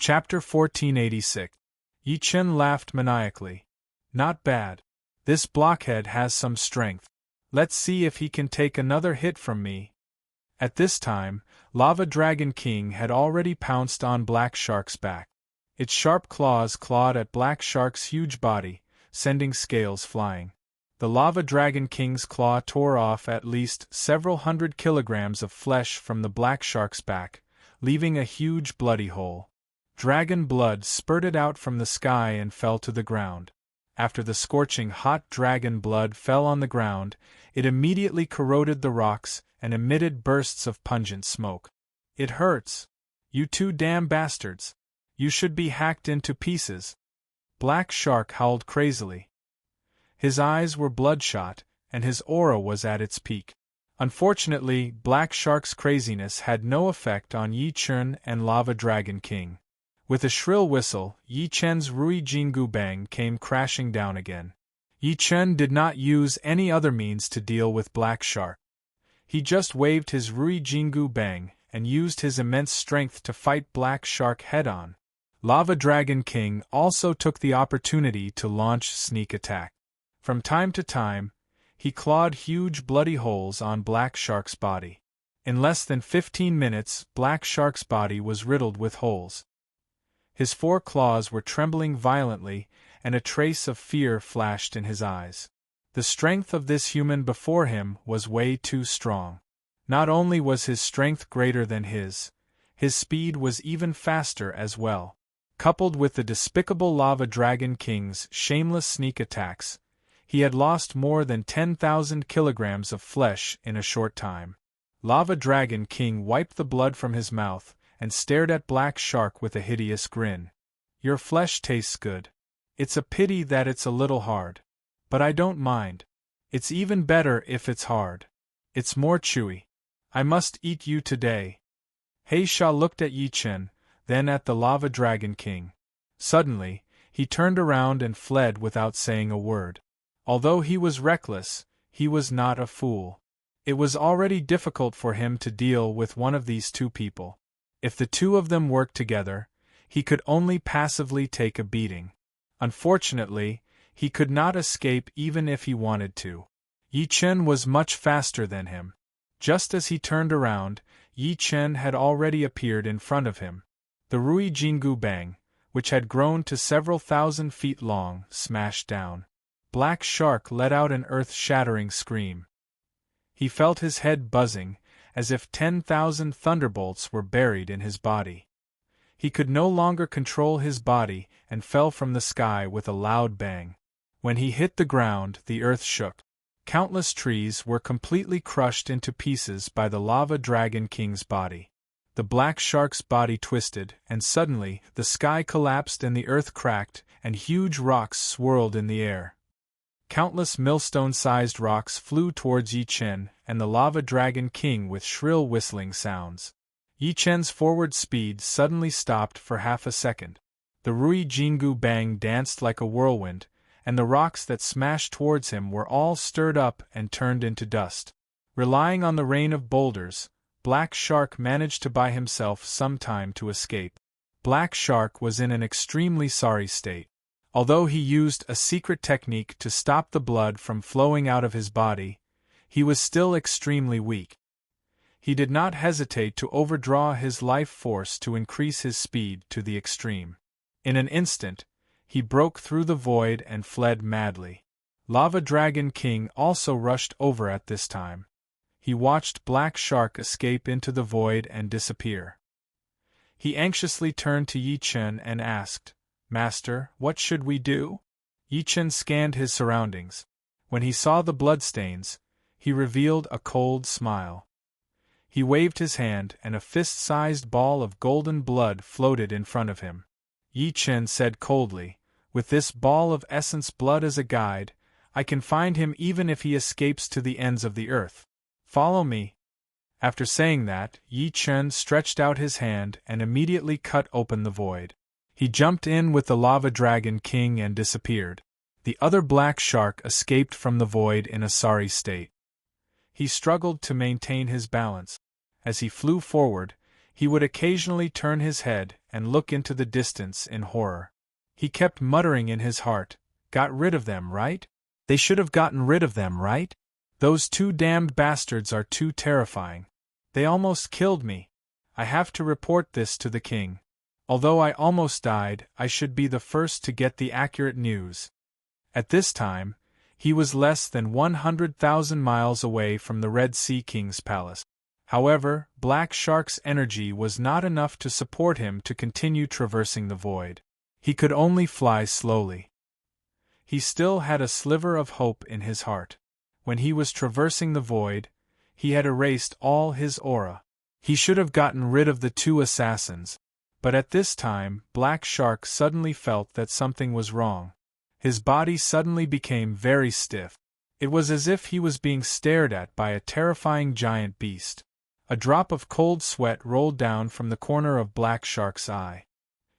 Chapter 1486. Yi Chen laughed maniacally. Not bad. This blockhead has some strength. Let's see if he can take another hit from me. At this time, Lava Dragon King had already pounced on Black Shark's back. Its sharp claws clawed at Black Shark's huge body, sending scales flying. The Lava Dragon King's claw tore off at least several hundred kilograms of flesh from the Black Shark's back, leaving a huge bloody hole. Dragon blood spurted out from the sky and fell to the ground. After the scorching hot dragon blood fell on the ground, it immediately corroded the rocks and emitted bursts of pungent smoke. It hurts. You two damn bastards. You should be hacked into pieces. Black Shark howled crazily. His eyes were bloodshot, and his aura was at its peak. Unfortunately, Black Shark's craziness had no effect on Yi Chen and Lava Dragon King. With a shrill whistle, Yi Chen's Rui Jingu Bang came crashing down again. Yi Chen did not use any other means to deal with Black Shark. He just waved his Rui Jingu Bang and used his immense strength to fight Black Shark head-on. Lava Dragon King also took the opportunity to launch sneak attack. From time to time, he clawed huge bloody holes on Black Shark's body. In less than 15 minutes, Black Shark's body was riddled with holes. His four claws were trembling violently, and a trace of fear flashed in his eyes. The strength of this human before him was way too strong. Not only was his strength greater than his speed was even faster as well. Coupled with the despicable Lava Dragon King's shameless sneak attacks, he had lost more than 10,000 kilograms of flesh in a short time. Lava Dragon King wiped the blood from his mouth and stared at Black Shark with a hideous grin. Your flesh tastes good. It's a pity that it's a little hard. But I don't mind. It's even better if it's hard. It's more chewy. I must eat you today. He Sha looked at Yi Chen, then at the Lava Dragon King. Suddenly, he turned around and fled without saying a word. Although he was reckless, he was not a fool. It was already difficult for him to deal with one of these two people. If the two of them worked together, he could only passively take a beating. Unfortunately, he could not escape even if he wanted to. Yi Chen was much faster than him. Just as he turned around, Yi Chen had already appeared in front of him. The Rui Jingu Bang, which had grown to several thousand feet long, smashed down. Black Shark let out an earth-shattering scream. He felt his head buzzing, as if 10,000 thunderbolts were buried in his body. He could no longer control his body and fell from the sky with a loud bang. When he hit the ground, the earth shook. Countless trees were completely crushed into pieces by the Lava Dragon King's body. The Black Shark's body twisted, and suddenly, the sky collapsed and the earth cracked, and huge rocks swirled in the air. Countless millstone-sized rocks flew towards Yi Chen and the Lava Dragon King with shrill whistling sounds. Yi Chen's forward speed suddenly stopped for half a second. The Rui Jingu Bang danced like a whirlwind, and the rocks that smashed towards him were all stirred up and turned into dust. Relying on the rain of boulders, Black Shark managed to buy himself some time to escape. Black Shark was in an extremely sorry state. Although he used a secret technique to stop the blood from flowing out of his body, he was still extremely weak. He did not hesitate to overdraw his life force to increase his speed to the extreme. In an instant, he broke through the void and fled madly. Lava Dragon King also rushed over at this time. He watched Black Shark escape into the void and disappear. He anxiously turned to Yi Chen and asked, "Master, what should we do?" Yi Chen scanned his surroundings. When he saw the bloodstains, he revealed a cold smile. He waved his hand and a fist-sized ball of golden blood floated in front of him. Yi Chen said coldly, "With this ball of essence blood as a guide, I can find him even if he escapes to the ends of the earth. Follow me." After saying that, Yi Chen stretched out his hand and immediately cut open the void. He jumped in with the Lava Dragon King and disappeared. The other Black Shark escaped from the void in a sorry state. He struggled to maintain his balance. As he flew forward, he would occasionally turn his head and look into the distance in horror. He kept muttering in his heart, "Got rid of them, right? They should have gotten rid of them, right? Those two damned bastards are too terrifying. They almost killed me. I have to report this to the king. Although I almost died, I should be the first to get the accurate news." At this time, he was less than 100,000 miles away from the Red Sea King's palace. However, Black Shark's energy was not enough to support him to continue traversing the void. He could only fly slowly. He still had a sliver of hope in his heart. When he was traversing the void, he had erased all his aura. He should have gotten rid of the two assassins. But at this time, Black Shark suddenly felt that something was wrong. His body suddenly became very stiff. It was as if he was being stared at by a terrifying giant beast. A drop of cold sweat rolled down from the corner of Black Shark's eye.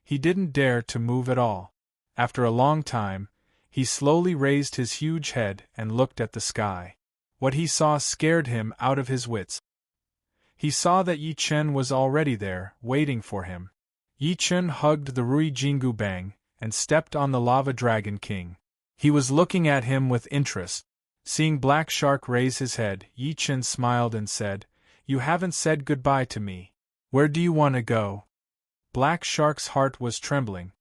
He didn't dare to move at all. After a long time, he slowly raised his huge head and looked at the sky. What he saw scared him out of his wits. He saw that Yi Chen was already there, waiting for him. Yi Chen hugged the Rui Jingu Bang and stepped on the Lava Dragon King. He was looking at him with interest. Seeing Black Shark raise his head, Yi Chen smiled and said, "You haven't said goodbye to me. Where do you want to go?" Black Shark's heart was trembling.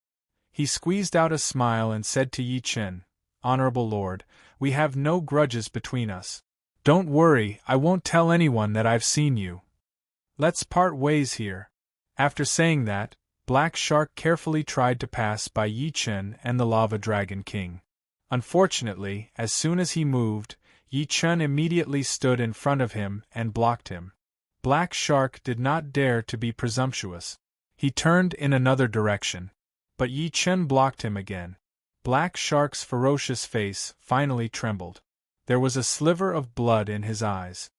He squeezed out a smile and said to Yi Chen, "Honorable Lord, we have no grudges between us. Don't worry, I won't tell anyone that I've seen you. Let's part ways here." After saying that, Black Shark carefully tried to pass by Yi Chen and the Lava Dragon King. Unfortunately, as soon as he moved, Yi Chen immediately stood in front of him and blocked him. Black Shark did not dare to be presumptuous. He turned in another direction. But Yi Chen blocked him again. Black Shark's ferocious face finally trembled. There was a sliver of blood in his eyes.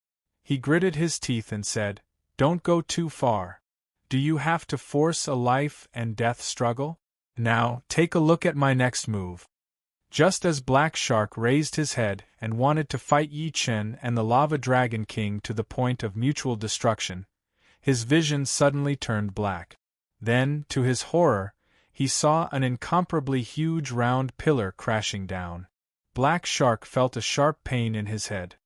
He gritted his teeth and said, "Don't go too far. Do you have to force a life and death struggle? Now, take a look at my next move." Just as Black Shark raised his head and wanted to fight Yi Chen and the Lava Dragon King to the point of mutual destruction, his vision suddenly turned black. Then, to his horror, he saw an incomparably huge round pillar crashing down. Black Shark felt a sharp pain in his head.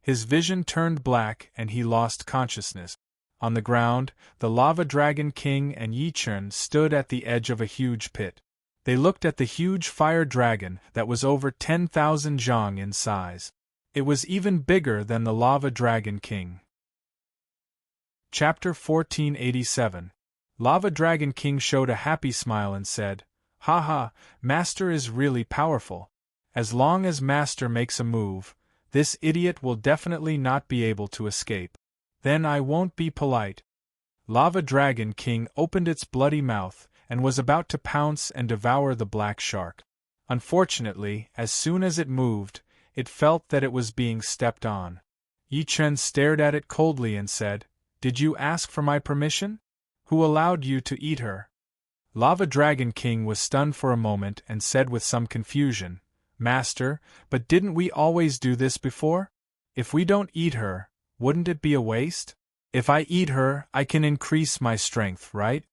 His vision turned black and he lost consciousness. On the ground, the Lava Dragon King and Yi Chen stood at the edge of a huge pit. They looked at the huge fire dragon that was over 10,000 zhang in size. It was even bigger than the Lava Dragon King. Chapter 1487. Lava Dragon King showed a happy smile and said, "Haha, Master is really powerful. As long as Master makes a move, this idiot will definitely not be able to escape. Then I won't be polite." Lava Dragon King opened its bloody mouth and was about to pounce and devour the Black Shark. Unfortunately, as soon as it moved, it felt that it was being stepped on. Yi Chen stared at it coldly and said, "Did you ask for my permission? Who allowed you to eat her?" Lava Dragon King was stunned for a moment and said with some confusion, "Master, but didn't we always do this before? If we don't eat her, wouldn't it be a waste? If I eat her, I can increase my strength, right?"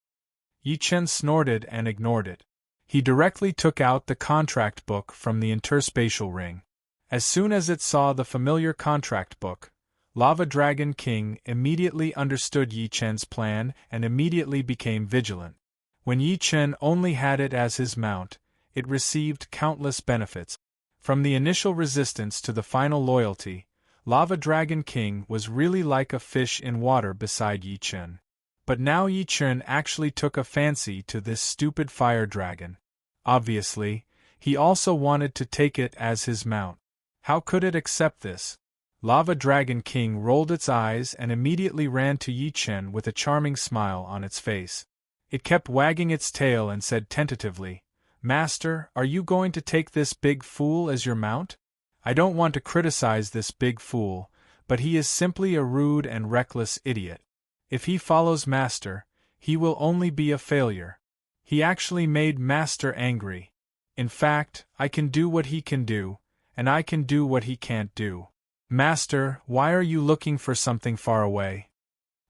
Yi Chen snorted and ignored it. He directly took out the contract book from the interspatial ring. As soon as it saw the familiar contract book, Lava Dragon King immediately understood Yi Chen's plan and immediately became vigilant. When Yi Chen only had it as his mount, it received countless benefits. From the initial resistance to the final loyalty, Lava Dragon King was really like a fish in water beside Yi Chen. But now Yi Chen actually took a fancy to this stupid fire dragon. Obviously, he also wanted to take it as his mount. How could it accept this? Lava Dragon King rolled its eyes and immediately ran to Yi Chen with a charming smile on its face. It kept wagging its tail and said tentatively, "Master, are you going to take this big fool as your mount? I don't want to criticize this big fool, but he is simply a rude and reckless idiot. If he follows Master, he will only be a failure." He actually made Master angry. In fact, I can do what he can do, and I can do what he can't do. Master, why are you looking for something far away?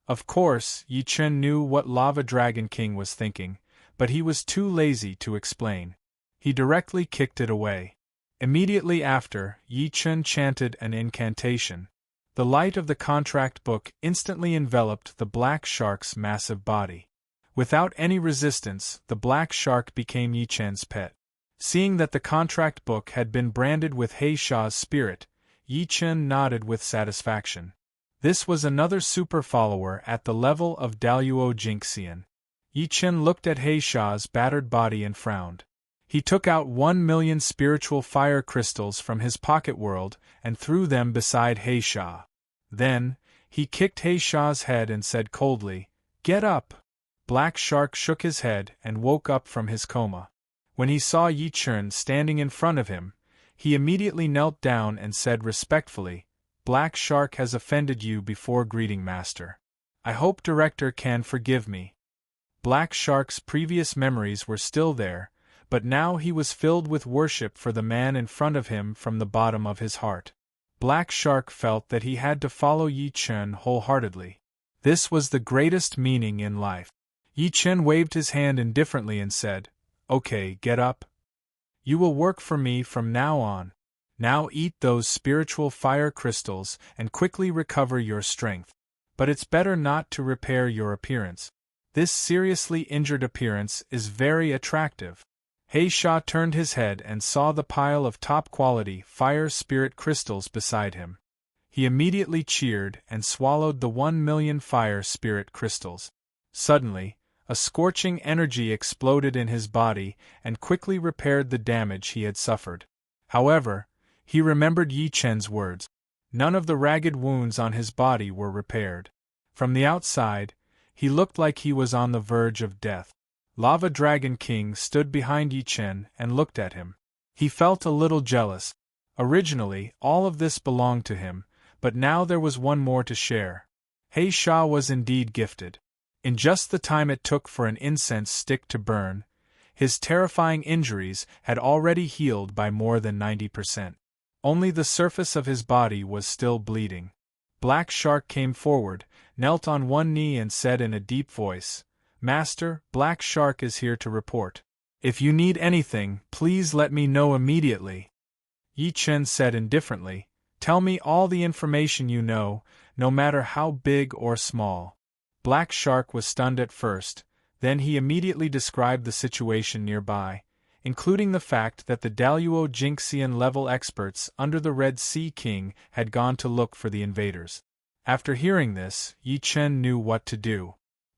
Of course, Yi Chen knew what Lava Dragon King was thinking, but he was too lazy to explain. He directly kicked it away. Immediately after, Yi Chen chanted an incantation. The light of the contract book instantly enveloped the black shark's massive body. Without any resistance, the black shark became Yi Chen's pet. Seeing that the contract book had been branded with He Sha's spirit, Yi Chen nodded with satisfaction. This was another super follower at the level of Daluo Jinxian. Yi Chen looked at He Sha's battered body and frowned. He took out 1,000,000 spiritual fire crystals from his pocket world and threw them beside He Sha. Then, he kicked He Sha's head and said coldly, "Get up!" Black Shark shook his head and woke up from his coma. When he saw Yi Chen standing in front of him, he immediately knelt down and said respectfully, "Black Shark has offended you before greeting Master. I hope Director can forgive me." Black Shark's previous memories were still there, but now he was filled with worship for the man in front of him from the bottom of his heart. Black Shark felt that he had to follow Yi Chen wholeheartedly. This was the greatest meaning in life. Yi Chen waved his hand indifferently and said, "Okay, get up. You will work for me from now on. Now eat those spiritual fire crystals and quickly recover your strength. But it's better not to repair your appearance. This seriously injured appearance is very attractive." He Sha turned his head and saw the pile of top-quality fire spirit crystals beside him. He immediately cheered and swallowed the 1,000,000 fire spirit crystals. Suddenly, a scorching energy exploded in his body and quickly repaired the damage he had suffered. However, he remembered Yi Chen's words. None of the ragged wounds on his body were repaired. From the outside, he looked like he was on the verge of death. Lava Dragon King stood behind Yi Chen and looked at him. He felt a little jealous. Originally, all of this belonged to him, but now there was one more to share. He Sha was indeed gifted. In just the time it took for an incense stick to burn, his terrifying injuries had already healed by more than 90%. Only the surface of his body was still bleeding. Black Shark came forward, knelt on one knee and said in a deep voice, "Master, Black Shark is here to report. If you need anything, please let me know immediately." Yi Chen said indifferently, "Tell me all the information you know, no matter how big or small." Black Shark was stunned at first, then he immediately described the situation nearby, including the fact that the Daluo Jinxian level experts under the Red Sea King had gone to look for the invaders. After hearing this, Yi Chen knew what to do.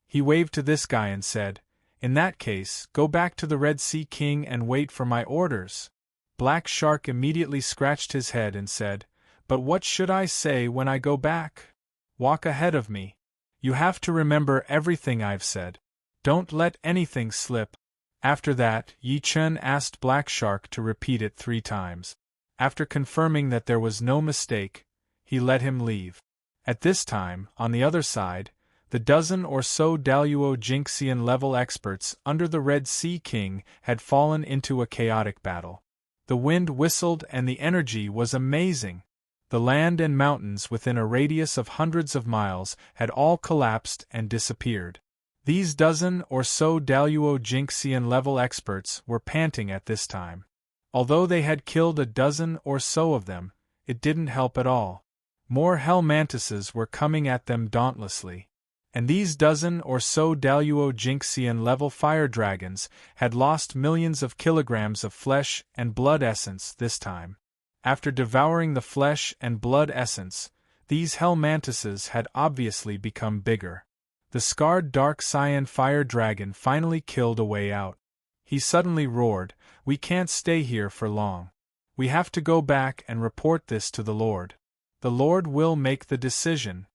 He waved to this guy and said, "In that case, go back to the Red Sea King and wait for my orders." Black Shark immediately scratched his head and said, "But what should I say when I go back? Walk ahead of me. You have to remember everything I've said. Don't let anything slip." After that, Yi Chen asked Black Shark to repeat it 3 times. After confirming that there was no mistake, he let him leave. At this time, on the other side, the dozen or so Daluo Jinxian level experts under the Red Sea King had fallen into a chaotic battle. The wind whistled and the energy was amazing. The land and mountains within a radius of hundreds of miles had all collapsed and disappeared. These dozen or so Daluo Jinxian level experts were panting at this time. Although they had killed a dozen or so of them, it didn't help at all. More hell mantises were coming at them dauntlessly. And these dozen or so Daluo Jinxian level fire dragons had lost millions of kilograms of flesh and blood essence this time. After devouring the flesh and blood essence, these hell mantises had obviously become bigger. The scarred dark cyan fire dragon finally killed a way out. He suddenly roared, "We can't stay here for long. We have to go back and report this to the Lord. The Lord will make the decision."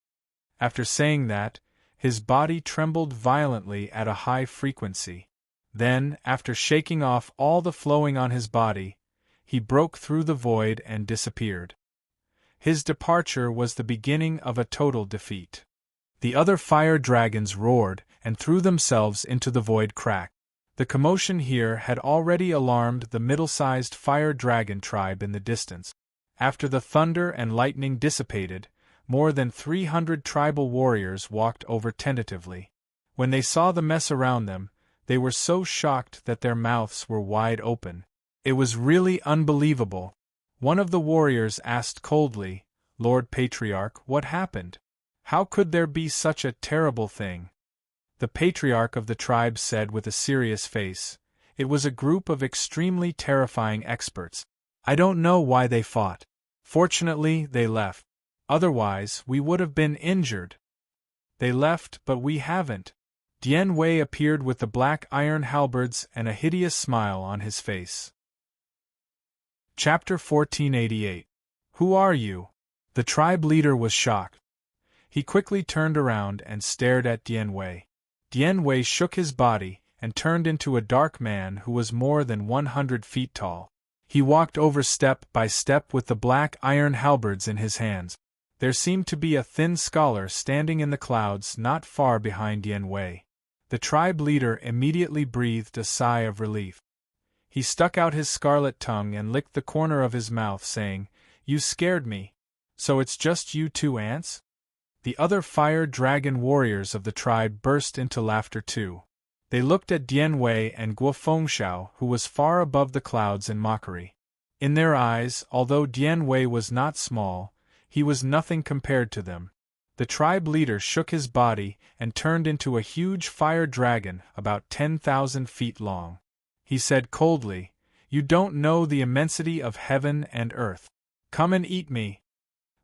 After saying that, his body trembled violently at a high frequency. Then, after shaking off all the flowing on his body, he broke through the void and disappeared. His departure was the beginning of a total defeat. The other fire dragons roared and threw themselves into the void crack. The commotion here had already alarmed the middle-sized fire dragon tribe in the distance. After the thunder and lightning dissipated, More than 300 tribal warriors walked over tentatively. When they saw the mess around them, they were so shocked that their mouths were wide open. It was really unbelievable. One of the warriors asked coldly, "Lord Patriarch, what happened? How could there be such a terrible thing?" The patriarch of the tribe said with a serious face, "It was a group of extremely terrifying experts. I don't know why they fought. Fortunately, they left. Otherwise, we would have been injured." "They left, but we haven't." Dian Wei appeared with the black iron halberds and a hideous smile on his face. Chapter 1488. Who are you? The tribe leader was shocked. He quickly turned around and stared at Dian Wei. Dian Wei shook his body and turned into a dark man who was more than 100 feet tall. He walked over step by step with the black iron halberds in his hands. There seemed to be a thin scholar standing in the clouds not far behind Dian Wei. The tribe leader immediately breathed a sigh of relief. He stuck out his scarlet tongue and licked the corner of his mouth, saying, "You scared me. So it's just you two ants?" The other fire dragon warriors of the tribe burst into laughter too. They looked at Dian Wei and Guo Fengxiao, who was far above the clouds, in mockery. In their eyes, although Dian Wei was not small, he was nothing compared to them. The tribe leader shook his body and turned into a huge fire dragon about 10,000 feet long. He said coldly, "You don't know the immensity of heaven and earth. Come and eat me."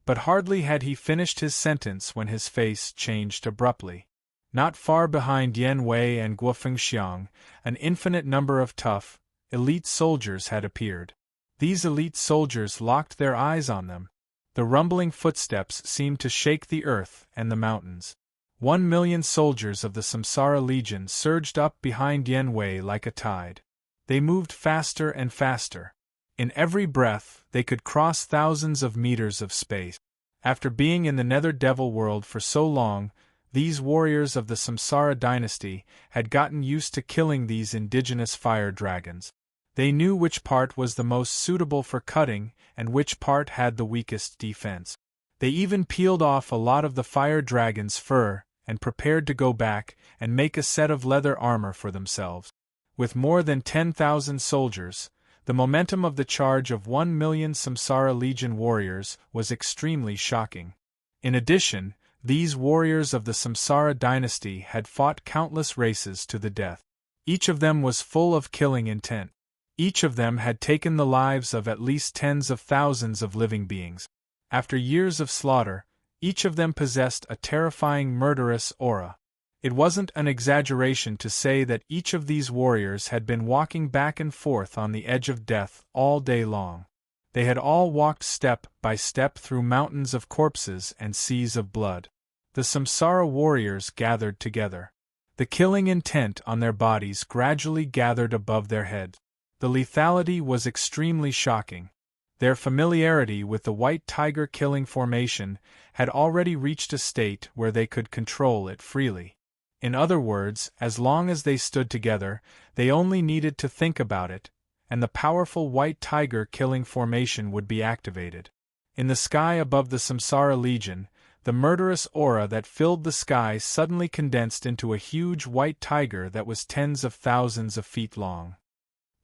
But hardly had he finished his sentence when his face changed abruptly. Not far behind Dian Wei and Guo Fengxiang, an infinite number of tough, elite soldiers had appeared. These elite soldiers locked their eyes on them. The rumbling footsteps seemed to shake the earth and the mountains. 1,000,000 soldiers of the Samsara Legion surged up behind Dian Wei like a tide. They moved faster and faster. In every breath, they could cross thousands of meters of space. After being in the Nether Devil world for so long, these warriors of the Samsara dynasty had gotten used to killing these indigenous fire dragons. They knew which part was the most suitable for cutting and which part had the weakest defense. They even peeled off a lot of the fire dragon's fur and prepared to go back and make a set of leather armor for themselves. With more than 10,000 soldiers, the momentum of the charge of 1,000,000 Samsara Legion warriors was extremely shocking. In addition, these warriors of the Samsara dynasty had fought countless races to the death. Each of them was full of killing intent. Each of them had taken the lives of at least tens of thousands of living beings. After years of slaughter, each of them possessed a terrifying murderous aura. It wasn't an exaggeration to say that each of these warriors had been walking back and forth on the edge of death all day long. They had all walked step by step through mountains of corpses and seas of blood. The Samsara warriors gathered together. The killing intent on their bodies gradually gathered above their heads. The lethality was extremely shocking. Their familiarity with the white tiger killing formation had already reached a state where they could control it freely. In other words, as long as they stood together, they only needed to think about it, and the powerful white tiger killing formation would be activated. In the sky above the Samsara Legion, the murderous aura that filled the sky suddenly condensed into a huge white tiger that was tens of thousands of feet long.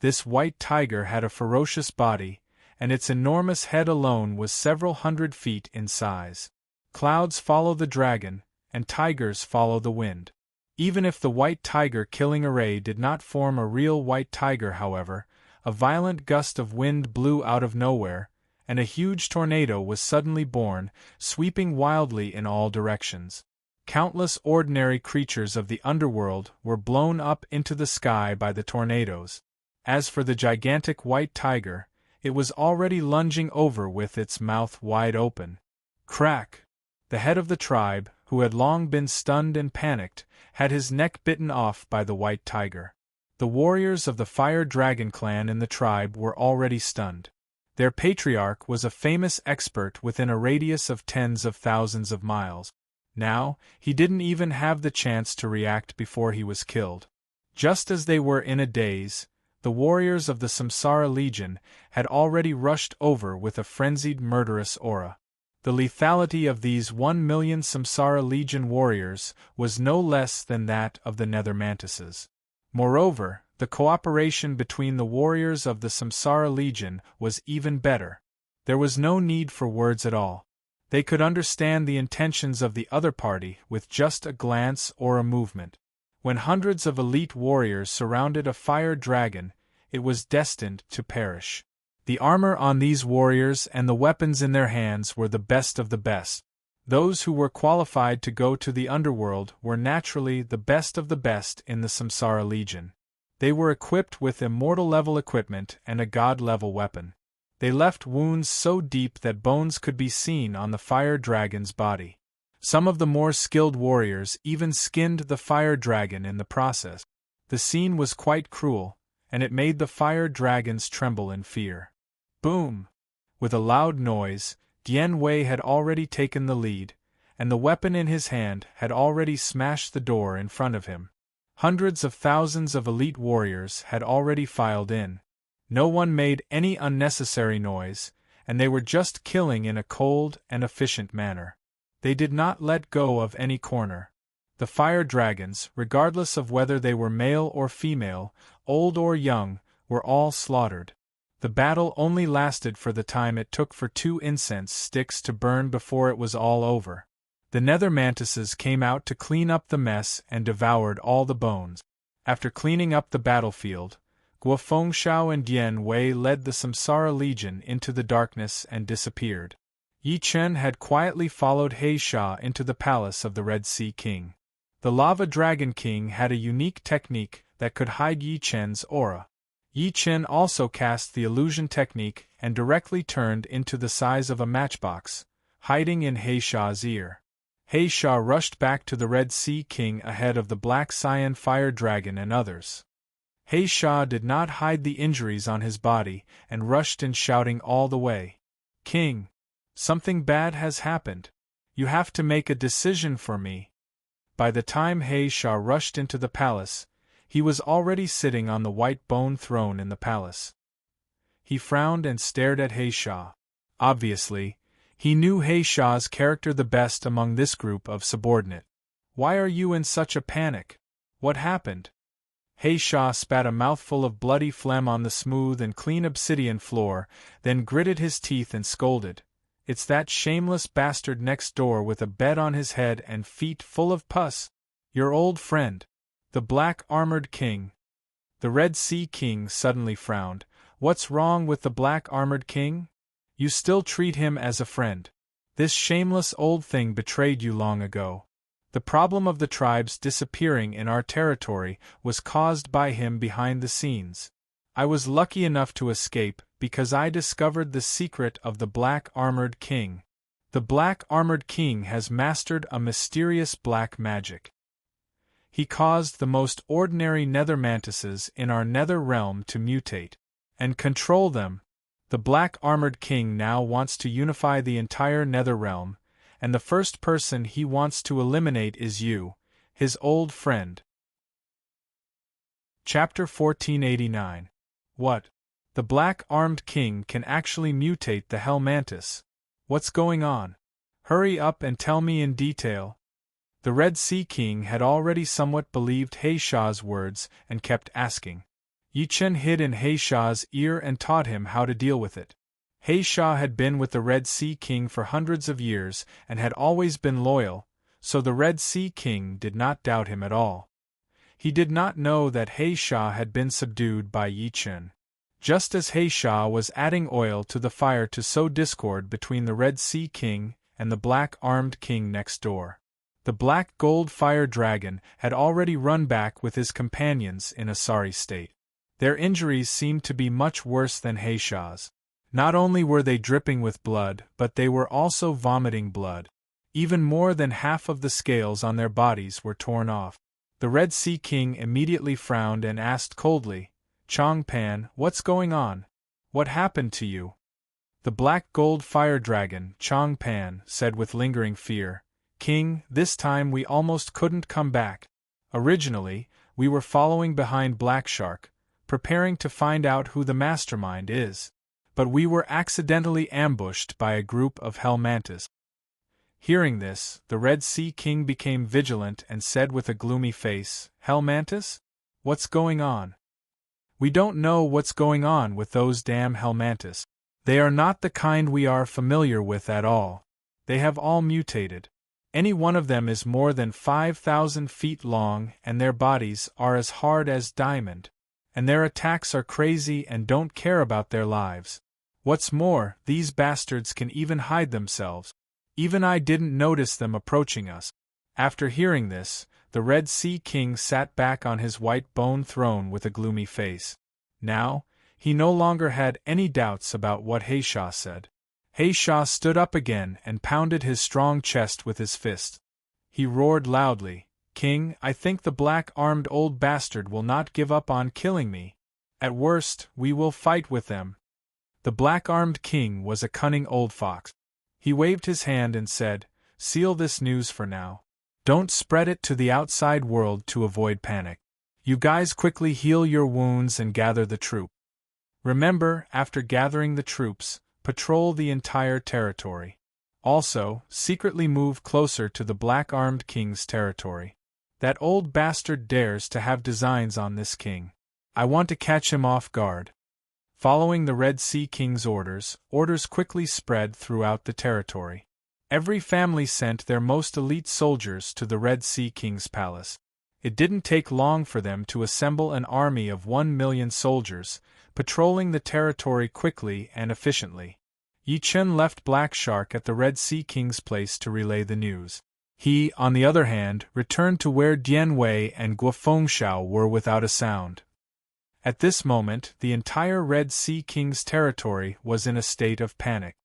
This white tiger had a ferocious body, and its enormous head alone was several hundred feet in size. Clouds follow the dragon, and tigers follow the wind. Even if the white tiger killing array did not form a real white tiger, however, a violent gust of wind blew out of nowhere, and a huge tornado was suddenly born, sweeping wildly in all directions. Countless ordinary creatures of the underworld were blown up into the sky by the tornadoes. As for the gigantic white tiger, it was already lunging over with its mouth wide open. Crack! The head of the tribe, who had long been stunned and panicked, had his neck bitten off by the white tiger. The warriors of the Fire Dragon clan in the tribe were already stunned. Their patriarch was a famous expert within a radius of tens of thousands of miles. Now, he didn't even have the chance to react before he was killed. Just as they were in a daze, the warriors of the Samsara Legion had already rushed over with a frenzied murderous aura. The lethality of these 1,000,000 Samsara Legion warriors was no less than that of the nether mantises. Moreover, the cooperation between the warriors of the Samsara Legion was even better. There was no need for words at all. They could understand the intentions of the other party with just a glance or a movement. When hundreds of elite warriors surrounded a fire dragon, it was destined to perish. The armor on these warriors and the weapons in their hands were the best of the best. Those who were qualified to go to the underworld were naturally the best of the best in the Samsara Legion. They were equipped with immortal-level equipment and a god-level weapon. They left wounds so deep that bones could be seen on the fire dragon's body. Some of the more skilled warriors even skinned the fire dragon in the process. The scene was quite cruel, and it made the fire dragons tremble in fear. Boom! With a loud noise, Dian Wei had already taken the lead, and the weapon in his hand had already smashed the door in front of him. Hundreds of thousands of elite warriors had already filed in. No one made any unnecessary noise, and they were just killing in a cold and efficient manner. They did not let go of any corner. The fire dragons, regardless of whether they were male or female, old or young, were all slaughtered. The battle only lasted for the time it took for 2 incense sticks to burn before it was all over. The nether mantises came out to clean up the mess and devoured all the bones. After cleaning up the battlefield, Guofengshao and Dian Wei led the Samsara Legion into the darkness and disappeared. Yi Chen had quietly followed He Sha into the palace of the Red Sea King. The Lava Dragon King had a unique technique that could hide Yi Chen's aura. Yi Chen also cast the illusion technique and directly turned into the size of a matchbox, hiding in He Sha's ear. He Sha rushed back to the Red Sea King ahead of the Black Cyan Fire Dragon and others. He Sha did not hide the injuries on his body and rushed in shouting all the way. "King! Something bad has happened. You have to make a decision for me." By the time He Sha rushed into the palace, he was already sitting on the white bone throne in the palace. He frowned and stared at He Sha. Obviously, he knew He Sha's character the best among this group of subordinate. "Why are you in such a panic? What happened?" He Sha spat a mouthful of bloody phlegm on the smooth and clean obsidian floor, then gritted his teeth and scolded. "It's that shameless bastard next door with a bed on his head and feet full of pus. Your old friend, the Black-Armored King." The Red Sea King suddenly frowned. "What's wrong with the Black-Armored King? You still treat him as a friend. This shameless old thing betrayed you long ago. The problem of the tribes disappearing in our territory was caused by him behind the scenes. I was lucky enough to escape because I discovered the secret of the Black-Armored King. The Black-Armored King has mastered a mysterious black magic. He caused the most ordinary nether mantises in our nether realm to mutate and control them. The Black-Armored King now wants to unify the entire nether realm, and the first person he wants to eliminate is you, his old friend." Chapter 1489. What? The Black-Armed King can actually mutate the Hell Mantis. What's going on? Hurry up and tell me in detail. The Red Sea King had already somewhat believed He Sha's words and kept asking. Yi Chen hid in He Sha's ear and taught him how to deal with it. He Sha had been with the Red Sea King for hundreds of years and had always been loyal, so the Red Sea King did not doubt him at all. He did not know that He Sha had been subdued by Yi Chen. Just as He Sha was adding oil to the fire to sow discord between the Red Sea King and the Black-Armed King next door. The Black Gold Fire Dragon had already run back with his companions in a sorry state. Their injuries seemed to be much worse than He Sha's. Not only were they dripping with blood, but they were also vomiting blood. Even more than half of the scales on their bodies were torn off. The Red Sea King immediately frowned and asked coldly, "Chong Pan, what's going on? What happened to you?" The Black Gold Fire Dragon, Chong Pan, said with lingering fear, "King, this time we almost couldn't come back. Originally, we were following behind Black Shark, preparing to find out who the mastermind is. But we were accidentally ambushed by a group of Hell Mantis. Hearing this, the Red Sea King became vigilant and said with a gloomy face, "Hell Mantis? What's going on?" "We don't know what's going on with those damn Hell Mantis. They are not the kind we are familiar with at all. They have all mutated. Any one of them is more than 5,000 feet long, and their bodies are as hard as diamond. And their attacks are crazy and don't care about their lives. What's more, these bastards can even hide themselves. Even I didn't notice them approaching us." After hearing this, the Red Sea King sat back on his white bone throne with a gloomy face. Now, he no longer had any doubts about what Hayshaw said. Hayshaw stood up again and pounded his strong chest with his fist. He roared loudly, "King, I think the black-armed old bastard will not give up on killing me. At worst, we will fight with them." The black-armed king was a cunning old fox. He waved his hand and said, "Seal this news for now. Don't spread it to the outside world to avoid panic. You guys quickly heal your wounds and gather the troop. Remember, after gathering the troops, patrol the entire territory. Also, secretly move closer to the Black-Armed King's territory. That old bastard dares to have designs on this king. I want to catch him off guard." Following the Red Sea King's orders quickly spread throughout the territory. Every family sent their most elite soldiers to the Red Sea King's palace. It didn't take long for them to assemble an army of 1,000,000 soldiers, patrolling the territory quickly and efficiently. Yi Chen left Black Shark at the Red Sea King's place to relay the news. He, on the other hand, returned to where Dian Wei and Guo Fengxiao were without a sound. At this moment, the entire Red Sea King's territory was in a state of panic.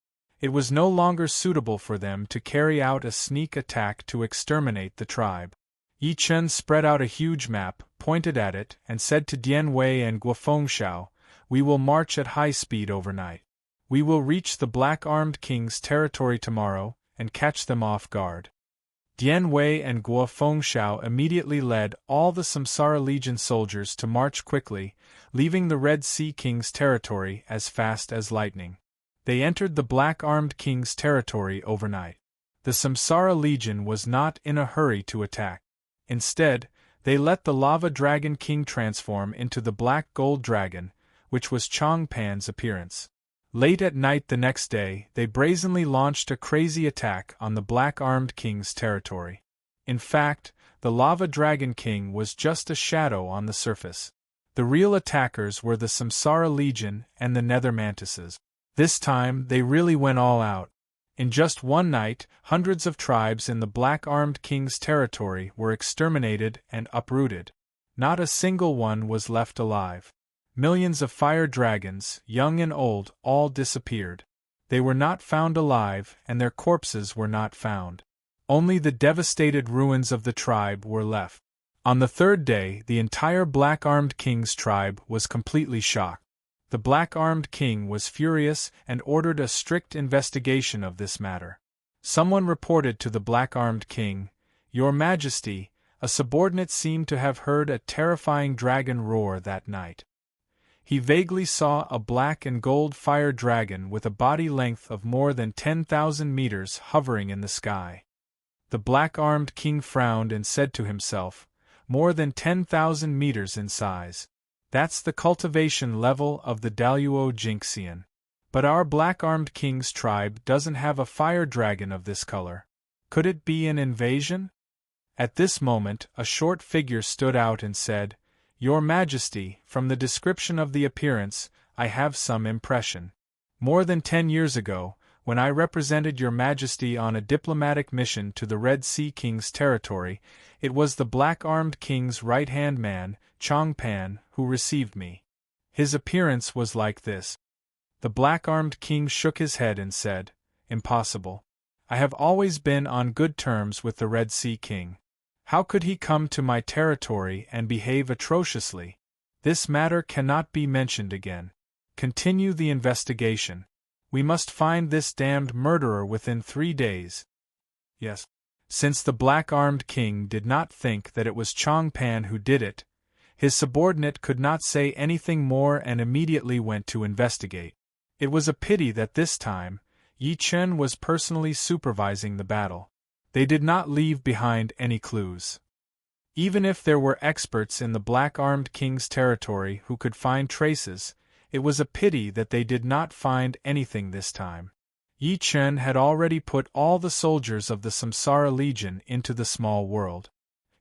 It was no longer suitable for them to carry out a sneak attack to exterminate the tribe. Yi Chen spread out a huge map, pointed at it, and said to Dian Wei and Guo Fengxiao, "We will march at high speed overnight. We will reach the Black-Armed King's territory tomorrow, and catch them off guard." Dian Wei and Guo Fengxiao immediately led all the Samsara Legion soldiers to march quickly, leaving the Red Sea King's territory as fast as lightning. They entered the Black-Armed King's territory overnight. The Samsara Legion was not in a hurry to attack. Instead, they let the Lava Dragon King transform into the Black Gold Dragon, which was Changpan's appearance. Late at night the next day, they brazenly launched a crazy attack on the Black-Armed King's territory. In fact, the Lava Dragon King was just a shadow on the surface. The real attackers were the Samsara Legion and the Nether Mantises. This time, they really went all out. In just one night, hundreds of tribes in the Black-Armed King's territory were exterminated and uprooted. Not a single one was left alive. Millions of fire dragons, young and old, all disappeared. They were not found alive, and their corpses were not found. Only the devastated ruins of the tribe were left. On the third day, the entire Black-Armed King's tribe was completely shocked. The Black-Armed King was furious and ordered a strict investigation of this matter. Someone reported to the Black-Armed King, "Your Majesty, a subordinate seemed to have heard a terrifying dragon roar that night. He vaguely saw a black and gold fire dragon with a body length of more than 10,000 meters hovering in the sky." The Black-Armed King frowned and said to himself, "More than 10,000 meters in size. That's the cultivation level of the Daluo Jinxian. But our Black-Armed King's tribe doesn't have a fire dragon of this color. Could it be an invasion?" At this moment, a short figure stood out and said, "Your Majesty, from the description of the appearance, I have some impression. More than 10 years ago, when I represented Your Majesty on a diplomatic mission to the Red Sea King's territory, it was the Black-Armed King's right-hand man, Changpan, who received me. His appearance was like this." The Black-Armed King shook his head and said, "Impossible. I have always been on good terms with the Red Sea King. How could he come to my territory and behave atrociously? This matter cannot be mentioned again. Continue the investigation. We must find this damned murderer within 3 days." Yes. Since the Black-Armed King did not think that it was Changpan who did it, his subordinate could not say anything more and immediately went to investigate. It was a pity that this time, Yi Chen was personally supervising the battle. They did not leave behind any clues. Even if there were experts in the Black-Armed King's territory who could find traces, it was a pity that they did not find anything this time. Yi Chen had already put all the soldiers of the Samsara Legion into the small world.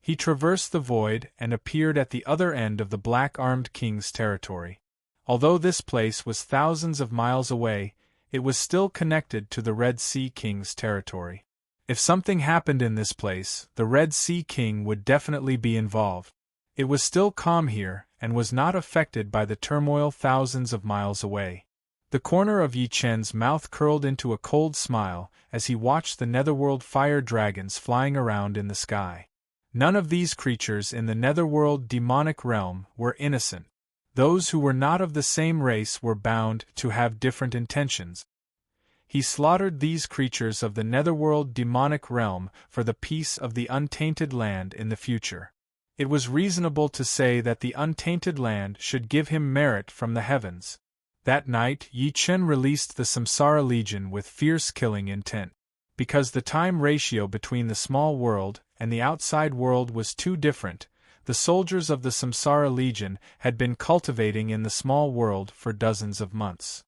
He traversed the void and appeared at the other end of the Black-Armed King's territory. Although this place was thousands of miles away, it was still connected to the Red Sea King's territory. If something happened in this place, the Red Sea King would definitely be involved. It was still calm here, and was not affected by the turmoil thousands of miles away. The corner of Yi Chen's mouth curled into a cold smile as he watched the netherworld fire dragons flying around in the sky. None of these creatures in the netherworld demonic realm were innocent. Those who were not of the same race were bound to have different intentions. He slaughtered these creatures of the netherworld demonic realm for the peace of the untainted land in the future. It was reasonable to say that the untainted land should give him merit from the heavens. That night, Yi Chen released the Samsara Legion with fierce killing intent. Because the time ratio between the small world and the outside world was too different, the soldiers of the Samsara Legion had been cultivating in the small world for dozens of months.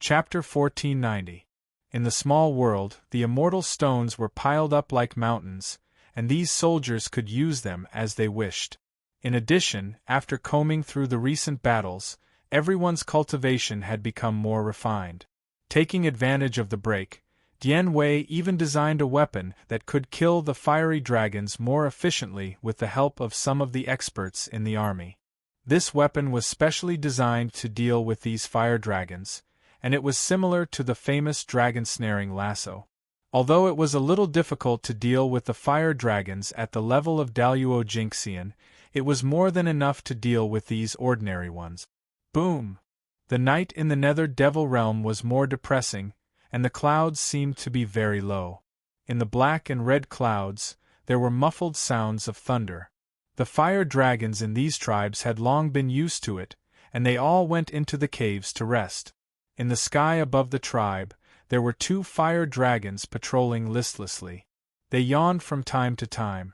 Chapter 1490. In the small world, the immortal stones were piled up like mountains, and these soldiers could use them as they wished. In addition, after combing through the recent battles, everyone's cultivation had become more refined. Taking advantage of the break, Dian Wei even designed a weapon that could kill the fiery dragons more efficiently with the help of some of the experts in the army. This weapon was specially designed to deal with these fire dragons, and it was similar to the famous dragon snaring lasso. Although it was a little difficult to deal with the fire dragons at the level of Daluo Jinxian, it was more than enough to deal with these ordinary ones. Boom! The night in the Nether Devil Realm was more depressing, and the clouds seemed to be very low. In the black and red clouds, there were muffled sounds of thunder. The fire dragons in these tribes had long been used to it, and they all went into the caves to rest. In the sky above the tribe, there were 2 fire dragons patrolling listlessly. They yawned from time to time.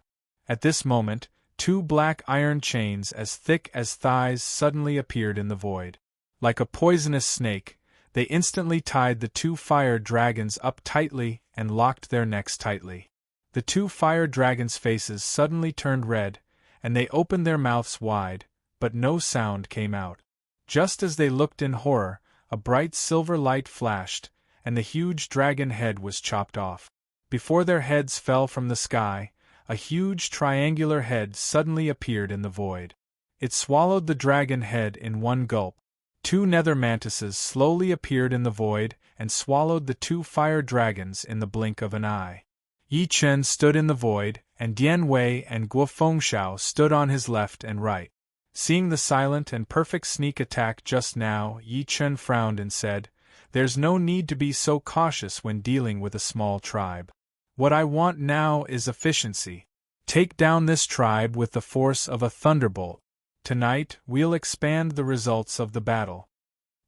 At this moment, 2 black iron chains as thick as thighs suddenly appeared in the void. Like a poisonous snake, they instantly tied the 2 fire dragons up tightly and locked their necks tightly. The 2 fire dragons' faces suddenly turned red, and they opened their mouths wide, but no sound came out. Just as they looked in horror, a bright silver light flashed, and the huge dragon head was chopped off. Before their heads fell from the sky, a huge triangular head suddenly appeared in the void. It swallowed the dragon head in one gulp. 2 nether mantises slowly appeared in the void and swallowed the 2 fire dragons in the blink of an eye. Yi Chen stood in the void, and Dian Wei and Guo Fengshao stood on his left and right. Seeing the silent and perfect sneak attack just now, Yi Chen frowned and said, "There's no need to be so cautious when dealing with a small tribe. What I want now is efficiency. Take down this tribe with the force of a thunderbolt. Tonight, we'll expand the results of the battle."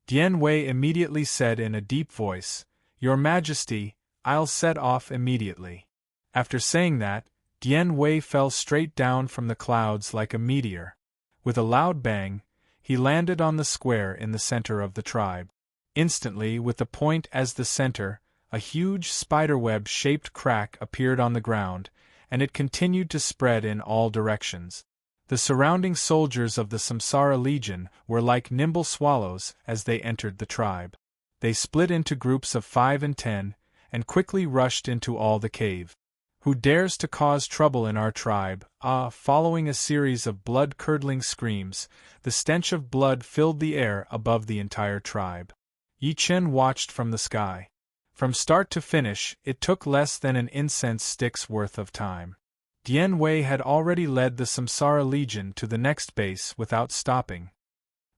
Dian Wei immediately said in a deep voice, "Your Majesty, I'll set off immediately." After saying that, Dian Wei fell straight down from the clouds like a meteor. With a loud bang, he landed on the square in the center of the tribe. Instantly, with the point as the center, a huge spiderweb-shaped crack appeared on the ground, and it continued to spread in all directions. The surrounding soldiers of the Samsara Legion were like nimble swallows as they entered the tribe. They split into groups of 5 and 10, and quickly rushed into all the cave. "Who dares to cause trouble in our tribe?" Following a series of blood-curdling screams, the stench of blood filled the air above the entire tribe. Yi Chen watched from the sky. From start to finish, it took less than an incense stick's worth of time. Dian Wei had already led the Samsara Legion to the next base without stopping.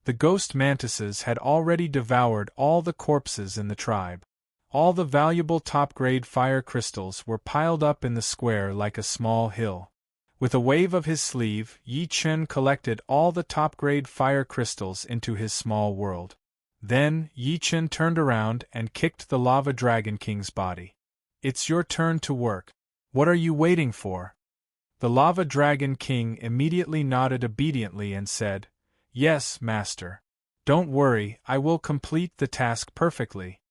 The ghost mantises had already devoured all the corpses in the tribe. All the valuable top-grade fire crystals were piled up in the square like a small hill. With a wave of his sleeve, Yi Chen collected all the top-grade fire crystals into his small world. Then, Yi Chen turned around and kicked the Lava Dragon King's body. "It's your turn to work. What are you waiting for?" The Lava Dragon King immediately nodded obediently and said, "Yes, Master. Don't worry, I will complete the task perfectly."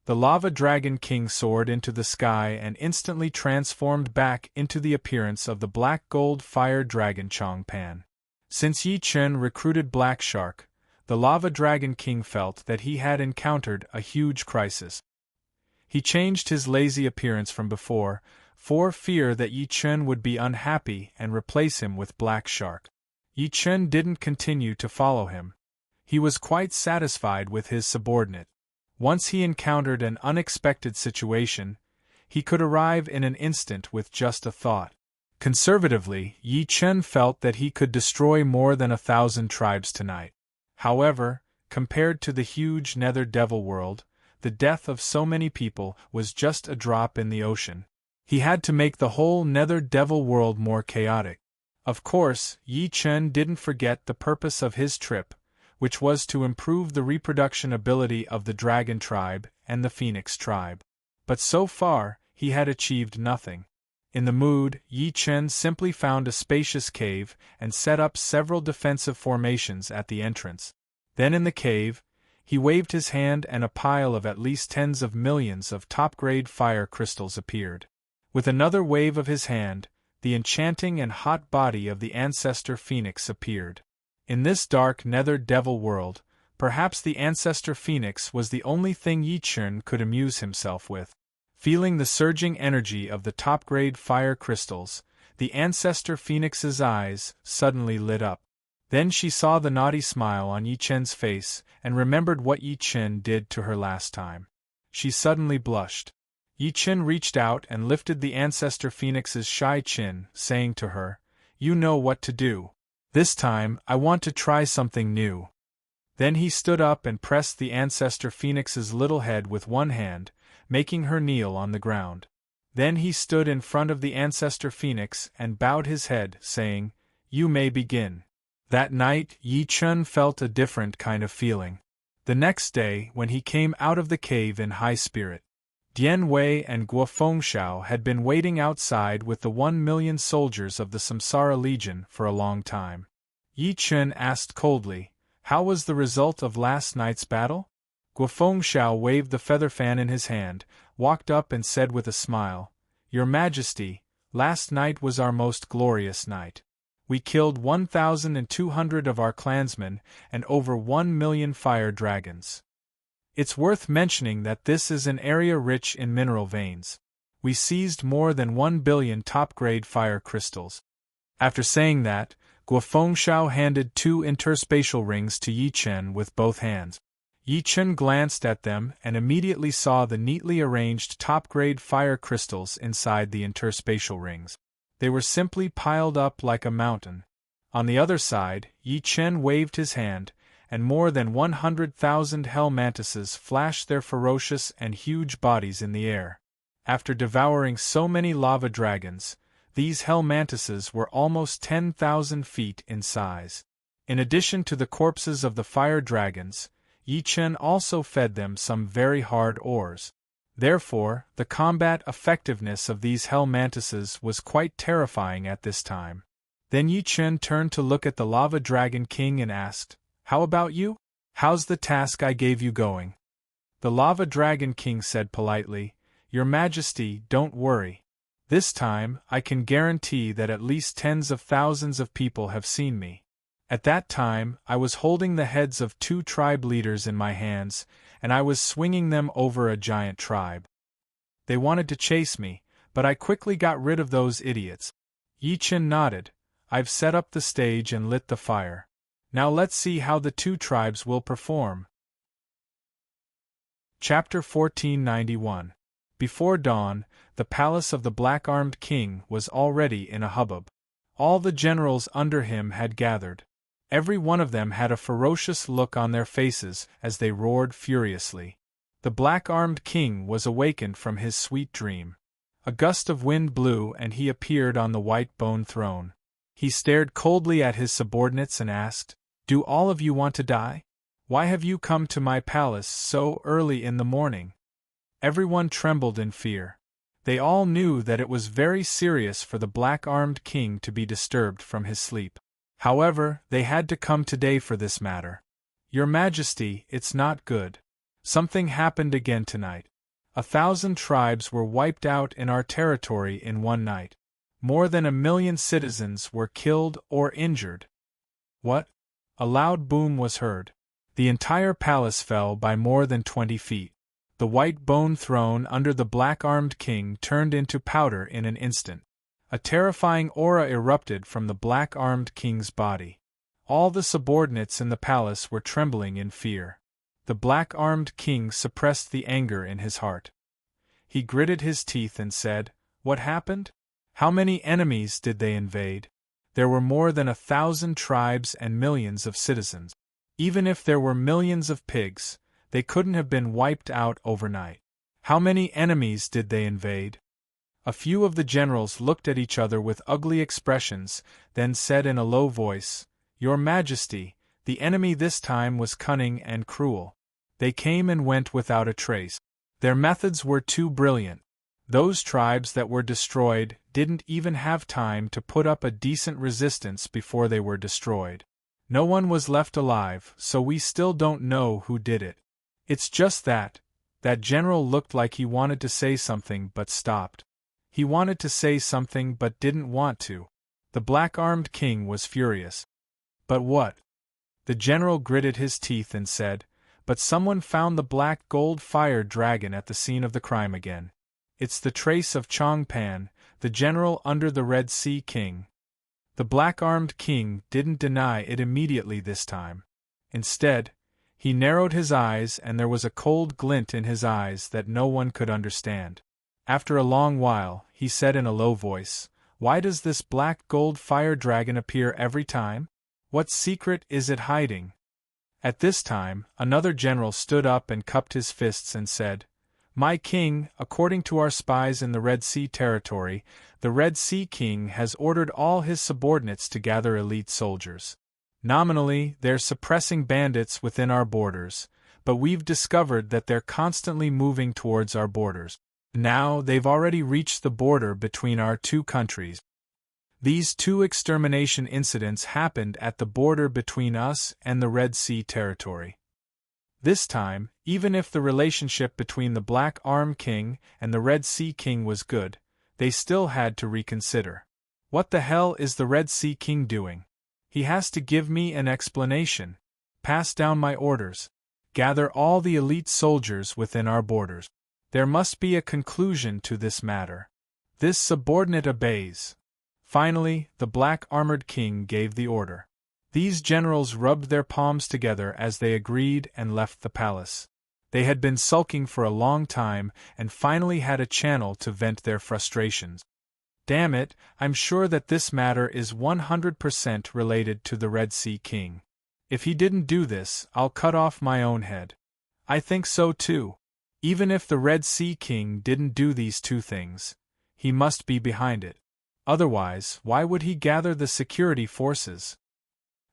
The Lava Dragon King soared into the sky and instantly transformed back into the appearance of the black gold fire dragon Changpan. Since Yi Chen recruited Black Shark, the Lava Dragon King felt that he had encountered a huge crisis. He changed his lazy appearance from before, for fear that Yi Chen would be unhappy and replace him with Black Shark. Yi Chen didn't continue to follow him. He was quite satisfied with his subordinate. Once he encountered an unexpected situation, he could arrive in an instant with just a thought. Conservatively, Yi Chen felt that he could destroy more than 1,000 tribes tonight. However, compared to the huge Nether Devil world, the death of so many people was just a drop in the ocean. He had to make the whole Nether Devil world more chaotic. Of course, Yi Chen didn't forget the purpose of his trip, which was to improve the reproduction ability of the Dragon tribe and the Phoenix tribe. But so far, he had achieved nothing. In the mood, Yi Chen simply found a spacious cave and set up several defensive formations at the entrance. Then in the cave, he waved his hand and a pile of at least tens of millions of top-grade fire crystals appeared. With another wave of his hand, the enchanting and hot body of the ancestor Phoenix appeared. In this dark Nether Devil world, perhaps the ancestor Phoenix was the only thing Yi Chen could amuse himself with. Feeling the surging energy of the top-grade fire crystals, the ancestor Phoenix's eyes suddenly lit up. Then she saw the naughty smile on Yi Chen's face and remembered what Yi Chen did to her last time. She suddenly blushed. Yi Chen reached out and lifted the ancestor Phoenix's shy chin, saying to her, "You know what to do. This time, I want to try something new." Then he stood up and pressed the ancestor Phoenix's little head with one hand, making her kneel on the ground. Then he stood in front of the ancestor Phoenix and bowed his head, saying, "You may begin." That night, Yi Chen felt a different kind of feeling. The next day, when he came out of the cave in high spirit, Dian Wei and Guo Fengxiao had been waiting outside with the 1,000,000 soldiers of the Samsara Legion for a long time. Yi Chen asked coldly, "How was the result of last night's battle?" Guo Fengxiao waved the feather fan in his hand, walked up and said with a smile, "Your Majesty, last night was our most glorious night. We killed 1,200 of our clansmen and over 1,000,000 fire dragons. It's worth mentioning that this is an area rich in mineral veins. We seized more than 1 billion top-grade fire crystals." After saying that, Guo Fengxiao handed 2 interspatial rings to Yi Chen with both hands. Yi Chen glanced at them and immediately saw the neatly arranged top-grade fire crystals inside the interspatial rings. They were simply piled up like a mountain. On the other side, Yi Chen waved his hand, and more than 100,000 hell mantises flashed their ferocious and huge bodies in the air. After devouring so many lava dragons, these hell mantises were almost 10,000 feet in size. In addition to the corpses of the fire dragons, Yi Chen also fed them some very hard ores. Therefore, the combat effectiveness of these hell mantises was quite terrifying at this time. Then Yi Chen turned to look at the Lava Dragon King and asked, "How about you? How's the task I gave you going?" The Lava Dragon King said politely, "Your Majesty, don't worry. This time, I can guarantee that at least tens of thousands of people have seen me. At that time, I was holding the heads of 2 tribe leaders in my hands, and I was swinging them over a giant tribe. They wanted to chase me, but I quickly got rid of those idiots." Yi Chen nodded. "I've set up the stage and lit the fire. Now let's see how the 2 tribes will perform." Chapter 1491. Before dawn, the palace of the Black-Armed King was already in a hubbub. All the generals under him had gathered. Every one of them had a ferocious look on their faces as they roared furiously. The Black-Armed King was awakened from his sweet dream. A gust of wind blew and he appeared on the white bone throne. He stared coldly at his subordinates and asked, "Do all of you want to die? Why have you come to my palace so early in the morning? Everyone trembled in fear. They all knew that it was very serious for the black-armed king to be disturbed from his sleep. However, they had to come today for this matter. Your Majesty, it's not good. Something happened again tonight. 1,000 tribes were wiped out in our territory in one night. More than 1,000,000 citizens were killed or injured. What? A loud boom was heard. The entire palace fell by more than 20 feet. The white bone throne under the black-armed king turned into powder in an instant. A terrifying aura erupted from the black-armed king's body. All the subordinates in the palace were trembling in fear. The black-armed king suppressed the anger in his heart. He gritted his teeth and said, "What happened? How many enemies did they invade?" There were more than 1,000 tribes and millions of citizens. Even if there were millions of pigs, they couldn't have been wiped out overnight. How many enemies did they invade? A few of the generals looked at each other with ugly expressions, then said in a low voice, "Your Majesty, the enemy this time was cunning and cruel. They came and went without a trace. Their methods were too brilliant. Those tribes that were destroyed didn't even have time to put up a decent resistance before they were destroyed. No one was left alive, so we still don't know who did it. It's just that general looked like he wanted to say something but stopped. He wanted to say something but didn't want to." The black-armed king was furious. "But what?" The general gritted his teeth and said, "But someone found the black gold fire dragon at the scene of the crime again. It's the trace of Chongpan, the general under the Red Sea King." The black-armed king didn't deny it immediately this time. Instead, he narrowed his eyes and there was a cold glint in his eyes that no one could understand. After a long while, he said in a low voice, "Why does this black gold fire dragon appear every time? What secret is it hiding?" At this time, another general stood up and cupped his fists and said, "My king, according to our spies in the Red Sea territory, the Red Sea King has ordered all his subordinates to gather elite soldiers. Nominally, they're suppressing bandits within our borders, but we've discovered that they're constantly moving towards our borders. Now they've already reached the border between our two countries. These two extermination incidents happened at the border between us and the Red Sea territory. This time, even if the relationship between the Black Arm King and the Red Sea King was good, they still had to reconsider. What the hell is the Red Sea King doing? He has to give me an explanation. Pass down my orders. Gather all the elite soldiers within our borders. There must be a conclusion to this matter." This subordinate obeys. Finally, the black-armored king gave the order. These generals rubbed their palms together as they agreed and left the palace. They had been sulking for a long time and finally had a channel to vent their frustrations. "Damn it, I'm sure that this matter is 100% related to the Red Sea King. If he didn't do this, I'll cut off my own head." "I think so too. Even if the Red Sea King didn't do these two things, he must be behind it. Otherwise, why would he gather the security forces?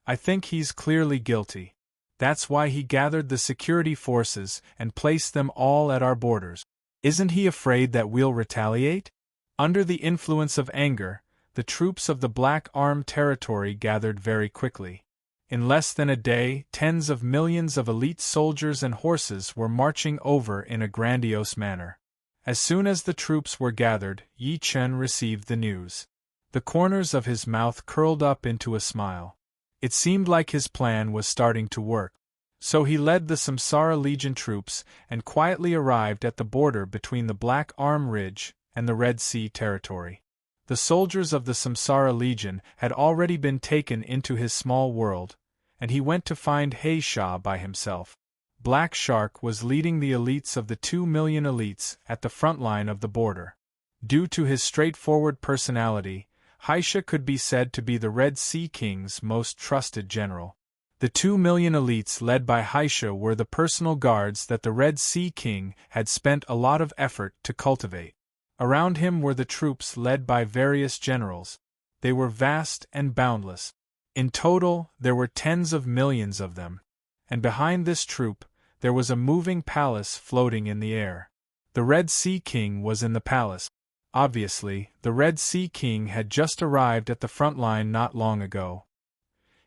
I think he's clearly guilty. That's why he gathered the security forces and placed them all at our borders. Isn't he afraid that we'll retaliate?" Under the influence of anger, the troops of the Black Arm territory gathered very quickly. In less than a day, tens of millions of elite soldiers and horses were marching over in a grandiose manner. As soon as the troops were gathered, Yi Chen received the news. The corners of his mouth curled up into a smile. It seemed like his plan was starting to work. So he led the Samsara Legion troops and quietly arrived at the border between the Black Arm Ridge and the Red Sea territory. The soldiers of the Samsara Legion had already been taken into his small world, and he went to find Heisha by himself. Black Shark was leading the elites of the 2 million elites at the front line of the border. Due to his straightforward personality, Heisha could be said to be the Red Sea King's most trusted general. The 2 million elites led by Heisha were the personal guards that the Red Sea King had spent a lot of effort to cultivate. Around him were the troops led by various generals. They were vast and boundless. In total, there were tens of millions of them. and behind this troop, there was a moving palace floating in the air. The Red Sea King was in the palace. Obviously, the Red Sea King had just arrived at the front line not long ago.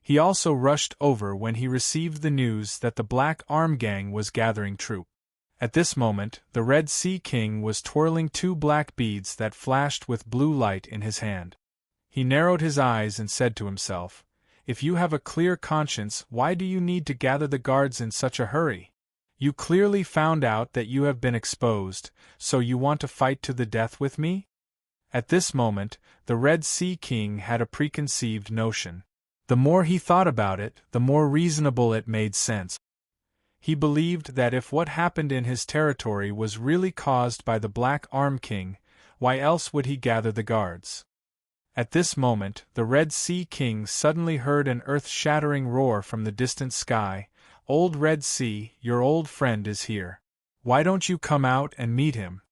He also rushed over when he received the news that the Black Arm Gang was gathering troop. At this moment, the Red Sea King was twirling 2 black beads that flashed with blue light in his hand. He narrowed his eyes and said to himself, "If you have a clear conscience, why do you need to gather the guards in such a hurry? You clearly found out that you have been exposed, so you want to fight to the death with me?" At this moment, the Red Sea King had a preconceived notion. The more he thought about it, the more reasonable it made sense. He believed that if what happened in his territory was really caused by the Black Arm King, why else would he gather the guards? At this moment, the Red Sea King suddenly heard an earth-shattering roar from the distant sky. "Old Red Sea, your old friend is here. Why don't you come out and meet him?"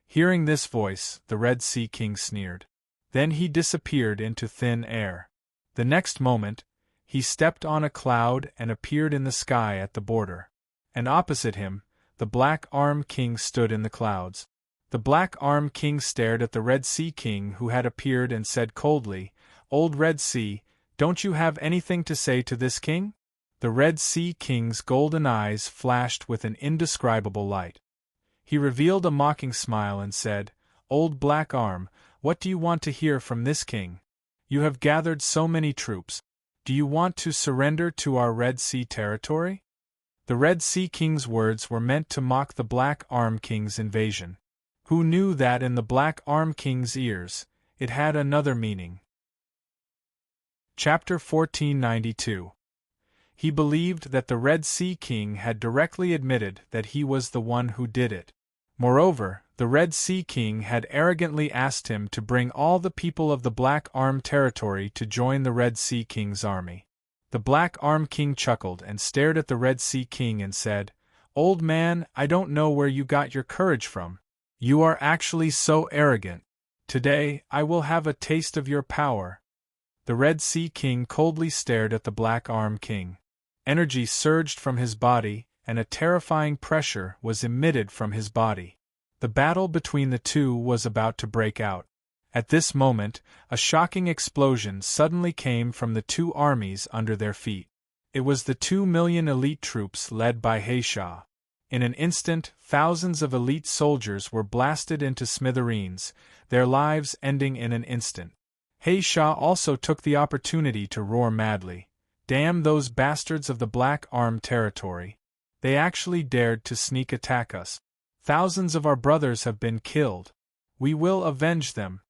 Hearing this voice, the Red Sea King sneered. Then he disappeared into thin air. The next moment, he stepped on a cloud and appeared in the sky at the border. And opposite him, the Black Arm King stood in the clouds. The Black Arm King stared at the Red Sea King who had appeared and said coldly, "Old Red Sea, don't you have anything to say to this king?" The Red Sea King's golden eyes flashed with an indescribable light. He revealed a mocking smile and said, "Old Black Arm, what do you want to hear from this king? You have gathered so many troops. Do you want to surrender to our Red Sea territory?" The Red Sea King's words were meant to mock the Black Arm King's invasion. Who knew that in the Black Arm King's ears, it had another meaning? Chapter 1492. He believed that the Red Sea King had directly admitted that he was the one who did it. Moreover, the Red Sea King had arrogantly asked him to bring all the people of the Black Arm territory to join the Red Sea King's army. The Black Arm King chuckled and stared at the Red Sea King and said, "Old man, I don't know where you got your courage from. You are actually so arrogant. Today, I will have a taste of your power." The Red Sea King coldly stared at the Black Arm King. Energy surged from his body, and a terrifying pressure was emitted from his body. The battle between the two was about to break out. At this moment, a shocking explosion suddenly came from the two armies under their feet. It was the 2 million elite troops led by Heisha. In an instant, thousands of elite soldiers were blasted into smithereens, their lives ending in an instant. Heisha also took the opportunity to roar madly, "Damn those bastards of the Black Arm territory. They actually dared to sneak attack us. Thousands of our brothers have been killed. We will avenge them."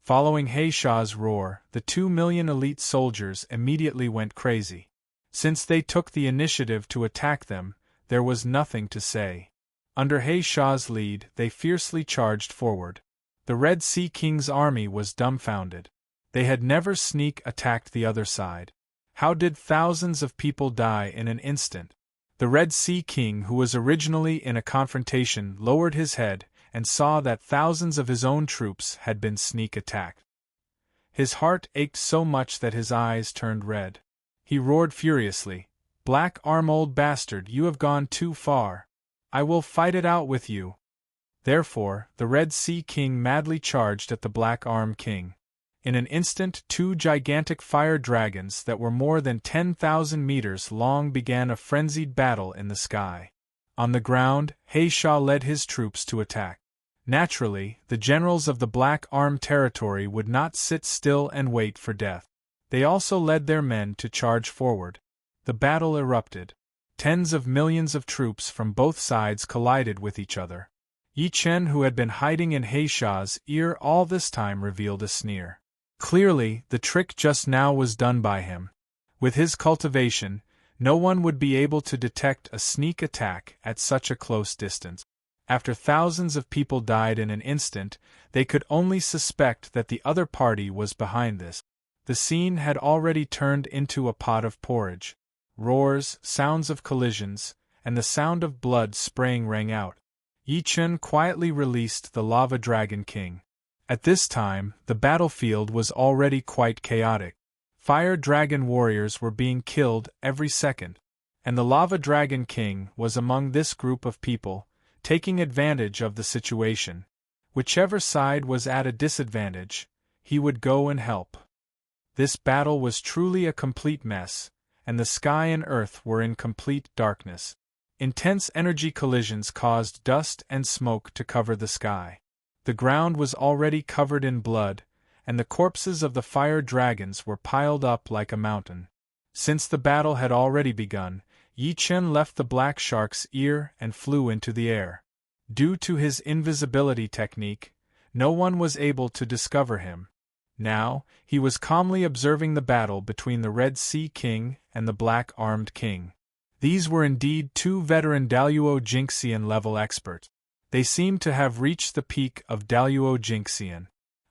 Following Heisha's roar, the 2 million elite soldiers immediately went crazy. Since they took the initiative to attack them, there was nothing to say. Under Heisha's lead, they fiercely charged forward. The Red Sea King's army was dumbfounded. They had never sneak attacked the other side. How did thousands of people die in an instant? The Red Sea King, who was originally in a confrontation, lowered his head and saw that thousands of his own troops had been sneak attacked. His heart ached so much that his eyes turned red. He roared furiously, "Black Arm, old bastard, you have gone too far. I will fight it out with you." Therefore, the Red Sea King madly charged at the Black Arm King. In an instant, 2 gigantic fire dragons that were more than 10,000 meters long began a frenzied battle in the sky. On the ground, Heisha led his troops to attack. Naturally, the generals of the Black Arm territory would not sit still and wait for death. They also led their men to charge forward. The battle erupted. Tens of millions of troops from both sides collided with each other. Yi Chen, who had been hiding in Heisha's ear all this time, revealed a sneer. Clearly, the trick just now was done by him. With his cultivation, no one would be able to detect a sneak attack at such a close distance. After thousands of people died in an instant, they could only suspect that the other party was behind this. The scene had already turned into a pot of porridge. Roars, sounds of collisions, and the sound of blood spraying rang out. Yi Chen quietly released the Lava Dragon King. At this time, the battlefield was already quite chaotic. Fire dragon warriors were being killed every second. and the Lava Dragon King was among this group of people, taking advantage of the situation. Whichever side was at a disadvantage, he would go and help. This battle was truly a complete mess, and the sky and earth were in complete darkness. Intense energy collisions caused dust and smoke to cover the sky. The ground was already covered in blood, and the corpses of the fire dragons were piled up like a mountain. Since the battle had already begun, Yi Chen left the black shark's ear and flew into the air. Due to his invisibility technique, no one was able to discover him. Now, he was calmly observing the battle between the Red Sea King and the Black-Armed King. These were indeed two veteran Daluo Jinxian level experts. They seemed to have reached the peak of Daluo Jinxian.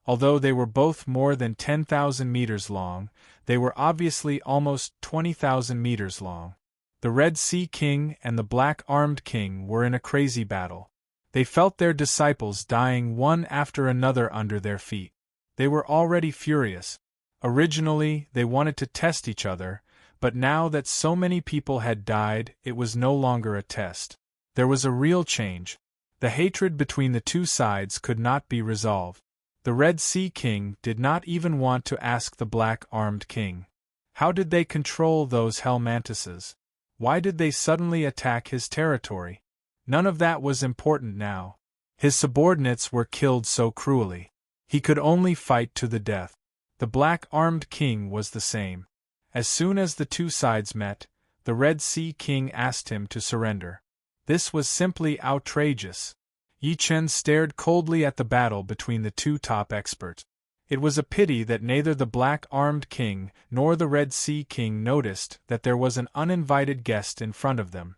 Although they were both more than 10,000 meters long, they were obviously almost 20,000 meters long. The Red Sea King and the Black-Armed King were in a crazy battle. They felt their disciples dying one after another under their feet. They were already furious. Originally, they wanted to test each other, but now that so many people had died, it was no longer a test. There was a real change. The hatred between the two sides could not be resolved. The Red Sea King did not even want to ask the Black-Armed King. How did they control those hell mantises? Why did they suddenly attack his territory? None of that was important now. His subordinates were killed so cruelly. He could only fight to the death. The Black-Armed King was the same. As soon as the two sides met, the Red Sea King asked him to surrender. This was simply outrageous. Yi Chen stared coldly at the battle between the two top experts. It was a pity that neither the Black-Armed King nor the Red Sea King noticed that there was an uninvited guest in front of them.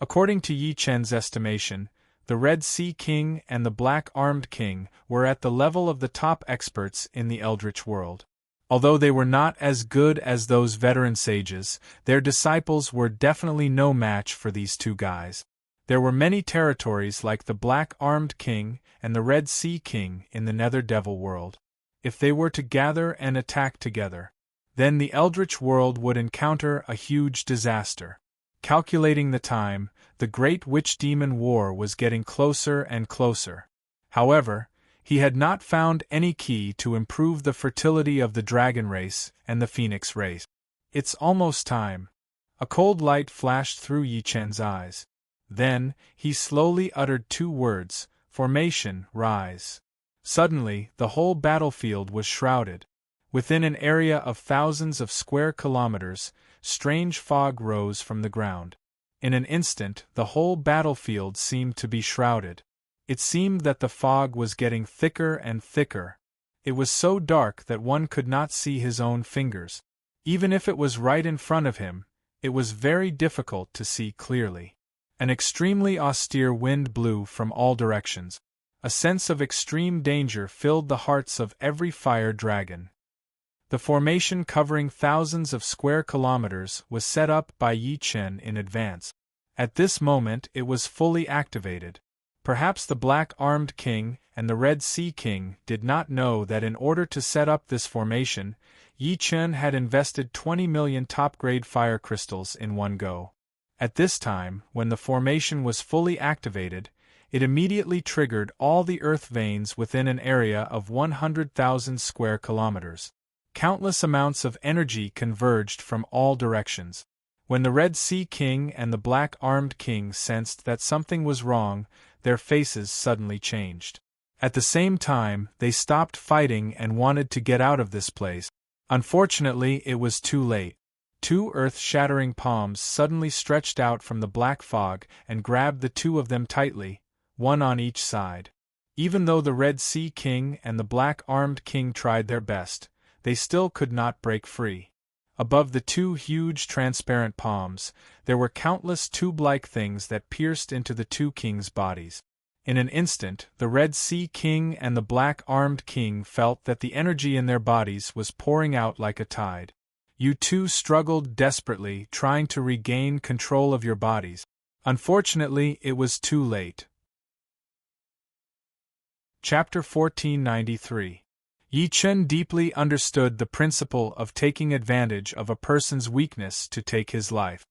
According to Yi Chen's estimation, the Red Sea King and the Black-Armed King were at the level of the top experts in the Eldritch world. Although they were not as good as those veteran sages, their disciples were definitely no match for these two guys. There were many territories like the Black-Armed King and the Red Sea King in the Nether Devil world. If they were to gather and attack together, then the Eldritch world would encounter a huge disaster. Calculating the time, the Great Witch-Demon War was getting closer and closer. However, he had not found any key to improve the fertility of the dragon race and the phoenix race. It's almost time. A cold light flashed through Yi Chen's eyes. Then, he slowly uttered two words, formation, rise. Suddenly, the whole battlefield was shrouded. Within an area of thousands of square kilometers, strange fog rose from the ground. In an instant, the whole battlefield seemed to be shrouded. It seemed that the fog was getting thicker and thicker. It was so dark that one could not see his own fingers. Even if it was right in front of him, it was very difficult to see clearly. An extremely austere wind blew from all directions. A sense of extreme danger filled the hearts of every fire dragon. The formation covering thousands of square kilometers was set up by Yi Chen in advance. At this moment it was fully activated. Perhaps the Black-Armed King and the Red Sea King did not know that in order to set up this formation, Yi Chen had invested 20 million top-grade fire crystals in one go. At this time, when the formation was fully activated, it immediately triggered all the earth veins within an area of 100,000 square kilometers. Countless amounts of energy converged from all directions. When the Red Sea King and the Black-Armed King sensed that something was wrong, their faces suddenly changed. At the same time, they stopped fighting and wanted to get out of this place. Unfortunately, it was too late. Two earth-shattering palms suddenly stretched out from the black fog and grabbed the two of them tightly, one on each side. Even though the Red Sea King and the Black-Armed King tried their best, they still could not break free. Above the two huge transparent palms, there were countless tube-like things that pierced into the two kings' bodies. In an instant, the Red Sea King and the Black-Armed King felt that the energy in their bodies was pouring out like a tide. You two struggled desperately, trying to regain control of your bodies. Unfortunately, it was too late. Chapter 1493. Yi Chen deeply understood the principle of taking advantage of a person's weakness to take his life.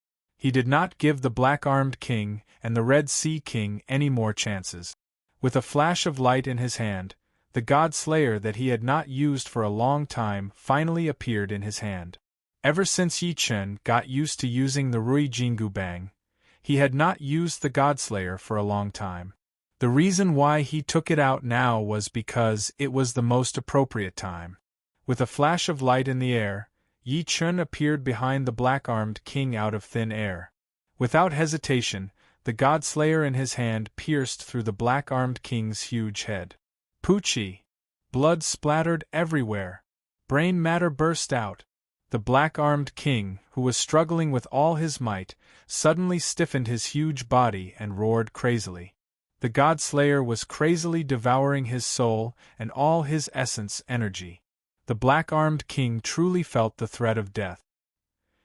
He did not give the Black-Armed King and the Red Sea King any more chances. With a flash of light in his hand, the God-Slayer that he had not used for a long time finally appeared in his hand. Ever since Yi Chen got used to using the Rui Jingu Bang, he had not used the God-Slayer for a long time. The reason why he took it out now was because it was the most appropriate time. With a flash of light in the air, Yi Chen appeared behind the Black-Armed King out of thin air. Without hesitation, the God-Slayer in his hand pierced through the Black-Armed King's huge head. Poochie! Blood splattered everywhere. Brain matter burst out. The Black-Armed King, who was struggling with all his might, suddenly stiffened his huge body and roared crazily. The God-Slayer was crazily devouring his soul and all his essence energy. The Black-Armed King truly felt the threat of death.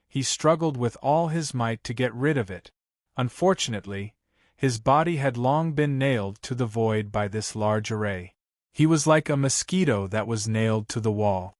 He struggled with all his might to get rid of it. Unfortunately, his body had long been nailed to the void by this large array. He was like a mosquito that was nailed to the wall.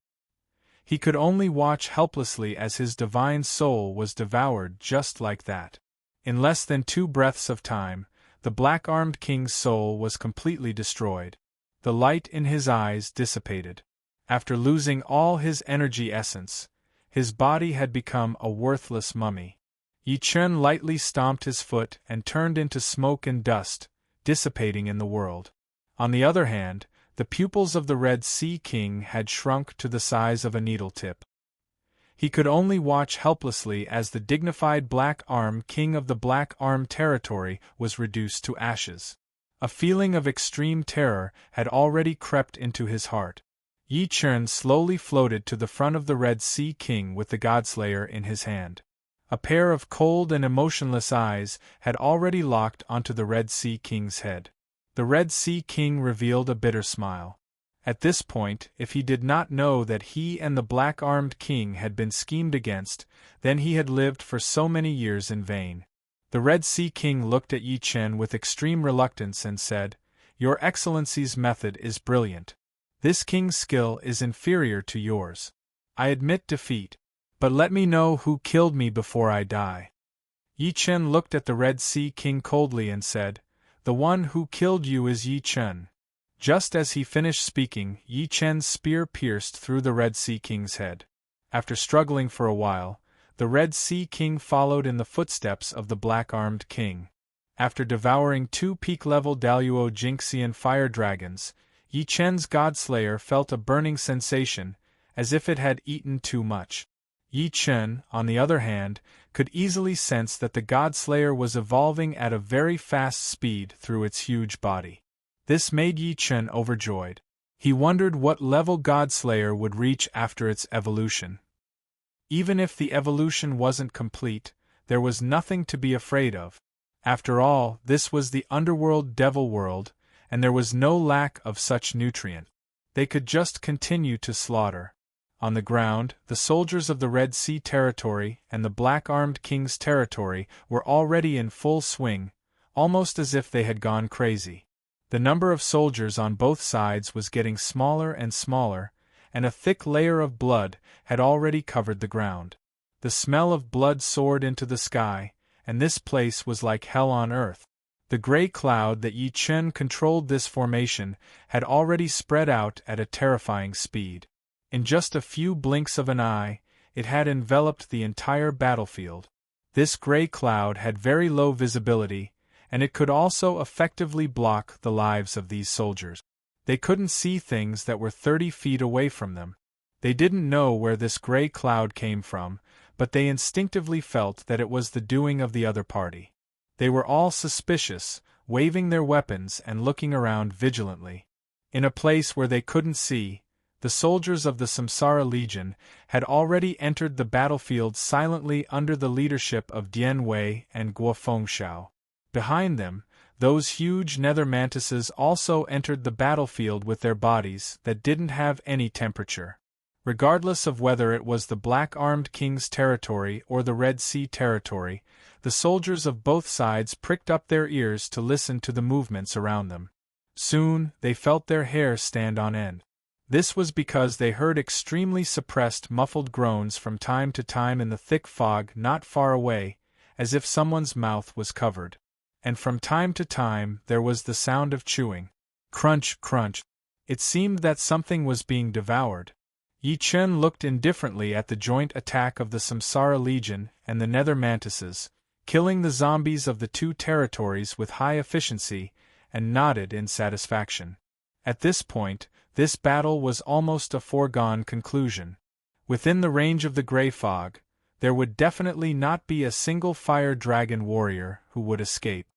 He could only watch helplessly as his divine soul was devoured just like that. In less than 2 breaths of time, the Black-Armed King's soul was completely destroyed. The light in his eyes dissipated. After losing all his energy essence, his body had become a worthless mummy. Yi Chen lightly stomped his foot and turned into smoke and dust, dissipating in the world. On the other hand, the pupils of the Red Sea King had shrunk to the size of a needle-tip. He could only watch helplessly as the dignified Black Arm King of the Black Arm territory was reduced to ashes. A feeling of extreme terror had already crept into his heart. Yi Chen slowly floated to the front of the Red Sea King with the God-Slayer in his hand. A pair of cold and emotionless eyes had already locked onto the Red Sea King's head. The Red Sea King revealed a bitter smile. At this point, if he did not know that he and the Black-Armed King had been schemed against, then he had lived for so many years in vain. The Red Sea King looked at Yi Chen with extreme reluctance and said, "Your Excellency's method is brilliant. This king's skill is inferior to yours. I admit defeat, but let me know who killed me before I die." Yi Chen looked at the Red Sea King coldly and said, "The one who killed you is Yi Chen." Just as he finished speaking, Yi Chen's spear pierced through the Red Sea King's head. After struggling for a while, the Red Sea King followed in the footsteps of the Black-Armed King. After devouring 2 peak-level Daluo Jinxian fire dragons, Yi Chen's God-Slayer felt a burning sensation, as if it had eaten too much. Yi Chen, on the other hand, could easily sense that the God-Slayer was evolving at a very fast speed through its huge body. This made Yi Chen overjoyed. He wondered what level God-Slayer would reach after its evolution. Even if the evolution wasn't complete, there was nothing to be afraid of. After all, this was the underworld devil world, and there was no lack of such nutrient. They could just continue to slaughter. On the ground, the soldiers of the Red Sea territory and the Black-Armed King's territory were already in full swing, almost as if they had gone crazy. The number of soldiers on both sides was getting smaller and smaller, and a thick layer of blood had already covered the ground. The smell of blood soared into the sky, and this place was like hell on earth. The gray cloud that Yi Chen controlled this formation had already spread out at a terrifying speed. In just a few blinks of an eye, it had enveloped the entire battlefield. This gray cloud had very low visibility, and it could also effectively block the lives of these soldiers. They couldn't see things that were 30 feet away from them. They didn't know where this gray cloud came from, but they instinctively felt that it was the doing of the other party. They were all suspicious, waving their weapons and looking around vigilantly. In a place where they couldn't see, the soldiers of the Samsara Legion had already entered the battlefield silently under the leadership of Dian Wei and Guo Fengshao. Behind them, those huge nether mantises also entered the battlefield with their bodies that didn't have any temperature. Regardless of whether it was the Black-Armed King's territory or the Red Sea territory, the soldiers of both sides pricked up their ears to listen to the movements around them. Soon, they felt their hair stand on end. This was because they heard extremely suppressed muffled groans from time to time in the thick fog not far away, as if someone's mouth was covered. And from time to time there was the sound of chewing. Crunch, crunch. It seemed that something was being devoured. Yi Chen looked indifferently at the joint attack of the Samsara Legion and the Nether Mantises, killing the zombies of the two territories with high efficiency, and nodded in satisfaction. At this point, this battle was almost a foregone conclusion. Within the range of the gray fog, there would definitely not be a single fire dragon warrior who would escape.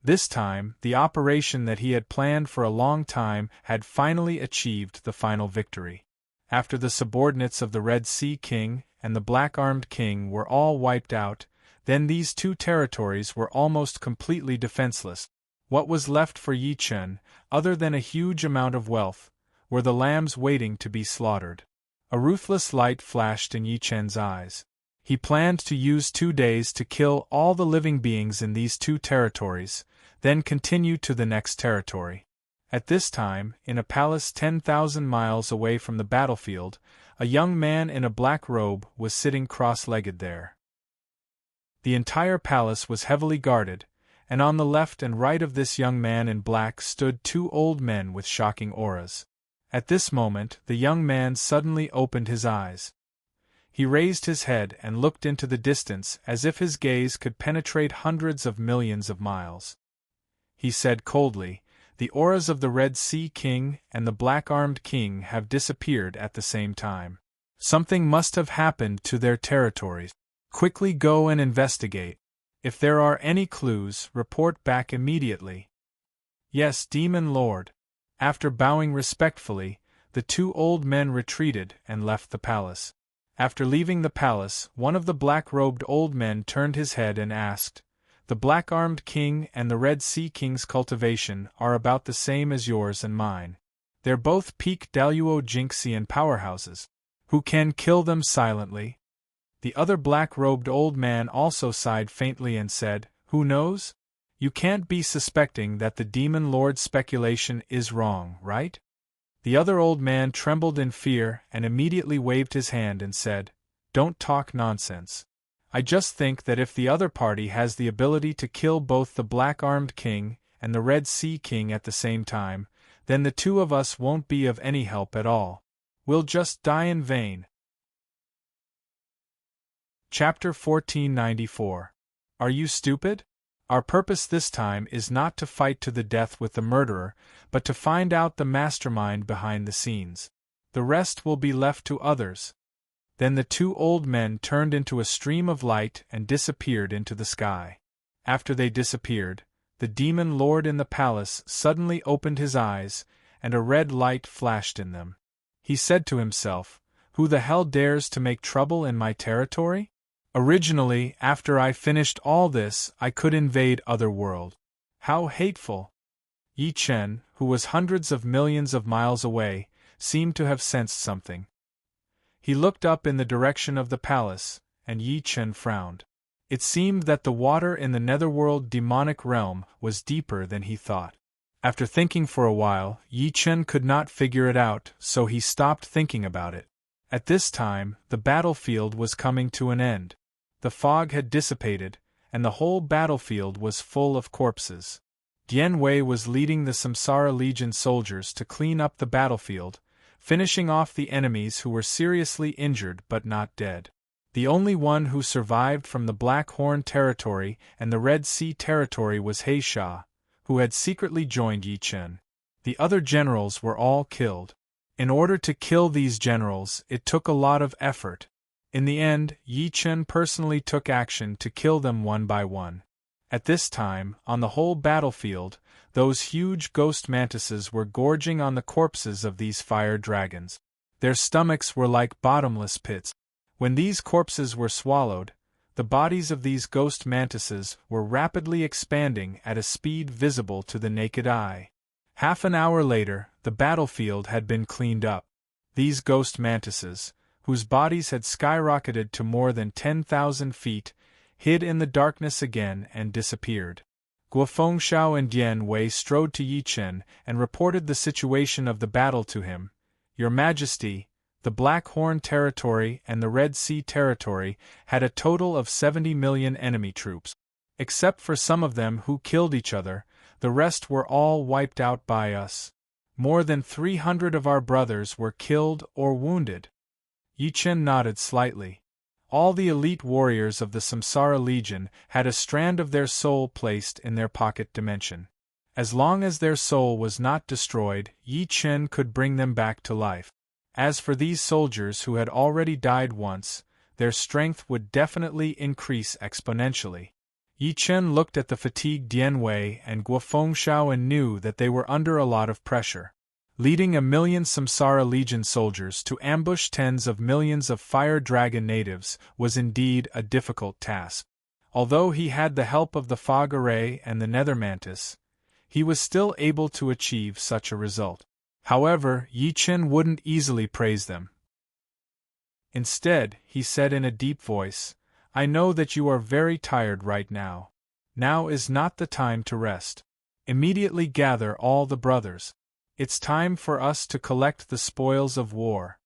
This time, the operation that he had planned for a long time had finally achieved the final victory. After the subordinates of the Red Sea King and the Black-Armed King were all wiped out, then these two territories were almost completely defenseless. What was left for Yi Chen, other than a huge amount of wealth, were the lambs waiting to be slaughtered. A ruthless light flashed in Yi Chen's eyes. He planned to use 2 days to kill all the living beings in these two territories, then continue to the next territory. At this time, in a palace 10,000 miles away from the battlefield, a young man in a black robe was sitting cross-legged there. The entire palace was heavily guarded, and on the left and right of this young man in black stood 2 old men with shocking auras. At this moment, the young man suddenly opened his eyes. He raised his head and looked into the distance as if his gaze could penetrate hundreds of millions of miles. He said coldly, "The auras of the Red Sea King and the Black-Armed King have disappeared at the same time. Something must have happened to their territories. Quickly go and investigate. If there are any clues, report back immediately." "Yes, Demon Lord." After bowing respectfully, the 2 old men retreated and left the palace. After leaving the palace, one of the black-robed old men turned his head and asked, "The Black-Armed King and the Red Sea King's cultivation are about the same as yours and mine. They're both peak Daluo Jinxian powerhouses. Who can kill them silently?" The other black-robed old man also sighed faintly and said, "Who knows? You can't be suspecting that the Demon Lord's speculation is wrong, right?" The other old man trembled in fear and immediately waved his hand and said, "Don't talk nonsense. I just think that if the other party has the ability to kill both the Black-Armed King and the Red Sea King at the same time, then the 2 of us won't be of any help at all. We'll just die in vain." Chapter 1494. Are you stupid? Our purpose this time is not to fight to the death with the murderer, but to find out the mastermind behind the scenes. The rest will be left to others. Then the 2 old men turned into a stream of light and disappeared into the sky. After they disappeared, the Demon Lord in the palace suddenly opened his eyes, and a red light flashed in them. He said to himself, "Who the hell dares to make trouble in my territory? Originally, after I finished all this, I could invade Otherworld. How hateful!" Yi Chen, who was hundreds of millions of miles away, seemed to have sensed something. He looked up in the direction of the palace, and Yi Chen frowned. It seemed that the water in the Netherworld demonic realm was deeper than he thought. After thinking for a while, Yi Chen could not figure it out, so he stopped thinking about it. At this time, the battlefield was coming to an end. The fog had dissipated, and the whole battlefield was full of corpses. Dian Wei was leading the Samsara Legion soldiers to clean up the battlefield, finishing off the enemies who were seriously injured but not dead. The only one who survived from the Black Horn territory and the Red Sea territory was He Sha, who had secretly joined Yi Chen. The other generals were all killed. In order to kill these generals, it took a lot of effort. In the end, Yi Chen personally took action to kill them one by one. At this time, on the whole battlefield, those huge ghost mantises were gorging on the corpses of these fire dragons. Their stomachs were like bottomless pits. When these corpses were swallowed, the bodies of these ghost mantises were rapidly expanding at a speed visible to the naked eye. Half an hour later, the battlefield had been cleaned up. These ghost mantises, whose bodies had skyrocketed to more than 10,000 feet, hid in the darkness again and disappeared. Guofeng Shao and Dian Wei strode to Yi Chen and reported the situation of the battle to him. "Your Majesty, the Black Horn territory and the Red Sea territory had a total of 70 million enemy troops. Except for some of them who killed each other, the rest were all wiped out by us. More than 300 of our brothers were killed or wounded. Yi Chen nodded slightly. All the elite warriors of the Samsara Legion had a strand of their soul placed in their pocket dimension. As long as their soul was not destroyed, Yi Chen could bring them back to life. As for these soldiers who had already died once, their strength would definitely increase exponentially. Yi Chen looked at the fatigued Dian Wei and Guo Fengshao and knew that they were under a lot of pressure. Leading 1,000,000 Samsara Legion soldiers to ambush tens of millions of Fire Dragon natives was indeed a difficult task. Although he had the help of the Fog Array and the Nether Mantis, he was still able to achieve such a result. However, Yi Chen wouldn't easily praise them. Instead, he said in a deep voice, "I know that you are very tired right now. Now is not the time to rest. Immediately gather all the brothers. It's time for us to collect the spoils of war."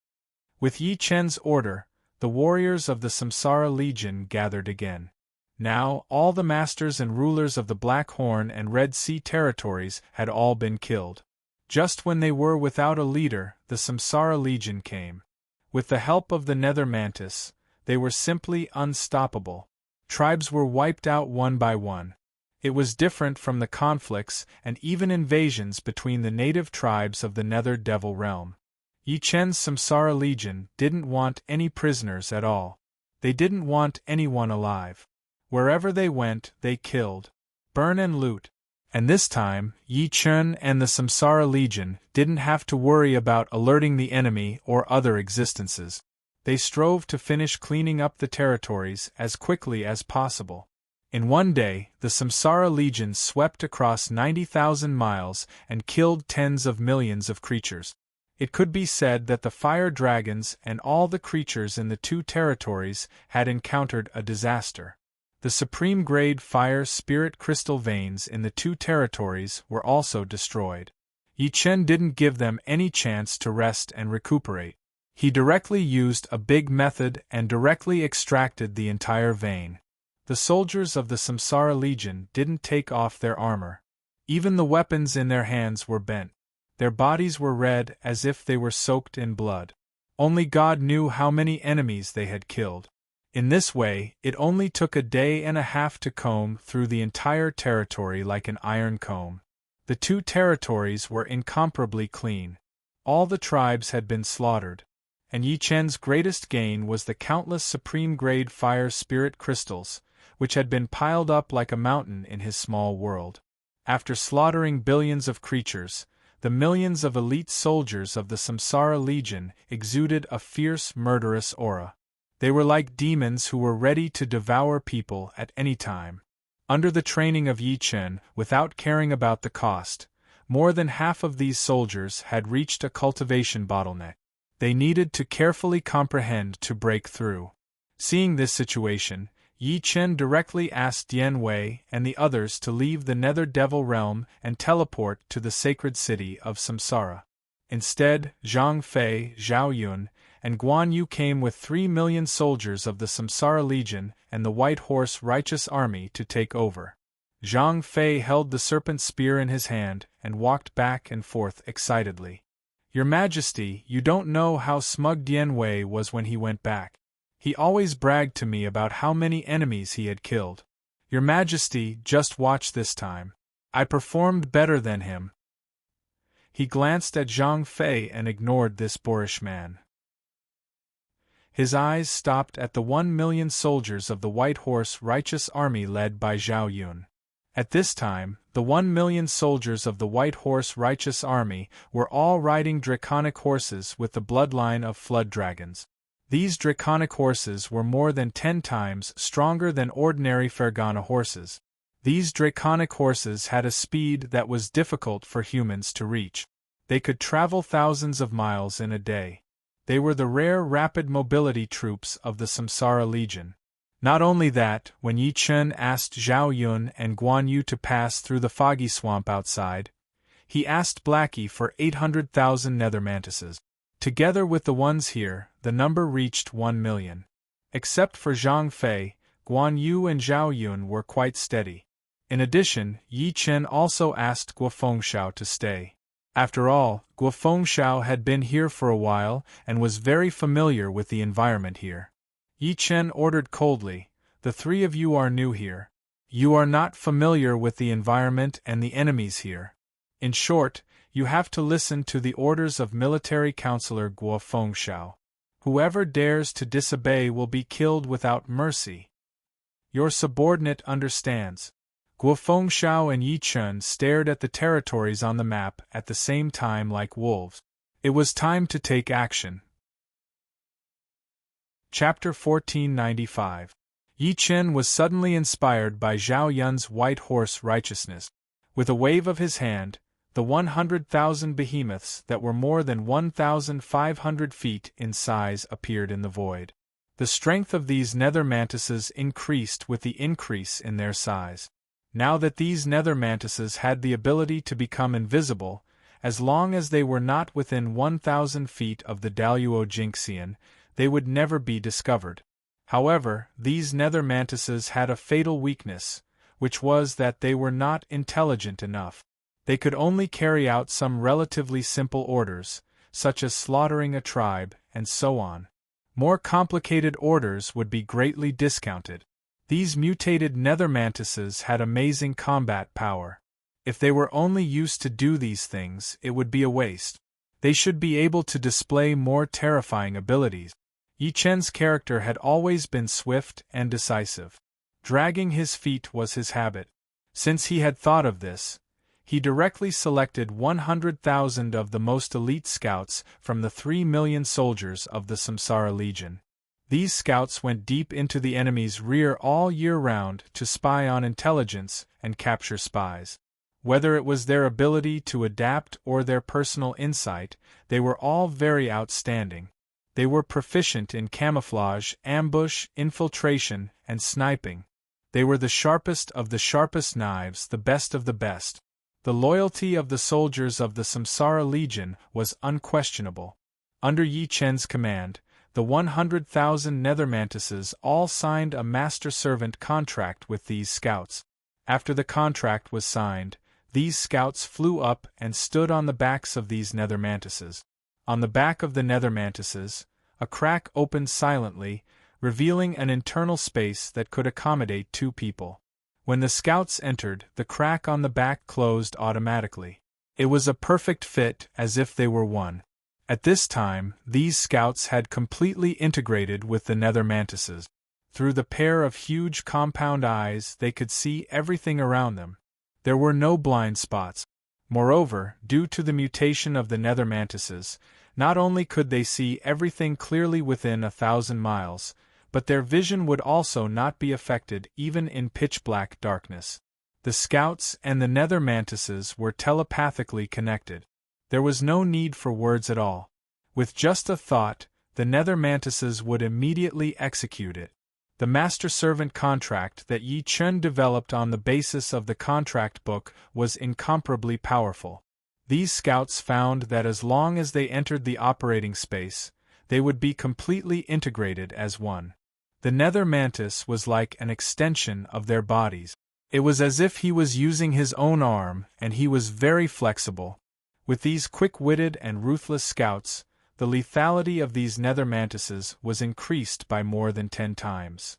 With Yi Chen's order, the warriors of the Samsara Legion gathered again. Now, all the masters and rulers of the Black Horn and Red Sea territories had all been killed. Just when they were without a leader, the Samsara Legion came. With the help of the Nether Mantis, they were simply unstoppable. Tribes were wiped out one by one. It was different from the conflicts and even invasions between the native tribes of the Nether Devil Realm. Yi Chen's Samsara Legion didn't want any prisoners at all. They didn't want anyone alive. Wherever they went, they killed, burn and loot. And this time, Yi Chen and the Samsara Legion didn't have to worry about alerting the enemy or other existences. They strove to finish cleaning up the territories as quickly as possible. In one day, the Samsara Legion swept across 90,000 miles and killed tens of millions of creatures. It could be said that the fire dragons and all the creatures in the two territories had encountered a disaster. The supreme-grade fire spirit crystal veins in the two territories were also destroyed. Yi Chen didn't give them any chance to rest and recuperate. He directly used a big method and directly extracted the entire vein. The soldiers of the Samsara Legion didn't take off their armor. Even the weapons in their hands were bent. Their bodies were red as if they were soaked in blood. Only God knew how many enemies they had killed. In this way, it only took a day and a half to comb through the entire territory like an iron comb. The two territories were incomparably clean. All the tribes had been slaughtered. And Yi Chen's greatest gain was the countless supreme-grade fire spirit crystals, which had been piled up like a mountain in his small world. After slaughtering billions of creatures, the millions of elite soldiers of the Samsara Legion exuded a fierce, murderous aura. They were like demons who were ready to devour people at any time. Under the training of Yi Chen, without caring about the cost, more than half of these soldiers had reached a cultivation bottleneck. They needed to carefully comprehend to break through. Seeing this situation, Yi Chen directly asked Dian Wei and the others to leave the Nether Devil Realm and teleport to the sacred city of Samsara. Instead, Zhang Fei, Zhao Yun, and Guan Yu came with 3,000,000 soldiers of the Samsara Legion and the White Horse Righteous Army to take over. Zhang Fei held the serpent spear in his hand and walked back and forth excitedly. "Your Majesty, you don't know how smug Dian Wei was when he went back. He always bragged to me about how many enemies he had killed. Your Majesty, just watch this time. I performed better than him." He glanced at Zhang Fei and ignored this boorish man. His eyes stopped at the 1,000,000 soldiers of the White Horse Righteous Army led by Zhao Yun. At this time, the 1,000,000 soldiers of the White Horse Righteous Army were all riding draconic horses with the bloodline of flood dragons. These draconic horses were more than 10 times stronger than ordinary Fergana horses. These draconic horses had a speed that was difficult for humans to reach. They could travel thousands of miles in a day. They were the rare rapid mobility troops of the Samsara Legion. Not only that, when Yi Chen asked Zhao Yun and Guan Yu to pass through the foggy swamp outside, he asked Blackie for 800,000 nether mantises. Together with the ones here, the number reached 1,000,000. Except for Zhang Fei, Guan Yu and Zhao Yun were quite steady. In addition, Yi Chen also asked Guo Fengxiao to stay. After all, Guo Fengxiao had been here for a while and was very familiar with the environment here. Yi Chen ordered coldly, "The three of you are new here. You are not familiar with the environment and the enemies here. In short, you have to listen to the orders of military counselor Guo Fengxiao. Whoever dares to disobey will be killed without mercy. Your subordinate understands." Guo Fengxiao and Yi Chen stared at the territories on the map at the same time like wolves. It was time to take action. Chapter 1495. Yi Chen was suddenly inspired by Zhao Yun's white horse righteousness. With a wave of his hand, the 100,000 behemoths that were more than 1,500 feet in size appeared in the void. The strength of these nether mantises increased with the increase in their size. Now that these nether mantises had the ability to become invisible, as long as they were not within 1,000 feet of the Daluo Jinxian, they would never be discovered. However, these nether mantises had a fatal weakness, which was that they were not intelligent enough. They could only carry out some relatively simple orders, such as slaughtering a tribe, and so on. More complicated orders would be greatly discounted. These mutated nether mantises had amazing combat power. If they were only used to do these things, it would be a waste. They should be able to display more terrifying abilities. Yi Chen's character had always been swift and decisive. Dragging his feet was his habit. Since he had thought of this, he directly selected 100,000 of the most elite scouts from the 3 million soldiers of the Samsara Legion. These scouts went deep into the enemy's rear all year round to spy on intelligence and capture spies. Whether it was their ability to adapt or their personal insight, they were all very outstanding. They were proficient in camouflage, ambush, infiltration, and sniping. They were the sharpest of the sharpest knives, the best of the best. The loyalty of the soldiers of the Samsara Legion was unquestionable. Under Yi Chen's command, the 100,000 nether mantises all signed a master-servant contract with these scouts. After the contract was signed, these scouts flew up and stood on the backs of these nether mantises. On the back of the nether mantises, a crack opened silently, revealing an internal space that could accommodate 2 people. When the scouts entered, the crack on the back closed automatically. It was a perfect fit, as if they were one. At this time, these scouts had completely integrated with the nether mantises. Through the pair of huge compound eyes, they could see everything around them. There were no blind spots. Moreover, due to the mutation of the nether mantises, not only could they see everything clearly within 1,000 miles, but their vision would also not be affected even in pitch-black darkness. The scouts and the nether mantises were telepathically connected. There was no need for words at all. With just a thought, the nether mantises would immediately execute it. The master-servant contract that Yi Chen developed on the basis of the contract book was incomparably powerful. These scouts found that as long as they entered the operating space, they would be completely integrated as one. The nether mantis was like an extension of their bodies. It was as if he was using his own arm, and he was very flexible. With these quick-witted and ruthless scouts, the lethality of these nether mantises was increased by more than 10 times.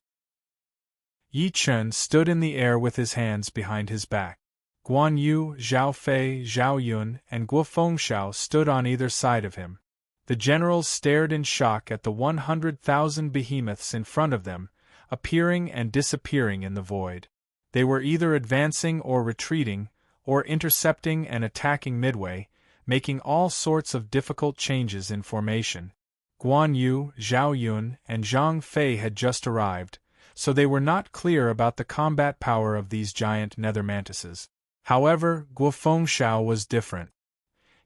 Yi Chen stood in the air with his hands behind his back. Guan Yu, Zhao Fei, Zhao Yun, and Guo Fengxiao stood on either side of him. The generals stared in shock at the 100,000 behemoths in front of them, appearing and disappearing in the void. They were either advancing or retreating, or intercepting and attacking midway, making all sorts of difficult changes in formation. Guan Yu, Zhao Yun, and Zhang Fei had just arrived, so they were not clear about the combat power of these giant nether mantises. However, Guo Fengxiao was different.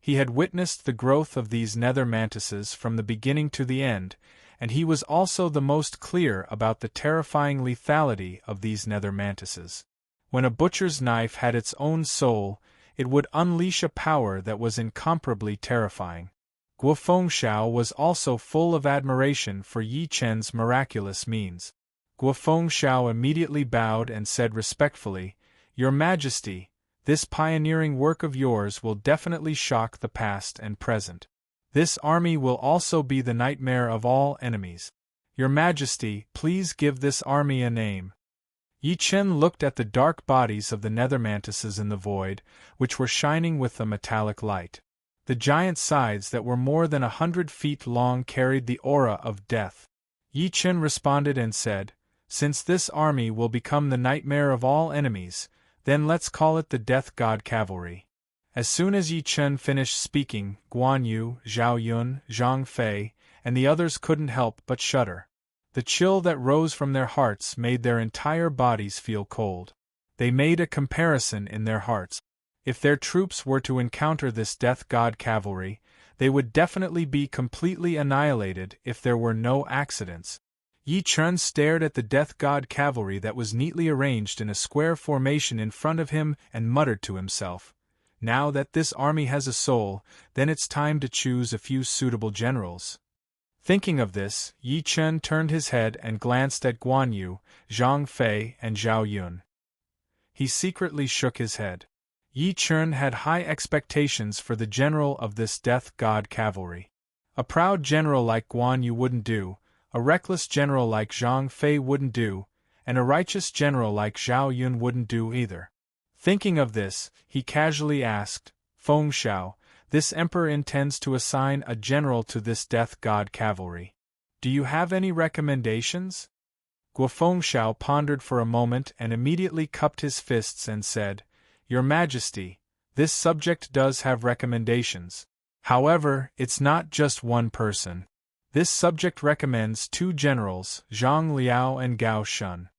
He had witnessed the growth of these nether mantises from the beginning to the end, and he was also the most clear about the terrifying lethality of these nether mantises. When a butcher's knife had its own soul, it would unleash a power that was incomparably terrifying. Guo Fengxiao was also full of admiration for Yi Chen's miraculous means. Guofengxiao immediately bowed and said respectfully, "Your Majesty, this pioneering work of yours will definitely shock the past and present. This army will also be the nightmare of all enemies. Your Majesty, please give this army a name." Yi Chen looked at the dark bodies of the nether mantises in the void, which were shining with a metallic light. The giant sides that were more than 100 feet long carried the aura of death. Yi Chen responded and said, "Since this army will become the nightmare of all enemies, then let's call it the Death God Cavalry." As soon as Yi Chen finished speaking, Guan Yu, Zhao Yun, Zhang Fei, and the others couldn't help but shudder. The chill that rose from their hearts made their entire bodies feel cold. They made a comparison in their hearts. If their troops were to encounter this Death God Cavalry, they would definitely be completely annihilated if there were no accidents. Yi Chen stared at the Death God Cavalry that was neatly arranged in a square formation in front of him and muttered to himself, "Now that this army has a soul, then it's time to choose a few suitable generals." Thinking of this, Yi Chen turned his head and glanced at Guan Yu, Zhang Fei, and Zhao Yun. He secretly shook his head. Yi Chen had high expectations for the general of this Death God Cavalry. A proud general like Guan Yu wouldn't do, a reckless general like Zhang Fei wouldn't do, and a righteous general like Zhao Yun wouldn't do either. Thinking of this, he casually asked, "Fengxiao, this emperor intends to assign a general to this Death God Cavalry. Do you have any recommendations?" Guofengxiao pondered for a moment and immediately cupped his fists and said, "Your Majesty, this subject does have recommendations. However, it's not just one person. This subject recommends 2 generals, Zhang Liao and Gao Shun.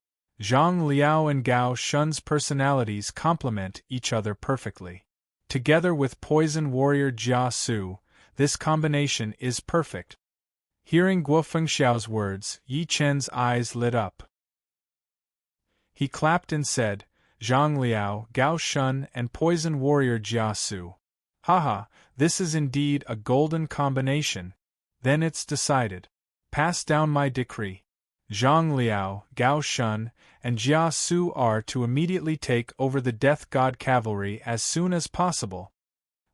Zhang Liao and Gao Shun's personalities complement each other perfectly. Together with poison warrior Jia Su, this combination is perfect." Hearing Guofengxiao's words, Yi Chen's eyes lit up. He clapped and said, "Zhang Liao, Gao Shun, and poison warrior Jia Su. Haha, this is indeed a golden combination. Then it's decided. Pass down my decree. Zhang Liao, Gao Shun, and Jia Su are to immediately take over the Death God Cavalry as soon as possible."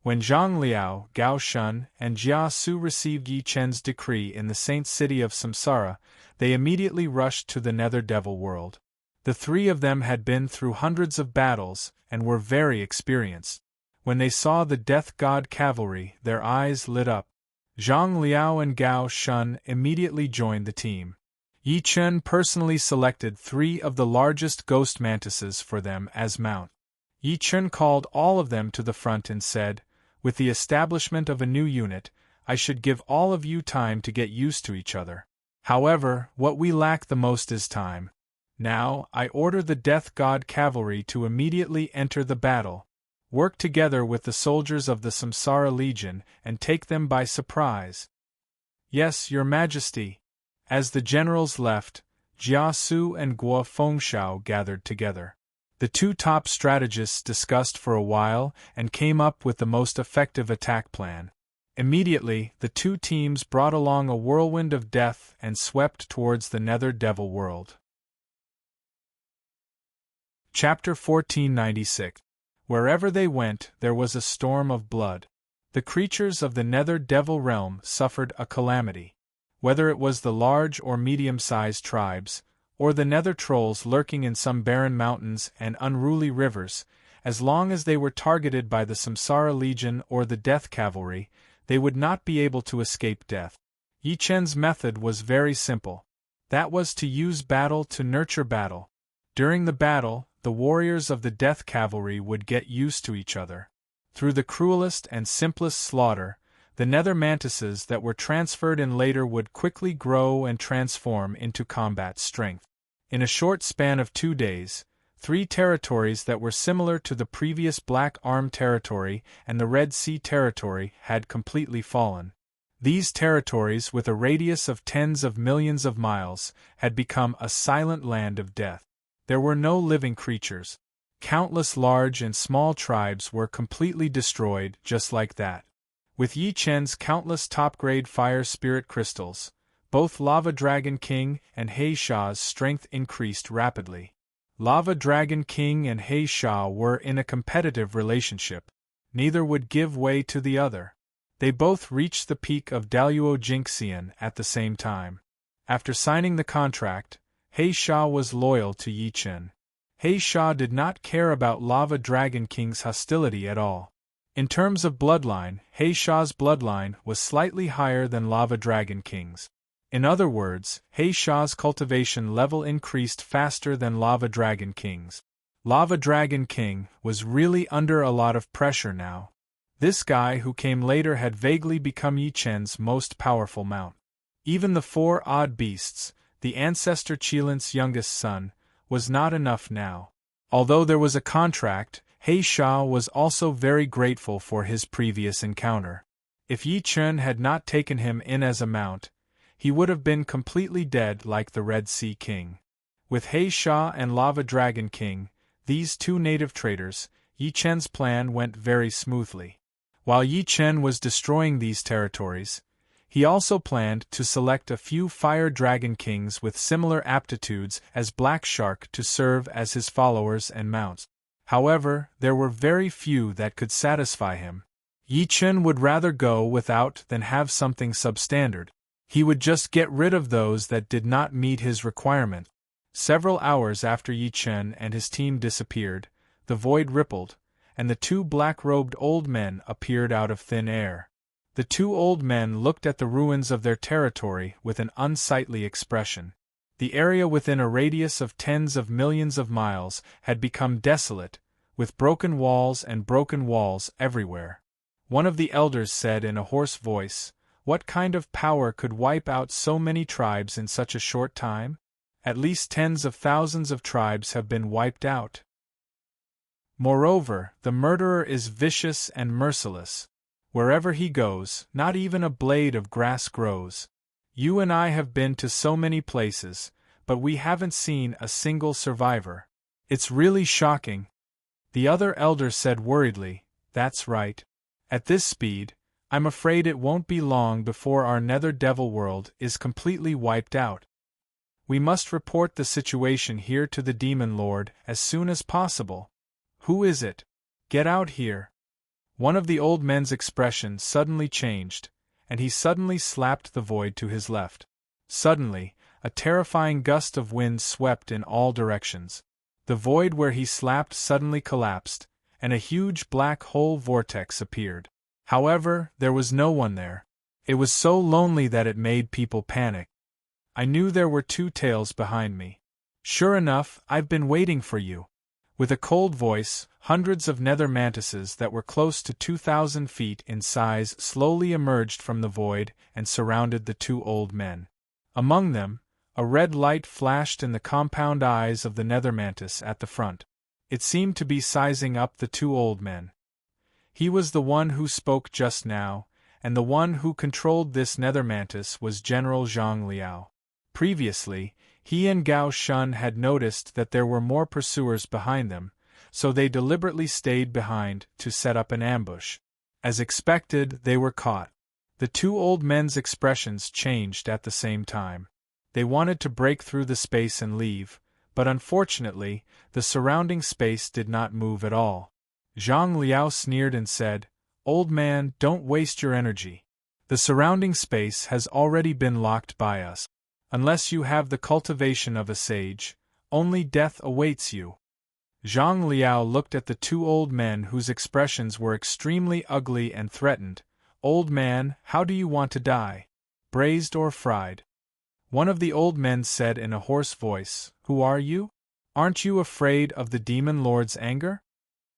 When Zhang Liao, Gao Shun, and Jia Su received Yi Chen's decree in the saint city of Samsara, they immediately rushed to the Nether Devil world. The 3 of them had been through hundreds of battles and were very experienced. When they saw the Death God Cavalry, their eyes lit up. Zhang Liao and Gao Shun immediately joined the team. Yi Chen personally selected 3 of the largest ghost mantises for them as mount. Yi Chen called all of them to the front and said, "With the establishment of a new unit, I should give all of you time to get used to each other. However, what we lack the most is time. Now, I order the Death God Cavalry to immediately enter the battle. Work together with the soldiers of the Samsara Legion and take them by surprise." "Yes, Your Majesty." As the generals left, Jia Su and Guofengxiao gathered together. The 2 top strategists discussed for a while and came up with the most effective attack plan. Immediately, the 2 teams brought along a whirlwind of death and swept towards the Nether Devil world. Chapter 1496. Wherever they went, there was a storm of blood. The creatures of the Nether Devil realm suffered a calamity. Whether it was the large or medium-sized tribes, or the nether trolls lurking in some barren mountains and unruly rivers, as long as they were targeted by the Samsara Legion or the Death Cavalry, they would not be able to escape death. Yi Chen's method was very simple. That was to use battle to nurture battle. During the battle, the warriors of the Death Cavalry would get used to each other. Through the cruelest and simplest slaughter, the nether mantises that were transferred in later would quickly grow and transform into combat strength. In a short span of 2 days, 3 territories that were similar to the previous Black Arm territory and the Red Sea territory had completely fallen. These territories, with a radius of tens of millions of miles, had become a silent land of death. There were no living creatures. Countless large and small tribes were completely destroyed just like that. With Yi Chen's countless top-grade fire spirit crystals, both Lava Dragon King and He Sha's strength increased rapidly. Lava Dragon King and He Sha were in a competitive relationship. Neither would give way to the other. They both reached the peak of Daluo Jinxian at the same time. After signing the contract, He Sha was loyal to Yi Chen. He Sha did not care about Lava Dragon King's hostility at all. In terms of bloodline, He Sha's bloodline was slightly higher than Lava Dragon King's. In other words, He Sha's cultivation level increased faster than Lava Dragon King's. Lava Dragon King was really under a lot of pressure now. This guy who came later had vaguely become Yi Chen's most powerful mount. Even the four odd beasts, the ancestor Qilint's youngest son, was not enough now. Although there was a contract, He Sha was also very grateful for his previous encounter. If Yi Chen had not taken him in as a mount, he would have been completely dead like the Red Sea King. With He Sha and Lava Dragon King, these two native traders, Yi Chen's plan went very smoothly. While Yi Chen was destroying these territories, he also planned to select a few Fire Dragon Kings with similar aptitudes as Black Shark to serve as his followers and mounts. However, there were very few that could satisfy him. Yi Chen would rather go without than have something substandard. He would just get rid of those that did not meet his requirement. Several hours after Yi Chen and his team disappeared, the void rippled, and the two black-robed old men appeared out of thin air. The two old men looked at the ruins of their territory with an unsightly expression. The area within a radius of tens of millions of miles had become desolate, with broken walls everywhere. One of the elders said in a hoarse voice, "What kind of power could wipe out so many tribes in such a short time? At least tens of thousands of tribes have been wiped out. Moreover, the murderer is vicious and merciless. Wherever he goes, not even a blade of grass grows. You and I have been to so many places, but we haven't seen a single survivor. It's really shocking." The other elder said worriedly, "That's right. At this speed, I'm afraid it won't be long before our Nether Devil world is completely wiped out. We must report the situation here to the Demon Lord as soon as possible. Who is it? Get out here." One of the old men's expression suddenly changed, and he suddenly slapped the void to his left. Suddenly, a terrifying gust of wind swept in all directions. The void where he slapped suddenly collapsed, and a huge black hole vortex appeared. However, there was no one there. It was so lonely that it made people panic. I knew there were two tails behind me. "Sure enough, I've been waiting for you." With a cold voice, hundreds of nether mantises that were close to 2,000 feet in size slowly emerged from the void and surrounded the two old men. Among them, a red light flashed in the compound eyes of the nether mantis at the front. It seemed to be sizing up the two old men. He was the one who spoke just now, and the one who controlled this nether mantis was General Zhang Liao. Previously, he and Gao Shun had noticed that there were more pursuers behind them, so they deliberately stayed behind to set up an ambush. As expected, they were caught. The two old men's expressions changed at the same time. They wanted to break through the space and leave, but unfortunately, the surrounding space did not move at all. Zhang Liao sneered and said, "Old man, don't waste your energy. The surrounding space has already been locked by us. Unless you have the cultivation of a sage, only death awaits you." Zhang Liao looked at the two old men whose expressions were extremely ugly and threatened. "Old man, how do you want to die? Braised or fried?" One of the old men said in a hoarse voice, "Who are you? Aren't you afraid of the Demon Lord's anger?"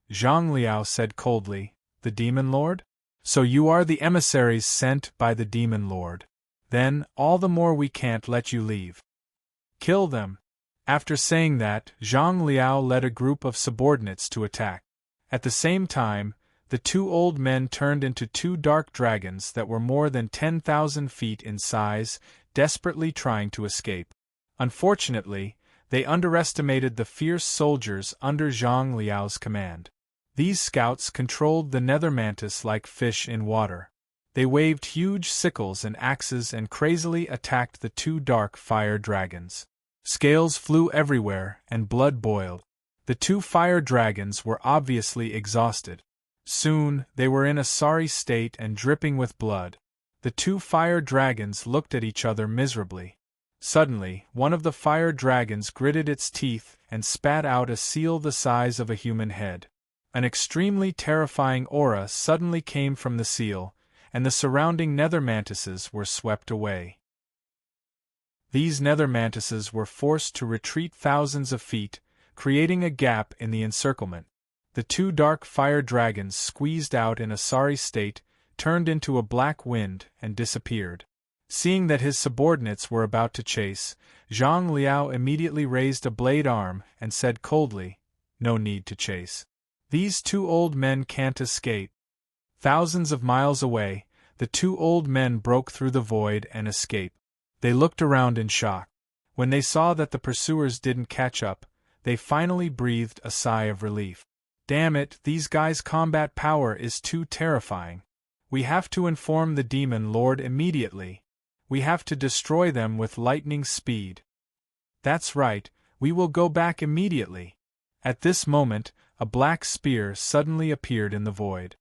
Zhang Liao said coldly, "The Demon Lord? So you are the emissaries sent by the Demon Lord. Then, all the more we can't let you leave. Kill them." After saying that, Zhang Liao led a group of subordinates to attack. At the same time, the two old men turned into two dark dragons that were more than 10,000 feet in size, desperately trying to escape. Unfortunately, they underestimated the fierce soldiers under Zhang Liao's command. These scouts controlled the nether mantis like fish in water. They waved huge sickles and axes and crazily attacked the two dark fire dragons. Scales flew everywhere and blood boiled. The two fire dragons were obviously exhausted. Soon, they were in a sorry state and dripping with blood. The two fire dragons looked at each other miserably. Suddenly, one of the fire dragons gritted its teeth and spat out a seal the size of a human head. An extremely terrifying aura suddenly came from the seal, and the surrounding nether mantises were swept away. These nether mantises were forced to retreat thousands of feet, creating a gap in the encirclement. The two dark fire dragons squeezed out in a sorry state, turned into a black wind, and disappeared. Seeing that his subordinates were about to chase, Zhang Liao immediately raised a blade arm and said coldly, "No need to chase. These two old men can't escape." Thousands of miles away, the two old men broke through the void and escaped. They looked around in shock. When they saw that the pursuers didn't catch up, they finally breathed a sigh of relief. Damn it, these guys' combat power is too terrifying. We have to inform the Demon Lord immediately. We have to destroy them with lightning speed. That's right, we will go back immediately. At this moment, a black spear suddenly appeared in the void.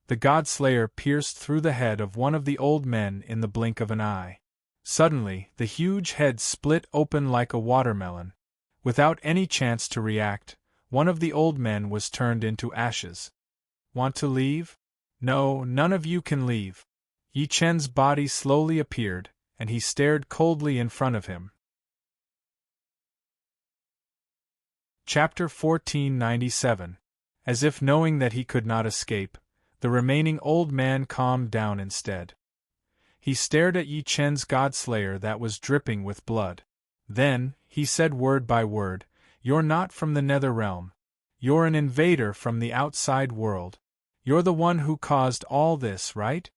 The God-Slayer pierced through the head of one of the old men in the blink of an eye. Suddenly, the huge head split open like a watermelon. Without any chance to react, one of the old men was turned into ashes. Want to leave? No, none of you can leave. Yi Chen's body slowly appeared, and he stared coldly in front of him. Chapter 1497. As if knowing that he could not escape, the remaining old man calmed down instead. He stared at Yi Chen's God-Slayer that was dripping with blood. Then, he said word by word, "You're not from the Nether Realm. You're an invader from the outside world. You're the one who caused all this, right?"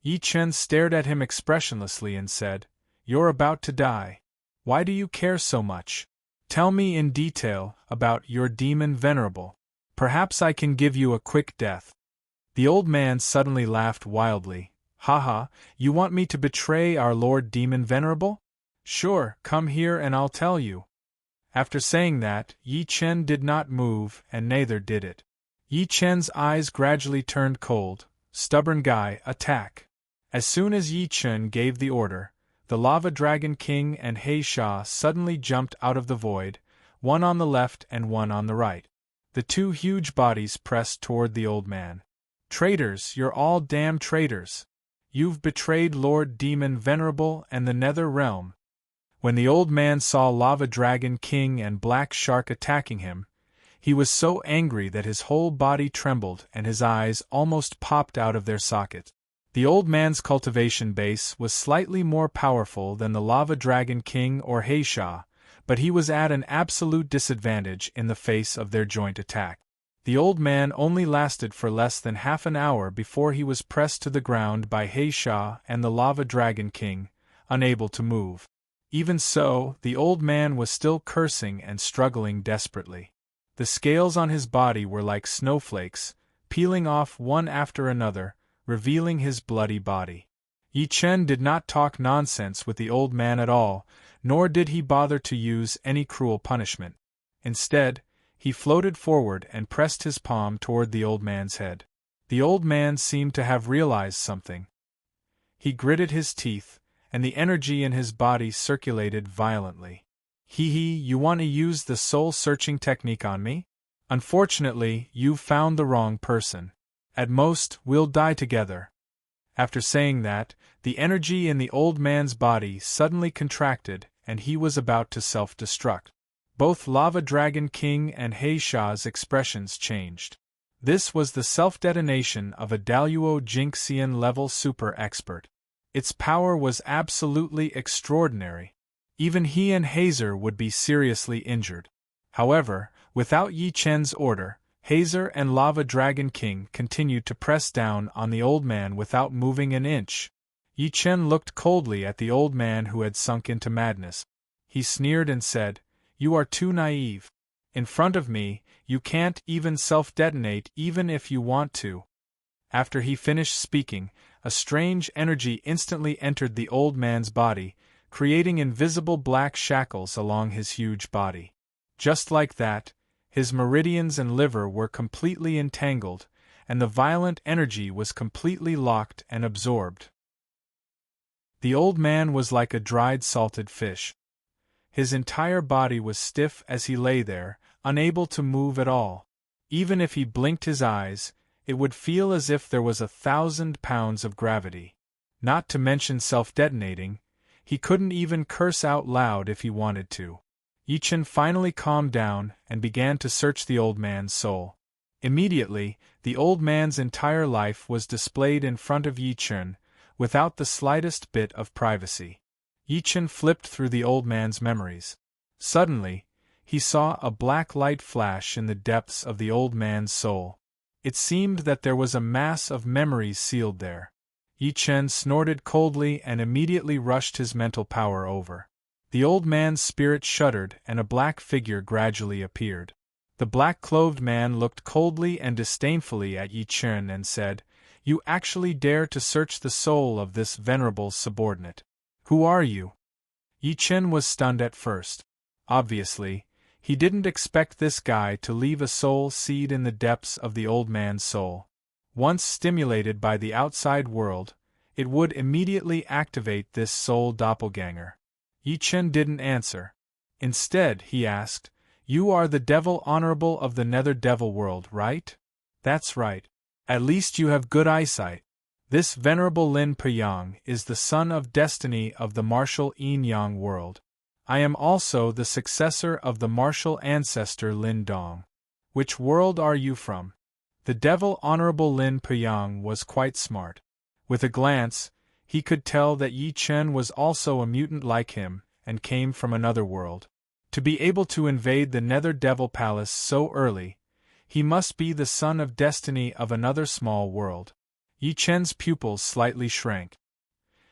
Yi Chen stared at him expressionlessly and said, "You're about to die. Why do you care so much? Tell me in detail about your demon venerable. Perhaps I can give you a quick death." The old man suddenly laughed wildly. "Haha, you want me to betray our Lord Demon Venerable? Sure, come here and I'll tell you." After saying that, Yi Chen did not move and neither did it. Yi Chen's eyes gradually turned cold. Stubborn guy, attack. As soon as Yi Chen gave the order, the Lava Dragon King and He Sha suddenly jumped out of the void, one on the left and one on the right. The two huge bodies pressed toward the old man. "Traitors, you're all damn traitors. You've betrayed Lord Demon Venerable and the Nether Realm." When the old man saw Lava Dragon King and Black Shark attacking him, he was so angry that his whole body trembled and his eyes almost popped out of their sockets. The old man's cultivation base was slightly more powerful than the Lava Dragon King or He Sha, but he was at an absolute disadvantage in the face of their joint attack. The old man only lasted for less than half an hour before he was pressed to the ground by He Sha and the Lava Dragon King, unable to move. Even so, the old man was still cursing and struggling desperately. The scales on his body were like snowflakes, peeling off one after another, revealing his bloody body. Yi Chen did not talk nonsense with the old man at all, nor did he bother to use any cruel punishment. Instead, he floated forward and pressed his palm toward the old man's head. The old man seemed to have realized something. He gritted his teeth, and the energy in his body circulated violently. "Hee, you want to use the soul-searching technique on me? Unfortunately, you've found the wrong person. At most, we'll die together." After saying that, the energy in the old man's body suddenly contracted and he was about to self-destruct. Both Lava Dragon King and He Sha's expressions changed. This was the self-detonation of a Daluo Jinxian level super expert. Its power was absolutely extraordinary. Even he and Hazer would be seriously injured. However, without Yi Chen's order, Hazer and Lava Dragon King continued to press down on the old man without moving an inch. Yi Chen looked coldly at the old man who had sunk into madness. He sneered and said, "You are too naive. In front of me, you can't even self-detonate even if you want to." After he finished speaking, A strange energy instantly entered the old man's body, creating invisible black shackles along his huge body. Just like that, his meridians and liver were completely entangled, and the violent energy was completely locked and absorbed. The old man was like a dried salted fish. His entire body was stiff as he lay there, unable to move at all. Even if he blinked his eyes, it would feel as if there was 1,000 pounds of gravity. Not to mention self-detonating, he couldn't even curse out loud if he wanted to. Yi-Chen finally calmed down and began to search the old man's soul. Immediately, the old man's entire life was displayed in front of Yi-Chen, without the slightest bit of privacy. Yi-Chen flipped through the old man's memories. Suddenly, he saw a black light flash in the depths of the old man's soul. It seemed that there was a mass of memories sealed there. Yi-Chen snorted coldly and immediately rushed his mental power over. The old man's spirit shuddered and a black figure gradually appeared. The black-clothed man looked coldly and disdainfully at Yi-Chen and said, "You actually dare to search the soul of this venerable subordinate. Who are you?" Yi-Chen was stunned at first. Obviously, he didn't expect this guy to leave a soul seed in the depths of the old man's soul. Once stimulated by the outside world, it would immediately activate this soul doppelganger. Yi-Chen didn't answer. Instead, he asked, "You are the devil honorable of the nether devil world, right?" "That's right. At least you have good eyesight. This venerable Lin Peyang is the son of destiny of the martial yin-yang world. I am also the successor of the martial ancestor Lin Dong. Which world are you from?" The devil honorable Lin Peyang was quite smart. With a glance, he could tell that Yi-Chen was also a mutant like him, and came from another world. To be able to invade the Nether Devil Palace so early, he must be the son of destiny of another small world. Yi-Chen's pupils slightly shrank.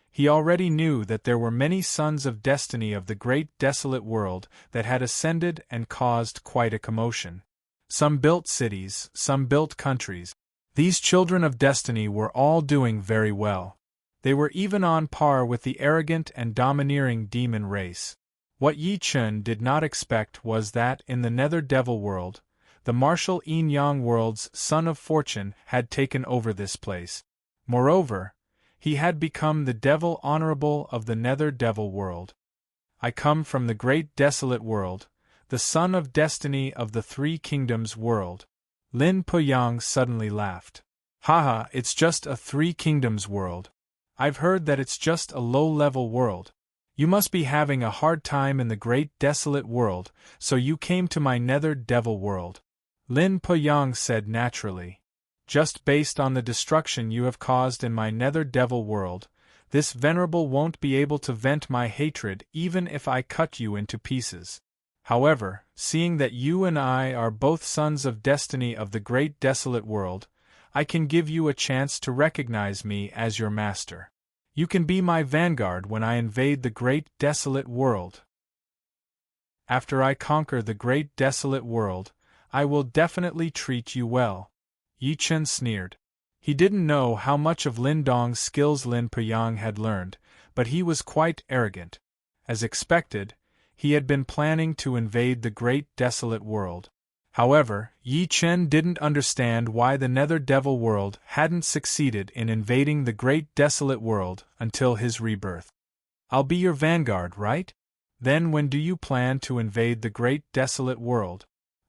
He already knew that there were many sons of destiny of the great desolate world that had ascended and caused quite a commotion. Some built cities, some built countries. These children of destiny were all doing very well. They were even on par with the arrogant and domineering demon race. What Yi-Chen did not expect was that in the Nether Devil world, the martial yin-yang world's son of fortune had taken over this place. Moreover, he had become the devil honorable of the Nether Devil world. "I come from the great desolate world, the son of destiny of the Three Kingdoms world." Lin Peyang suddenly laughed. "Haha, it's just a Three Kingdoms world. I've heard that it's just a low-level world. You must be having a hard time in the great desolate world, so you came to my Nether Devil world," Lin Peyang said naturally. "Just based on the destruction you have caused in my Nether Devil world, this venerable won't be able to vent my hatred even if I cut you into pieces. However, seeing that you and I are both sons of destiny of the great desolate world, I can give you a chance to recognize me as your master. You can be my vanguard when I invade the great desolate world. After I conquer the great desolate world, I will definitely treat you well." Yi-Chen sneered. He didn't know how much of Lin Dong's skills Lin Peyang had learned, but he was quite arrogant. As expected, he had been planning to invade the great desolate world. However, Yi-Chen didn't understand why the Nether Devil world hadn't succeeded in invading the great desolate world until his rebirth. "I'll be your vanguard, right? Then when do you plan to invade the great desolate world?"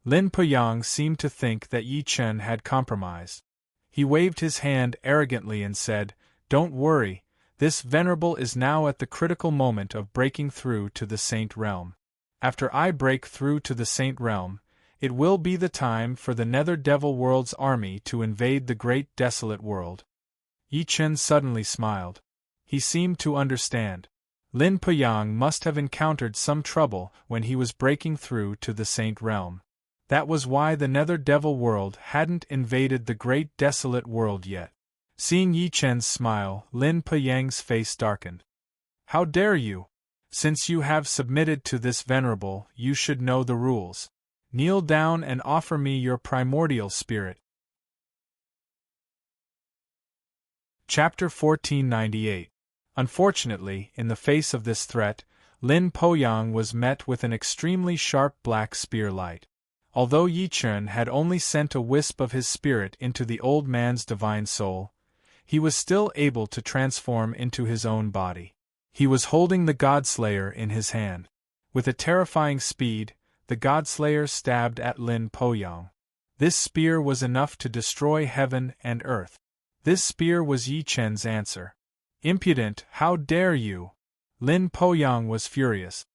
Lin Peyang seemed to think that Yi-Chen had compromised. He waved his hand arrogantly and said, "Don't worry, this venerable is now at the critical moment of breaking through to the Saint Realm. After I break through to the Saint Realm, it will be the time for the Nether Devil world's army to invade the great desolate world." Yi-Chen suddenly smiled. He seemed to understand. Lin Peyang must have encountered some trouble when he was breaking through to the Saint Realm. That was why the Nether Devil world hadn't invaded the great desolate world yet. Seeing Yi-Chen's smile, Lin Peyang's face darkened. "How dare you? Since you have submitted to this venerable, you should know the rules. Kneel down and offer me your primordial spirit." Chapter 1498. Unfortunately, in the face of this threat, Lin Poyang was met with an extremely sharp black spear light. Although Yi Chen had only sent a wisp of his spirit into the old man's divine soul, he was still able to transform into his own body. He was holding the Godslayer in his hand. With a terrifying speed, the Godslayer stabbed at Lin Poyang. This spear was enough to destroy heaven and earth. This spear was Yi Chen's answer. Impudent, how dare you! Lin Poyang was furious.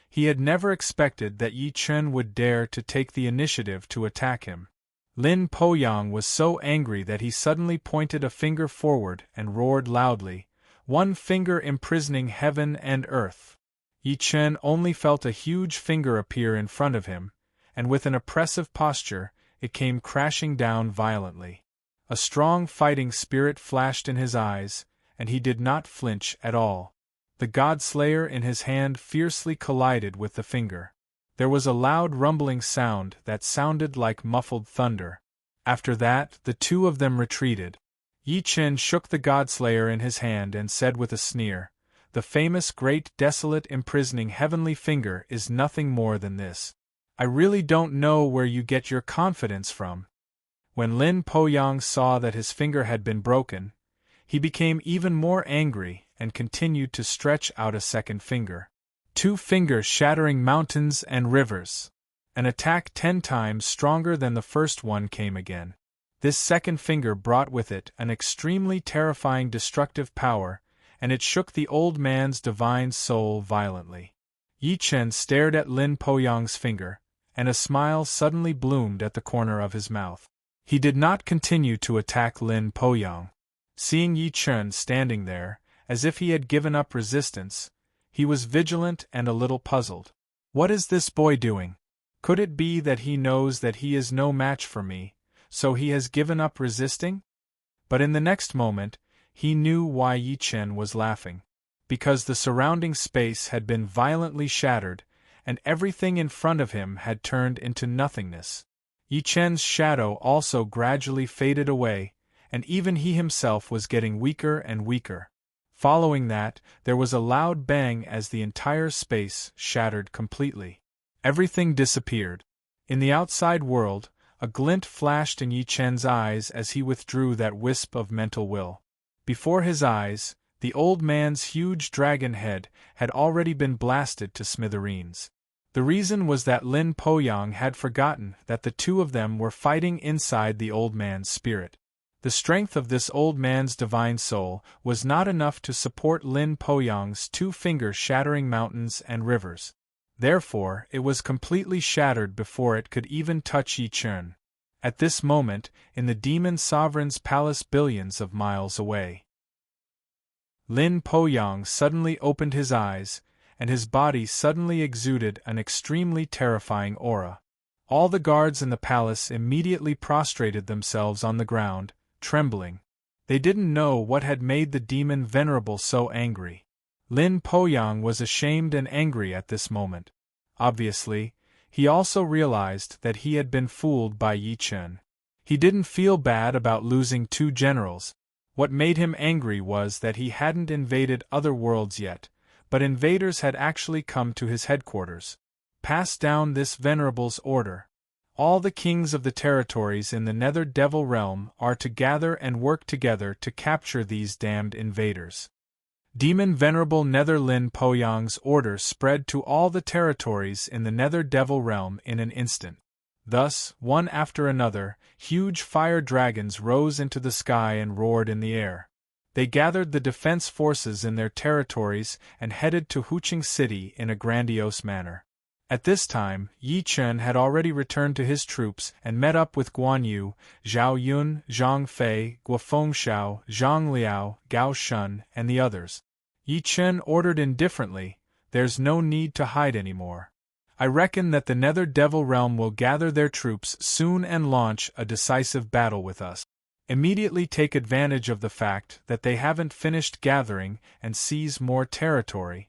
He had never expected that Yi Chen would dare to take the initiative to attack him. Lin Poyang was so angry that he suddenly pointed a finger forward and roared loudly, "One finger imprisoning heaven and earth." Yi Chen only felt a huge finger appear in front of him, and with an oppressive posture, it came crashing down violently. A strong fighting spirit flashed in his eyes, and he did not flinch at all. The God-slayer in his hand fiercely collided with the finger. There was a loud rumbling sound that sounded like muffled thunder. After that, the two of them retreated. Yi Chen shook the God-slayer in his hand and said with a sneer, "The famous great desolate imprisoning heavenly finger is nothing more than this. I really don't know where you get your confidence from." When Lin Poyang saw that his finger had been broken, he became even more angry and continued to stretch out a second finger. Two fingers shattering mountains and rivers. An attack 10 times stronger than the first one came again. This second finger brought with it an extremely terrifying destructive power, and it shook the old man's divine soul violently. Yi Chen stared at Lin Poyang's finger, and a smile suddenly bloomed at the corner of his mouth. He did not continue to attack Lin Poyang. Seeing Yi Chen standing there, as if he had given up resistance, he was vigilant and a little puzzled. What is this boy doing? Could it be that he knows that he is no match for me, so he has given up resisting? But in the next moment, he knew why Yi Chen was laughing. Because the surrounding space had been violently shattered, and everything in front of him had turned into nothingness. Yi Chen's shadow also gradually faded away, and even he himself was getting weaker and weaker. Following that, there was a loud bang as the entire space shattered completely. Everything disappeared. In the outside world, a glint flashed in Yi Chen's eyes as he withdrew that wisp of mental will. Before his eyes, the old man's huge dragon head had already been blasted to smithereens. The reason was that Lin Poyang had forgotten that the two of them were fighting inside the old man's spirit. The strength of this old man's divine soul was not enough to support Lin Poyang's 2 fingers shattering mountains and rivers. Therefore, it was completely shattered before it could even touch Yi Chen. At this moment, in the demon sovereign's palace billions of miles away, Lin Poyang suddenly opened his eyes, and his body suddenly exuded an extremely terrifying aura. All the guards in the palace immediately prostrated themselves on the ground, trembling. They didn't know what had made the demon venerable so angry. Lin Poyang was ashamed and angry at this moment. Obviously, he also realized that he had been fooled by Yi Chen. He didn't feel bad about losing 2 generals. What made him angry was that he hadn't invaded other worlds yet, but invaders had actually come to his headquarters. Pass down this venerable's order. All the kings of the territories in the Nether Devil Realm are to gather and work together to capture these damned invaders. Demon Venerable Nether Lin Poyang's order spread to all the territories in the Nether Devil Realm in an instant. Thus, one after another, huge fire dragons rose into the sky and roared in the air. They gathered the defense forces in their territories and headed to Huqing City in a grandiose manner. At this time, Yi Chen had already returned to his troops and met up with Guan Yu, Zhao Yun, Zhang Fei, Guofeng Shao, Zhang Liao, Gao Shun, and the others. Yi Chen ordered indifferently, "There's no need to hide anymore. I reckon that the Nether Devil Realm will gather their troops soon and launch a decisive battle with us. Immediately take advantage of the fact that they haven't finished gathering and seize more territory."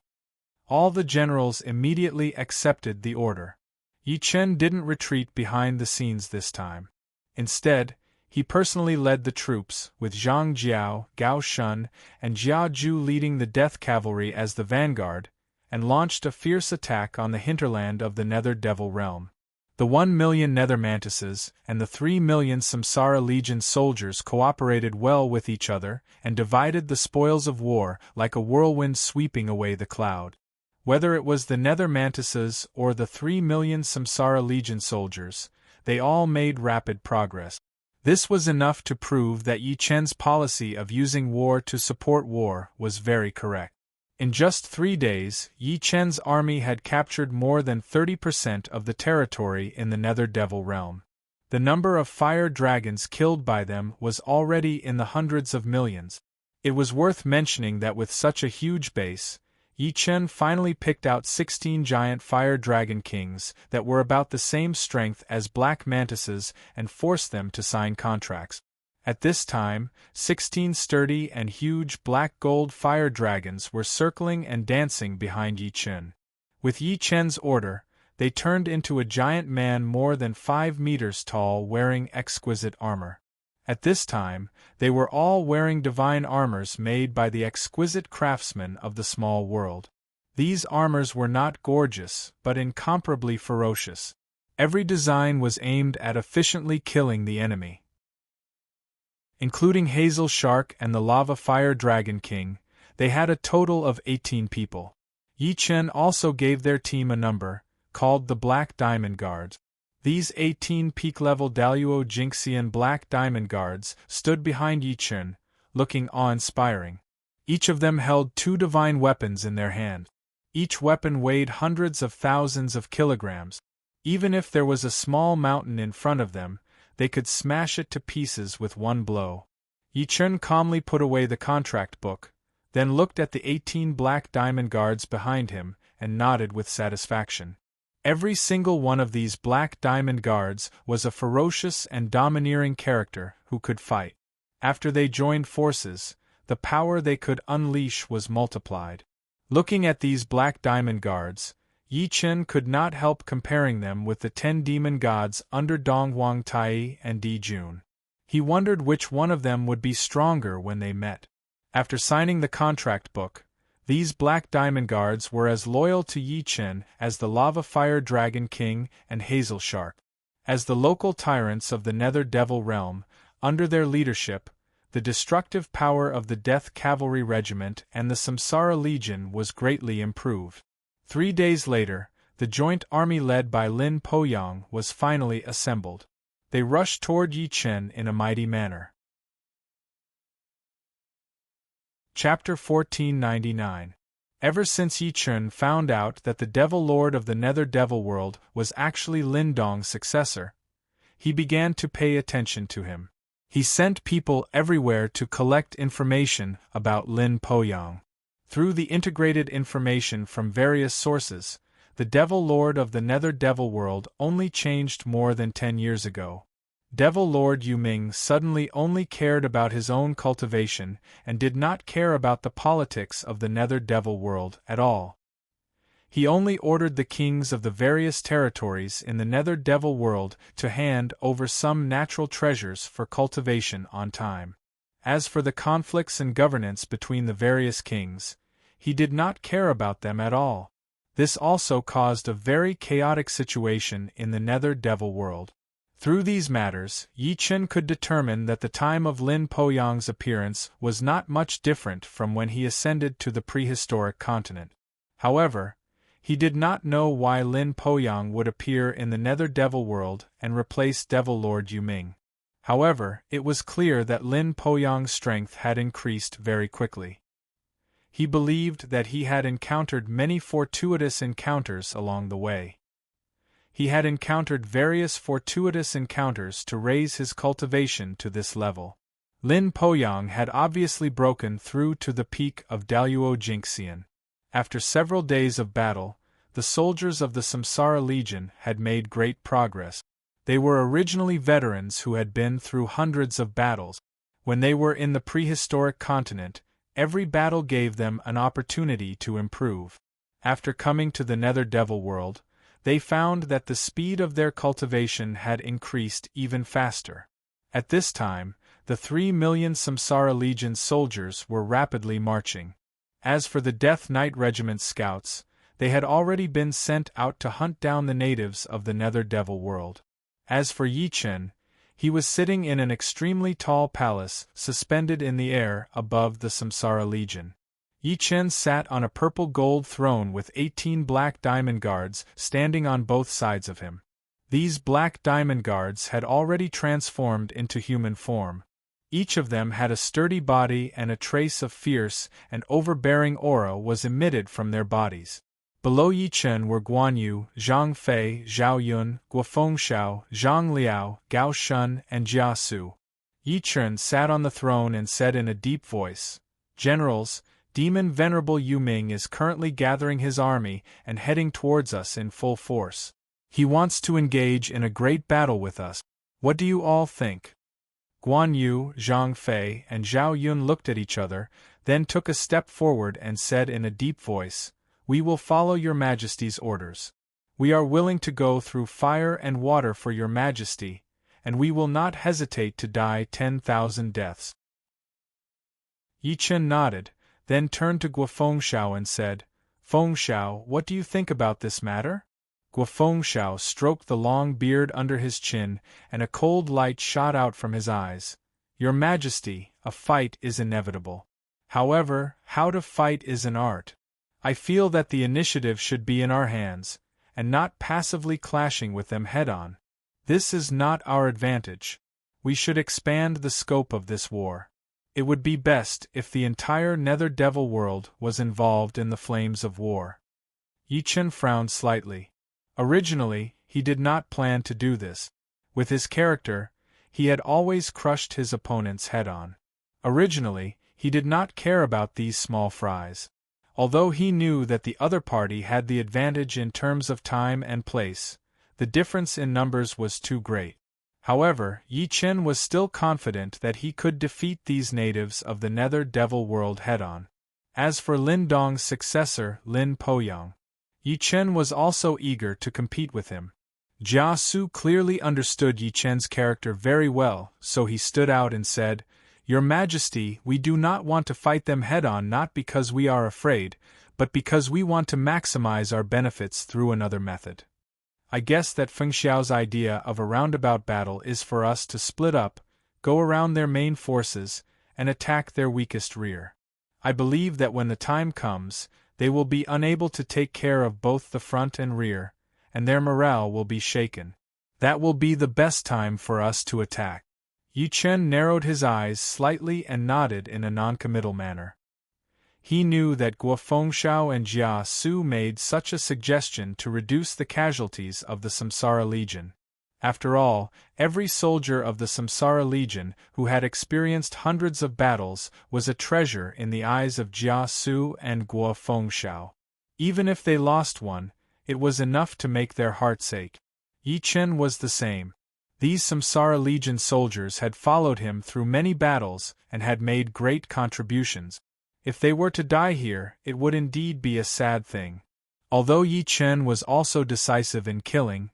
All the generals immediately accepted the order. Yi Chen didn't retreat behind the scenes this time. Instead, He personally led the troops, with Zhang Jiao, Gao Shun, and Jia Ju leading the death cavalry as the vanguard, and launched a fierce attack on the hinterland of the Nether Devil realm. The 1,000,000 Nether Mantises and the 3,000,000 Samsara Legion soldiers cooperated well with each other and divided the spoils of war like a whirlwind sweeping away the cloud. Whether it was the Nether Mantises or the 3,000,000 Samsara Legion soldiers, they all made rapid progress. This was enough to prove that Yi Chen's policy of using war to support war was very correct. In just 3 days, Yi Chen's army had captured more than 30% of the territory in the Nether Devil realm. The number of fire dragons killed by them was already in the hundreds of millions. It was worth mentioning that with such a huge base, Yi Chen finally picked out 16 giant fire dragon kings that were about the same strength as black mantises and forced them to sign contracts. At this time, 16 sturdy and huge black gold fire dragons were circling and dancing behind Yi Chen. With Yi Chen's order, they turned into a giant man more than 5 meters tall wearing exquisite armor. At this time, they were all wearing divine armors made by the exquisite craftsmen of the small world. These armors were not gorgeous, but incomparably ferocious. Every design was aimed at efficiently killing the enemy. Including Hazel Shark and the Lava Fire Dragon King, they had a total of 18 people. Yi Chen also gave their team a number, called the Black Diamond Guards. These 18 peak-level Daluo Jinxian Black Diamond Guards stood behind Yi Chen, looking awe-inspiring. Each of them held 2 divine weapons in their hand. Each weapon weighed hundreds of thousands of kilograms. Even if there was a small mountain in front of them, they could smash it to pieces with one blow. Yi Chen calmly put away the contract book, then looked at the 18 Black Diamond Guards behind him and nodded with satisfaction. Every single one of these Black Diamond Guards was a ferocious and domineering character who could fight. After they joined forces, the power they could unleash was multiplied. Looking at these Black Diamond Guards, Yi Chen could not help comparing them with the 10 demon gods under Dong Huang Tai and Di Jun. He wondered which one of them would be stronger when they met. After signing the contract book, these Black Diamond Guards were as loyal to Yi Chen as the Lava Fire Dragon King and Hazel Shark. As the local tyrants of the Nether Devil realm, under their leadership, the destructive power of the Death Cavalry Regiment and the Samsara Legion was greatly improved. 3 days later, the joint army led by Lin Poyang was finally assembled. They rushed toward Yi Chen in a mighty manner. Chapter 1499. Ever since Yi Chen found out that the Devil Lord of the Nether Devil World was actually Lin Dong's successor, he began to pay attention to him. He sent people everywhere to collect information about Lin Poyang. Through the integrated information from various sources, the Devil Lord of the Nether Devil World only changed more than 10 years ago. Devil Lord Yuming suddenly only cared about his own cultivation and did not care about the politics of the Nether Devil World at all. He only ordered the kings of the various territories in the Nether Devil World to hand over some natural treasures for cultivation on time. As for the conflicts and governance between the various kings, he did not care about them at all. This also caused a very chaotic situation in the Nether Devil World. Through these matters, Yi Chen could determine that the time of Lin Poyang's appearance was not much different from when he ascended to the prehistoric continent. However, he did not know why Lin Poyang would appear in the Nether Devil World and replace Devil Lord Yuming. However, it was clear that Lin Poyang's strength had increased very quickly. He believed that he had encountered many fortuitous encounters along the way. He had encountered various fortuitous encounters to raise his cultivation to this level. Lin Poyang had obviously broken through to the peak of Daluo Jinxian. After several days of battle, the soldiers of the Samsara Legion had made great progress. They were originally veterans who had been through hundreds of battles. When they were in the prehistoric continent, every battle gave them an opportunity to improve. After coming to the Nether Devil World, they found that the speed of their cultivation had increased even faster. At this time, the 3 million Samsara Legion soldiers were rapidly marching. As for the Death Knight Regiment's scouts, they had already been sent out to hunt down the natives of the Nether Devil world. As for Yi Chen, he was sitting in an extremely tall palace suspended in the air above the Samsara Legion. Yi Chen sat on a purple gold throne with 18 black diamond guards standing on both sides of him. These black diamond guards had already transformed into human form. Each of them had a sturdy body, and a trace of fierce and overbearing aura was emitted from their bodies. Below Yi Chen were Guan Yu, Zhang Fei, Zhao Yun, Guofengxiao, Zhang Liao, Gao Shun, and Jia Su. Yi Chen sat on the throne and said in a deep voice, "Generals, Demon Venerable Yu Ming is currently gathering his army and heading towards us in full force. He wants to engage in a great battle with us. What do you all think?" Guan Yu, Zhang Fei, and Zhao Yun looked at each other, then took a step forward and said in a deep voice, "We will follow your Majesty's orders. We are willing to go through fire and water for your Majesty, and we will not hesitate to die 10,000 deaths." Yi Chen nodded, then turned to Guofengxiao and said, "Fengxiao, what do you think about this matter?" Guofengxiao stroked the long beard under his chin, and a cold light shot out from his eyes. "Your Majesty, a fight is inevitable. However, how to fight is an art. I feel that the initiative should be in our hands, and not passively clashing with them head-on. This is not our advantage. We should expand the scope of this war. It would be best if the entire Nether Devil world was involved in the flames of war." Yi Chen frowned slightly. Originally, he did not plan to do this. With his character, he had always crushed his opponents head-on. Originally, he did not care about these small fries. Although he knew that the other party had the advantage in terms of time and place, the difference in numbers was too great. However, Yi Chen was still confident that he could defeat these natives of the Nether Devil world head-on. As for Lin Dong's successor, Lin Poyang, Yi Chen was also eager to compete with him. Jia Su clearly understood Yi Chen's character very well, so he stood out and said, "Your Majesty, we do not want to fight them head-on, not because we are afraid, but because we want to maximize our benefits through another method. I guess that Fengxiao's idea of a roundabout battle is for us to split up, go around their main forces, and attack their weakest rear. I believe that when the time comes, they will be unable to take care of both the front and rear, and their morale will be shaken. That will be the best time for us to attack." Yi Chen narrowed his eyes slightly and nodded in a noncommittal manner. He knew that Guofengxiao and Jia Su made such a suggestion to reduce the casualties of the Samsara Legion. After all, every soldier of the Samsara Legion who had experienced hundreds of battles was a treasure in the eyes of Jia Su and Guofengxiao. Even if they lost one, it was enough to make their hearts ache. Yi Chen was the same. These Samsara Legion soldiers had followed him through many battles and had made great contributions. If they were to die here, it would indeed be a sad thing. Although Yi Chen was also decisive in killing,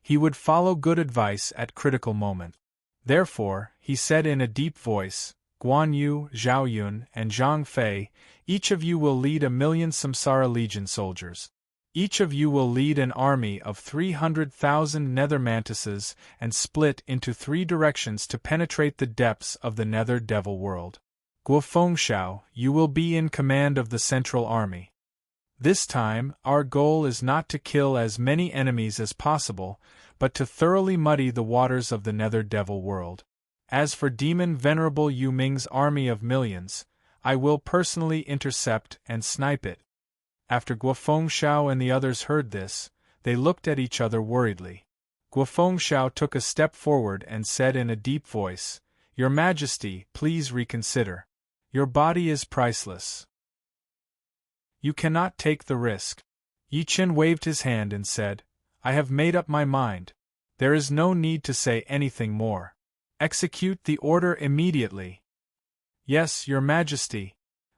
he would follow good advice at critical moments. Therefore, he said in a deep voice, "Guan Yu, Zhao Yun, and Zhang Fei, each of you will lead 1,000,000 Samsara Legion soldiers. Each of you will lead an army of 300,000 nether mantises and split into 3 directions to penetrate the depths of the Nether Devil world. Guofengxiao, you will be in command of the central army. This time, our goal is not to kill as many enemies as possible, but to thoroughly muddy the waters of the Nether Devil world. As for Demon Venerable Yu Ming's army of millions, I will personally intercept and snipe it." After Guofengxiao and the others heard this, they looked at each other worriedly. Guofengxiao took a step forward and said in a deep voice, "Your Majesty, please reconsider. Your body is priceless. You cannot take the risk." Yi Chen waved his hand and said, "I have made up my mind. There is no need to say anything more. Execute the order immediately." "Yes, Your Majesty."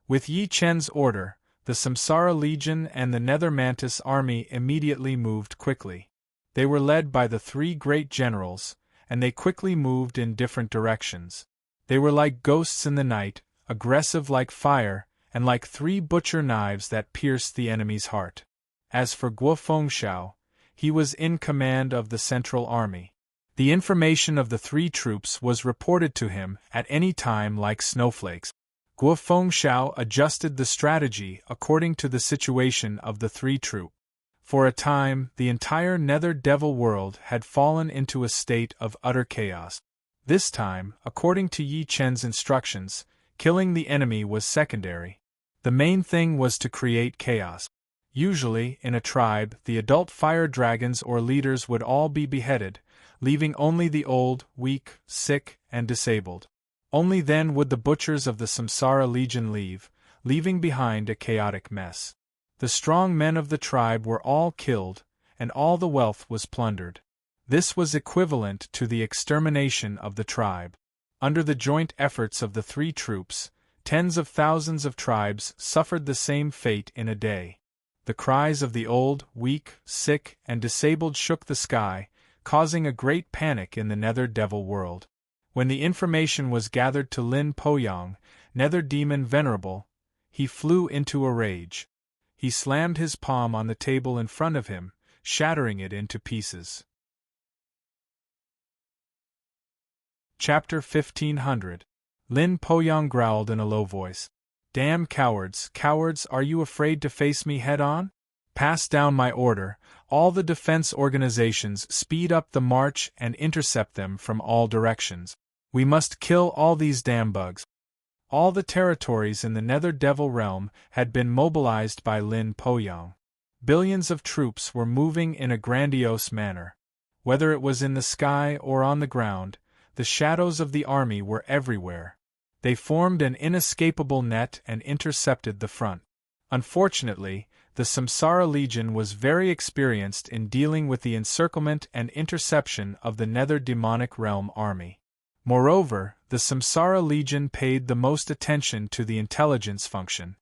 With Yi Chen's order, the Samsara Legion and the Nether Mantis army immediately moved quickly. They were led by the 3 great generals, and they quickly moved in different directions. They were like ghosts in the night, aggressive like fire, and like 3 butcher knives that pierced the enemy's heart. As for Guo Fengxiao, he was in command of the Central Army. The information of the 3 troops was reported to him at any time like snowflakes. Guo Fengxiao adjusted the strategy according to the situation of the 3 troops. For a time, the entire Nether Devil world had fallen into a state of utter chaos. This time, according to Yi Chen's instructions, killing the enemy was secondary. The main thing was to create chaos. Usually, in a tribe, the adult fire dragons or leaders would all be beheaded, leaving only the old, weak, sick, and disabled. Only then would the butchers of the Samsara Legion leave, leaving behind a chaotic mess. The strong men of the tribe were all killed, and all the wealth was plundered. This was equivalent to the extermination of the tribe. Under the joint efforts of the 3 troops, tens of thousands of tribes suffered the same fate in a day. The cries of the old, weak, sick, and disabled shook the sky, causing a great panic in the Nether Devil world. When the information was gathered to Lin Poyang, Nether Demon Venerable, he flew into a rage. He slammed his palm on the table in front of him, shattering it into pieces. Chapter 1500. Lin Poyang growled in a low voice. Damn cowards, cowards, are you afraid to face me head-on? Pass down my order, all the defense organizations speed up the march and intercept them from all directions. We must kill all these damn bugs. All the territories in the Nether Devil realm had been mobilized by Lin Poyang. Billions of troops were moving in a grandiose manner. Whether it was in the sky or on the ground, the shadows of the army were everywhere. They formed an inescapable net and intercepted the front. Unfortunately, the Samsara Legion was very experienced in dealing with the encirclement and interception of the Nether Demonic Realm army. Moreover, the Samsara Legion paid the most attention to the intelligence function.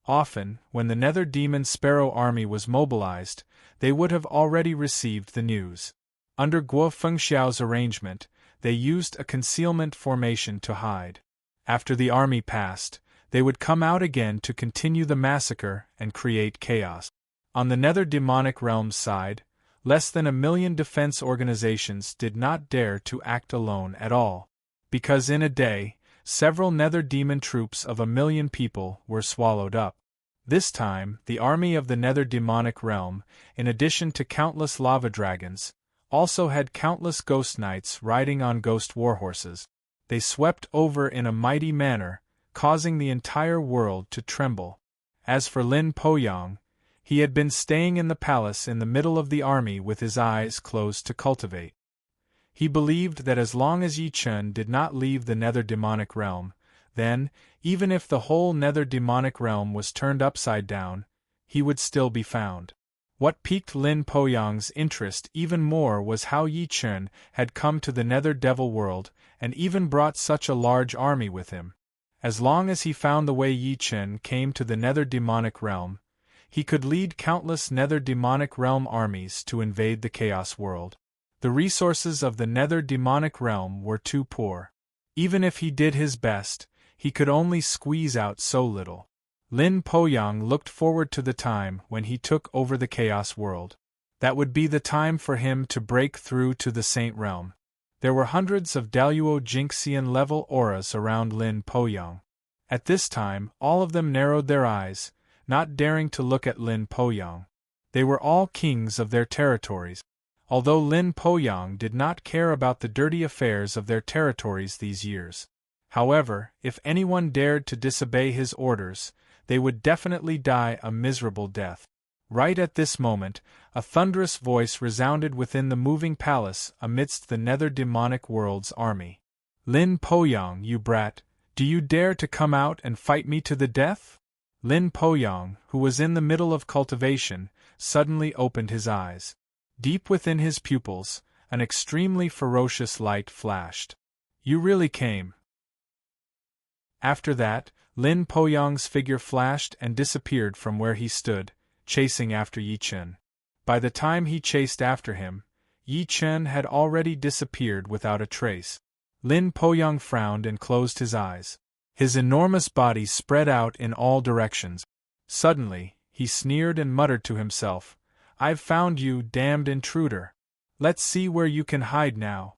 Often, when the Nether Demon Sparrow army was mobilized, they would have already received the news. Under Guo Fengxiao's arrangement, they used a concealment formation to hide. After the army passed, they would come out again to continue the massacre and create chaos. On the Nether Demonic Realm's side, less than 1 million defense organizations did not dare to act alone at all, because in a day, several Nether Demon troops of 1 million people were swallowed up. This time, the army of the Nether Demonic Realm, in addition to countless lava dragons, also had countless ghost knights riding on ghost warhorses. They swept over in a mighty manner, causing the entire world to tremble. As for Lin Poyang, he had been staying in the palace in the middle of the army with his eyes closed to cultivate. He believed that as long as Yi Chen did not leave the Nether Demonic Realm, then, even if the whole Nether Demonic Realm was turned upside down, he would still be found. What piqued Lin Poyang's interest even more was how Yi Chen had come to the Nether Devil world and even brought such a large army with him. As long as he found the way Yi Chen came to the Nether Demonic Realm, he could lead countless Nether Demonic Realm armies to invade the Chaos world. The resources of the Nether Demonic Realm were too poor. Even if he did his best, he could only squeeze out so little. Lin Poyang looked forward to the time when he took over the Chaos world. That would be the time for him to break through to the Saint Realm. There were hundreds of Daluo Jinxian-level auras around Lin Poyang. At this time, all of them narrowed their eyes, not daring to look at Lin Poyang. They were all kings of their territories. Although Lin Poyang did not care about the dirty affairs of their territories these years. However, if anyone dared to disobey his orders, they would definitely die a miserable death. Right at this moment, a thunderous voice resounded within the moving palace amidst the Nether Demonic World's army. Lin Poyang, you brat, do you dare to come out and fight me to the death? Lin Poyang, who was in the middle of cultivation, suddenly opened his eyes. Deep within his pupils, an extremely ferocious light flashed. You really came. After that, Lin Poyang's figure flashed and disappeared from where he stood, chasing after Yi Chen. By the time he chased after him, Yi Chen had already disappeared without a trace. Lin Poyang frowned and closed his eyes. His enormous body spread out in all directions. Suddenly, he sneered and muttered to himself, "I've found you, damned intruder. Let's see where you can hide now."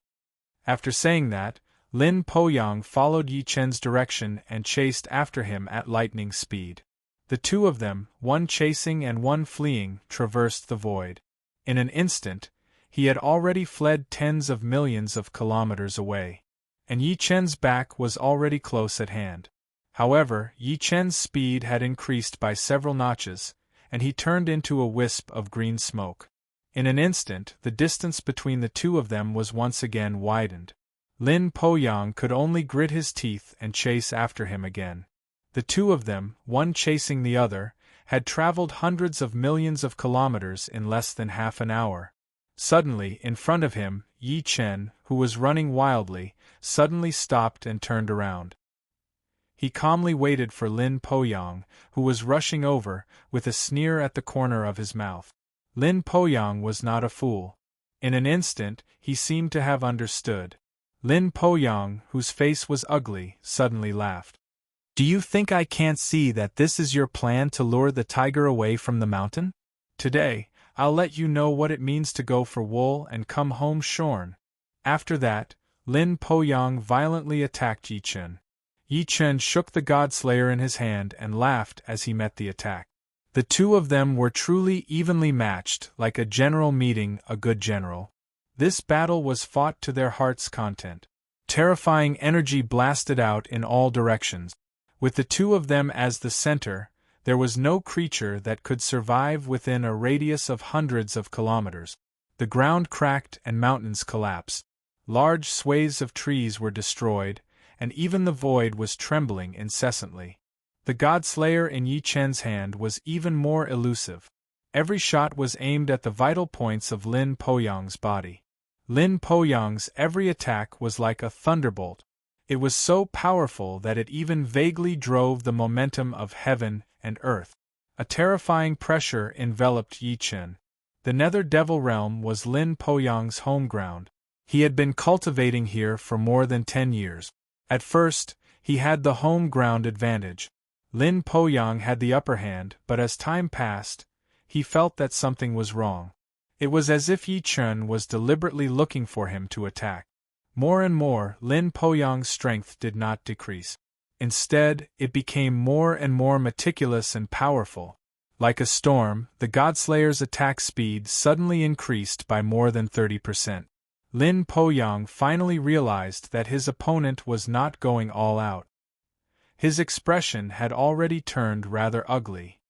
After saying that, Lin Poyang followed Yi Chen's direction and chased after him at lightning speed. The two of them, one chasing and one fleeing, traversed the void. In an instant, he had already fled tens of millions of kilometers away. And Yi Chen's back was already close at hand. However, Yi Chen's speed had increased by several notches, and he turned into a wisp of green smoke. In an instant, the distance between the two of them was once again widened. Lin Poyang could only grit his teeth and chase after him again. The two of them, one chasing the other, had traveled hundreds of millions of kilometers in less than half an hour. Suddenly, in front of him, Yi Chen, who was running wildly, suddenly stopped and turned around. He calmly waited for Lin Poyang, who was rushing over, with a sneer at the corner of his mouth. Lin Poyang was not a fool. In an instant, he seemed to have understood. Lin Poyang, whose face was ugly, suddenly laughed. "Do you think I can't see that this is your plan to lure the tiger away from the mountain? Today, I'll let you know what it means to go for wool and come home shorn." After that, Lin Poyang violently attacked Yi Chen. Yi Chen shook the Godslayer in his hand and laughed as he met the attack. The two of them were truly evenly matched, like a general meeting a good general. This battle was fought to their heart's content. Terrifying energy blasted out in all directions. With the two of them as the center, there was no creature that could survive within a radius of hundreds of kilometers. The ground cracked and mountains collapsed. Large swathes of trees were destroyed, and even the void was trembling incessantly. The Godslayer in Yi Chen's hand was even more elusive. Every shot was aimed at the vital points of Lin Poyang's body. Lin Poyang's every attack was like a thunderbolt. It was so powerful that it even vaguely drove the momentum of heaven and earth. A terrifying pressure enveloped Yi Chen. The Nether Devil Realm was Lin Poyang's home ground. He had been cultivating here for more than 10 years. At first, he had the home ground advantage. Lin Poyang had the upper hand, but as time passed, he felt that something was wrong. It was as if Yi Chen was deliberately looking for him to attack. More and more, Lin Poyang's strength did not decrease. Instead, it became more and more meticulous and powerful. Like a storm, the Godslayer's attack speed suddenly increased by more than 30%. Lin Poyang finally realized that his opponent was not going all out. His expression had already turned rather ugly.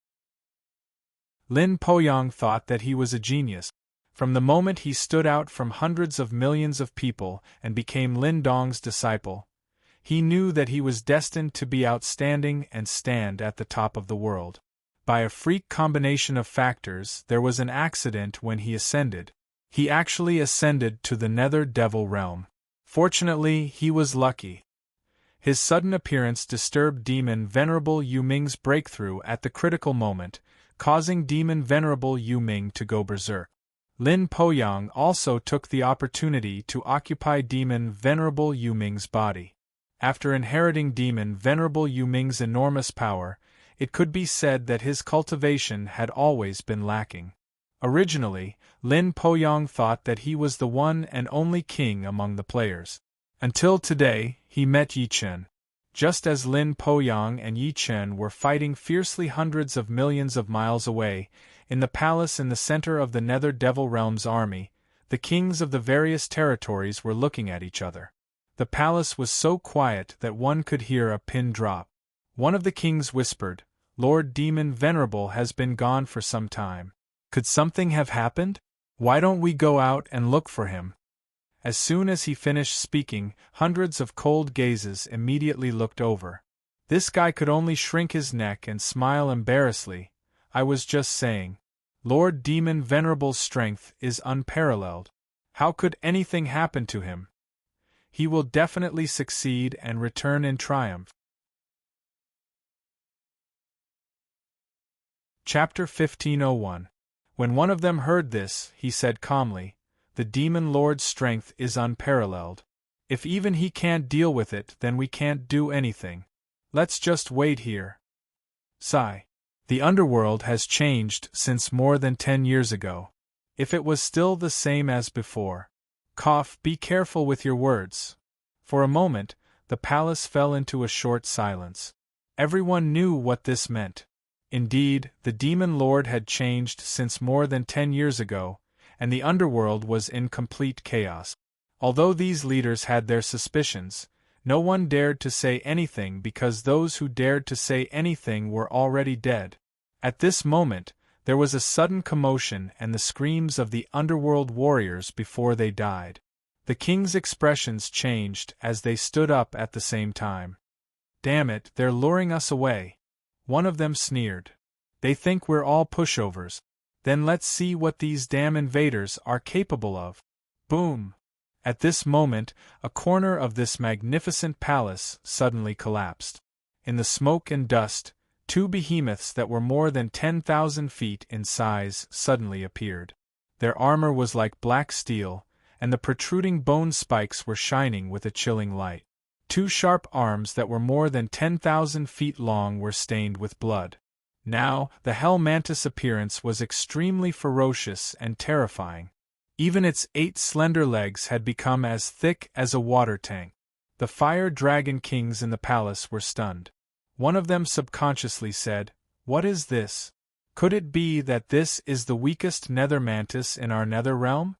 Lin Poyang thought that he was a genius. From the moment he stood out from hundreds of millions of people and became Lin Dong's disciple, he knew that he was destined to be outstanding and stand at the top of the world. By a freak combination of factors, there was an accident when he ascended. He actually ascended to the Nether Devil Realm. Fortunately, he was lucky. His sudden appearance disturbed Demon Venerable Yu Ming's breakthrough at the critical moment, causing Demon Venerable Yu Ming to go berserk. Lin Poyang also took the opportunity to occupy Demon Venerable Yu Ming's body. After inheriting Demon Venerable Yu Ming's enormous power, it could be said that his cultivation had always been lacking. Originally, Lin Poyang thought that he was the one and only king among the players. Until today, he met Yi Chen. Just as Lin Poyang and Yi Chen were fighting fiercely hundreds of millions of miles away, in the palace in the center of the Nether Devil Realm's army, the kings of the various territories were looking at each other. The palace was so quiet that one could hear a pin drop. One of the kings whispered, "Lord Demon Venerable has been gone for some time. Could something have happened? Why don't we go out and look for him?" As soon as he finished speaking, hundreds of cold gazes immediately looked over. This guy could only shrink his neck and smile embarrassedly. "I was just saying. Lord Demon Venerable's strength is unparalleled. How could anything happen to him? He will definitely succeed and return in triumph." Chapter 1501. When one of them heard this, he said calmly, the Demon Lord's strength is unparalleled. If even he can't deal with it, then we can't do anything. Let's just wait here. Sigh. The underworld has changed since more than 10 years ago. If it was still the same as before. Cough, be careful with your words. For a moment, the palace fell into a short silence. Everyone knew what this meant. Indeed, the Demon Lord had changed since more than 10 years ago, and the underworld was in complete chaos. Although these leaders had their suspicions, no one dared to say anything because those who dared to say anything were already dead. At this moment, there was a sudden commotion and the screams of the underworld warriors before they died. The king's expressions changed as they stood up at the same time. Damn it, they're luring us away. One of them sneered. They think we're all pushovers. Then let's see what these damn invaders are capable of. Boom! At this moment, a corner of this magnificent palace suddenly collapsed. In the smoke and dust, two behemoths that were more than 10,000 feet in size suddenly appeared. Their armor was like black steel, and the protruding bone spikes were shining with a chilling light. Two sharp arms that were more than 10,000 feet long were stained with blood. Now, the Hell Mantis' appearance was extremely ferocious and terrifying. Even its 8 slender legs had become as thick as a water tank. The fire dragon kings in the palace were stunned. One of them subconsciously said, "What is this? Could it be that this is the weakest nether mantis in our nether realm?"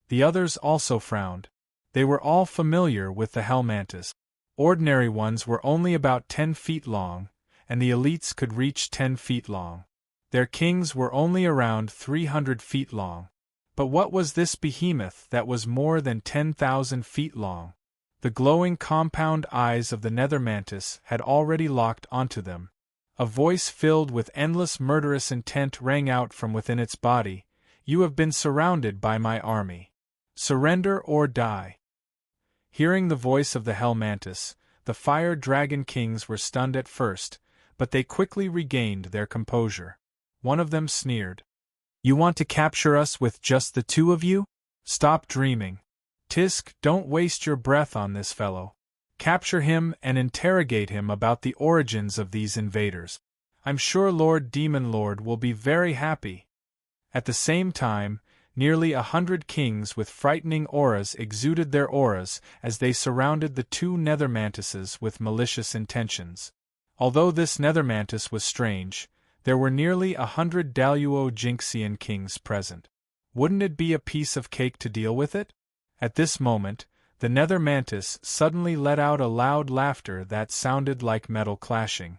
The others also frowned. They were all familiar with the Hell Mantis. Ordinary ones were only about 10 feet long, and the elites could reach 10 feet long. Their kings were only around 300 feet long. But what was this behemoth that was more than 10,000 feet long? The glowing compound eyes of the nether mantis had already locked onto them. A voice filled with endless murderous intent rang out from within its body. "You have been surrounded by my army. Surrender or die." Hearing the voice of the Hell Mantis, the Fire Dragon Kings were stunned at first, but they quickly regained their composure. One of them sneered. "You want to capture us with just the two of you? Stop dreaming. Tisk, don't waste your breath on this fellow. Capture him and interrogate him about the origins of these invaders. I'm sure Lord Demon Lord will be very happy." At the same time, nearly 100 kings with frightening auras exuded their auras as they surrounded the two nether mantises with malicious intentions. Although this nether mantis was strange, there were nearly 100 Daluo Jinxian kings present. Wouldn't it be a piece of cake to deal with it? At this moment, the nether mantis suddenly let out a loud laughter that sounded like metal clashing.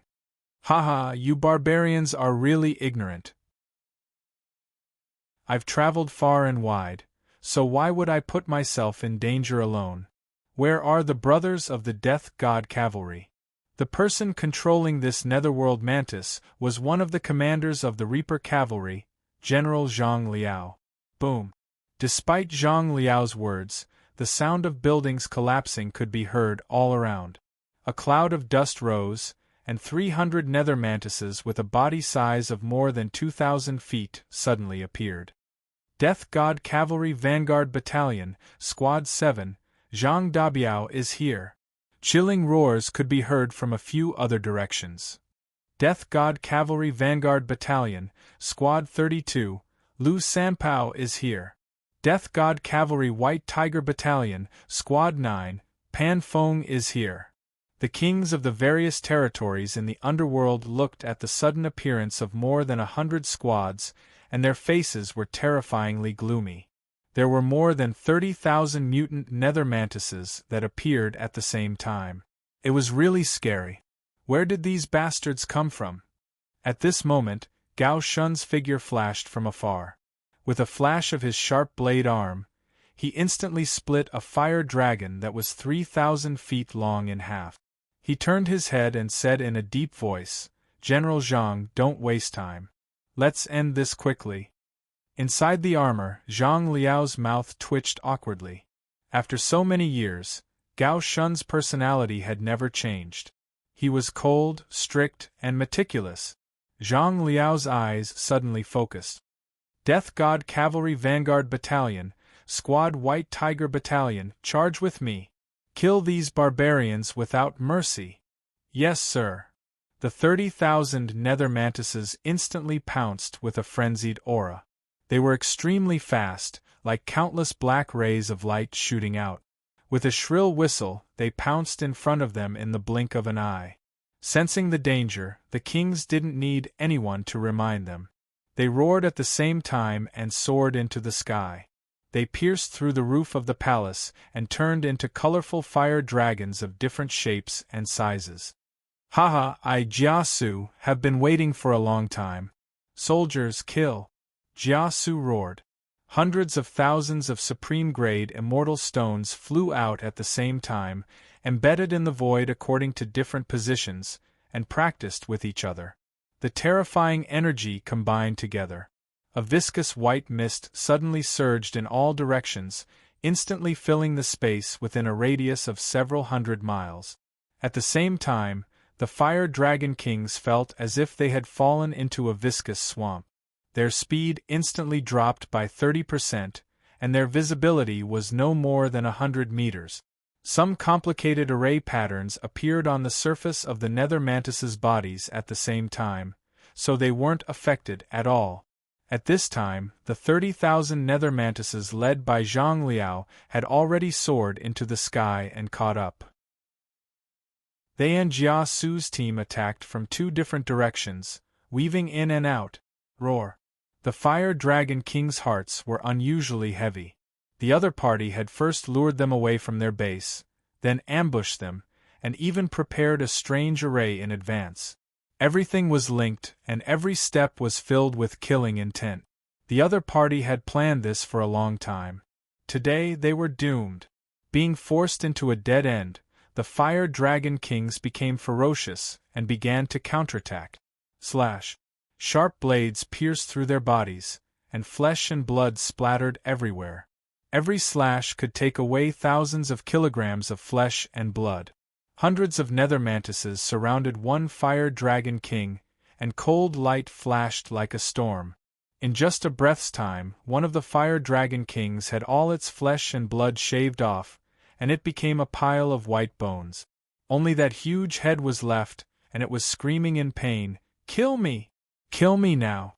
"Haha, you barbarians are really ignorant. I've traveled far and wide, so why would I put myself in danger alone? Where are the brothers of the Death God Cavalry?" The person controlling this netherworld mantis was one of the commanders of the Reaper Cavalry, General Zhang Liao. Boom! Despite Zhang Liao's words, the sound of buildings collapsing could be heard all around. A cloud of dust rose, and 300 nether mantises with a body size of more than 2,000 feet suddenly appeared. "Death God Cavalry Vanguard Battalion, Squad 7, Zhang Dabiao is here." Chilling roars could be heard from a few other directions. "Death God Cavalry Vanguard Battalion, Squad 32, Lu Sanpao is here." "Death God Cavalry White Tiger Battalion, Squad 9, Pan Feng is here." The kings of the various territories in the underworld looked at the sudden appearance of more than 100 squads, and their faces were terrifyingly gloomy. There were more than 30,000 mutant nether mantises that appeared at the same time. It was really scary. Where did these bastards come from? At this moment, Gao Shun's figure flashed from afar. With a flash of his sharp blade arm, he instantly split a fire dragon that was 3,000 feet long in half. He turned his head and said in a deep voice, "General Zhang, don't waste time. Let's end this quickly." Inside the armor, Zhang Liao's mouth twitched awkwardly. After so many years, Gao Shun's personality had never changed. He was cold, strict, and meticulous. Zhang Liao's eyes suddenly focused. "Death God Cavalry Vanguard Battalion, Squad White Tiger Battalion, charge with me. Kill these barbarians without mercy. Yes, sir. The 30,000 nether mantises instantly pounced with a frenzied aura. They were extremely fast, like countless black rays of light shooting out. With a shrill whistle, they pounced in front of them in the blink of an eye. Sensing the danger, the kings didn't need anyone to remind them. They roared at the same time and soared into the sky. They pierced through the roof of the palace and turned into colorful fire dragons of different shapes and sizes. Haha, I, Jiasu, have been waiting for a long time. Soldiers, kill! Jiasu roared. Hundreds of thousands of supreme-grade immortal stones flew out at the same time, embedded in the void according to different positions, and practiced with each other. The terrifying energy combined together. A viscous white mist suddenly surged in all directions, instantly filling the space within a radius of several hundred miles. At the same time, the fire dragon kings felt as if they had fallen into a viscous swamp. Their speed instantly dropped by 30%, and their visibility was no more than 100 meters. Some complicated array patterns appeared on the surface of the nether mantises' bodies at the same time, so they weren't affected at all. At this time, the 30,000 nether mantises led by Zhang Liao had already soared into the sky and caught up. They and Jia Su's team attacked from two different directions, weaving in and out. Roar! The fire dragon king's hearts were unusually heavy. The other party had first lured them away from their base, then ambushed them, and even prepared a strange array in advance. Everything was linked, and every step was filled with killing intent. The other party had planned this for a long time. Today they were doomed. Being forced into a dead end, the fire dragon kings became ferocious and began to counterattack. Slash! Sharp blades pierced through their bodies, and flesh and blood splattered everywhere. Every slash could take away thousands of kilograms of flesh and blood. Hundreds of nether mantises surrounded one fire dragon king, and cold light flashed like a storm. In just a breath's time, one of the fire dragon kings had all its flesh and blood shaved off, and it became a pile of white bones. Only that huge head was left, and it was screaming in pain, "Kill me! Kill me now!"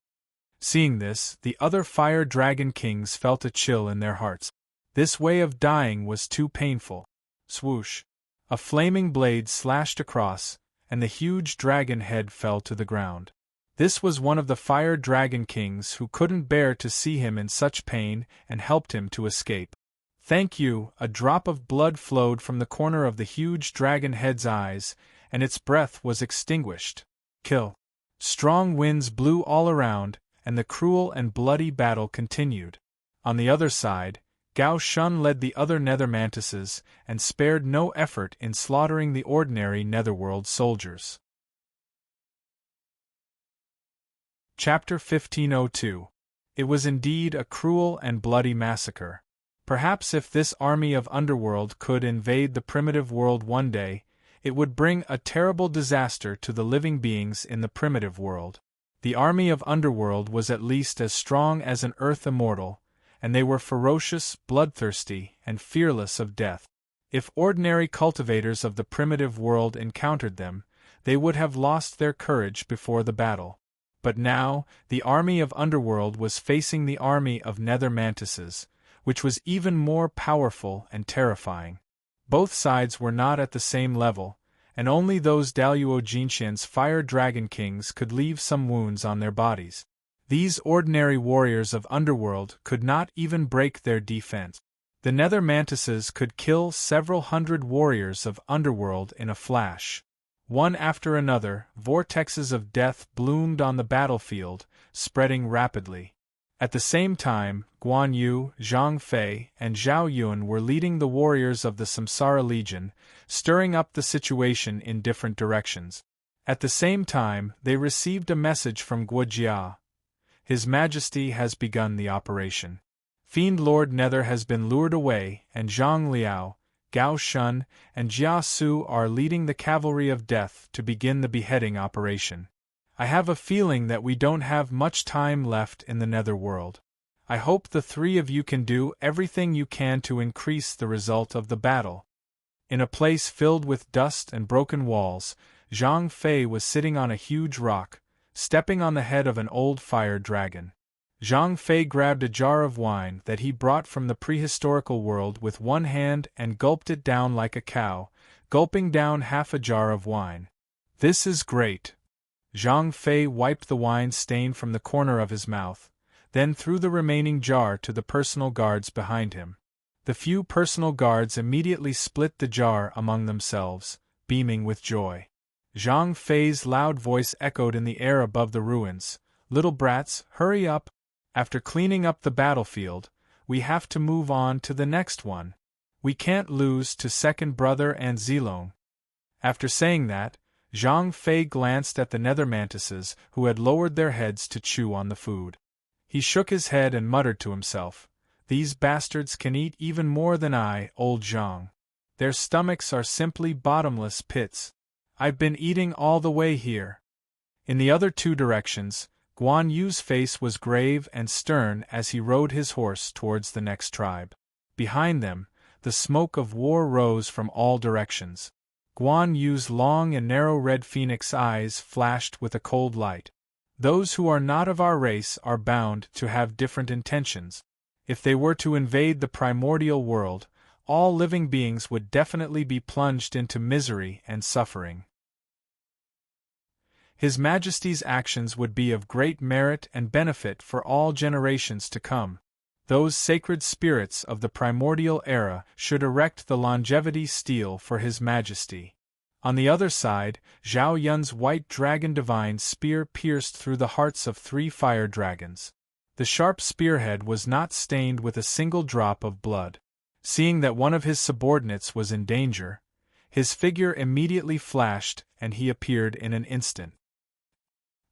Seeing this, the other fire dragon kings felt a chill in their hearts. This way of dying was too painful. Swoosh! A flaming blade slashed across, and the huge dragon head fell to the ground. This was one of the fire dragon kings who couldn't bear to see him in such pain and helped him to escape. Thank you! A drop of blood flowed from the corner of the huge dragon head's eyes, and its breath was extinguished. Kill! Strong winds blew all around, and the cruel and bloody battle continued. On the other side, Gao Shun led the other nether mantises and spared no effort in slaughtering the ordinary netherworld soldiers. Chapter 1502. It was indeed a cruel and bloody massacre. Perhaps if this army of underworld could invade the primitive world one day, it would bring a terrible disaster to the living beings in the primitive world. The army of underworld was at least as strong as an earth immortal, and they were ferocious, bloodthirsty, and fearless of death. If ordinary cultivators of the primitive world encountered them, they would have lost their courage before the battle. But now, the army of underworld was facing the army of nether mantises, which was even more powerful and terrifying. Both sides were not at the same level, and only those Daluo Jinxian's fire dragon kings could leave some wounds on their bodies. These ordinary warriors of underworld could not even break their defense. The nether mantises could kill several hundred warriors of underworld in a flash. One after another, vortexes of death bloomed on the battlefield, spreading rapidly. At the same time, Guan Yu, Zhang Fei, and Zhao Yun were leading the warriors of the Samsara Legion, stirring up the situation in different directions. At the same time, they received a message from Guojia. His Majesty has begun the operation. Fiend Lord Nether has been lured away, and Zhang Liao, Gao Shun, and Jia Su are leading the cavalry of death to begin the beheading operation. I have a feeling that we don't have much time left in the netherworld. I hope the three of you can do everything you can to increase the result of the battle. In a place filled with dust and broken walls, Zhang Fei was sitting on a huge rock, stepping on the head of an old fire dragon. Zhang Fei grabbed a jar of wine that he brought from the prehistorical world with one hand and gulped it down like a cow, gulping down half a jar of wine. This is great. Zhang Fei wiped the wine stain from the corner of his mouth, then threw the remaining jar to the personal guards behind him. The few personal guards immediately split the jar among themselves, beaming with joy. Zhang Fei's loud voice echoed in the air above the ruins. Little brats, hurry up! After cleaning up the battlefield, we have to move on to the next one. We can't lose to second brother and Zilong. After saying that, Zhang Fei glanced at the nether mantises who had lowered their heads to chew on the food. He shook his head and muttered to himself, "These bastards can eat even more than I, old Zhang. Their stomachs are simply bottomless pits. I've been eating all the way here." In the other two directions, Guan Yu's face was grave and stern as he rode his horse towards the next tribe. Behind them, the smoke of war rose from all directions. Guan Yu's long and narrow red phoenix eyes flashed with a cold light. Those who are not of our race are bound to have different intentions. If they were to invade the primordial world, all living beings would definitely be plunged into misery and suffering. His Majesty's actions would be of great merit and benefit for all generations to come. Those sacred spirits of the primordial era should erect the longevity stele for His Majesty. On the other side, Zhao Yun's white dragon divine spear pierced through the hearts of 3 fire dragons. The sharp spearhead was not stained with a single drop of blood. Seeing that one of his subordinates was in danger, his figure immediately flashed and he appeared in an instant.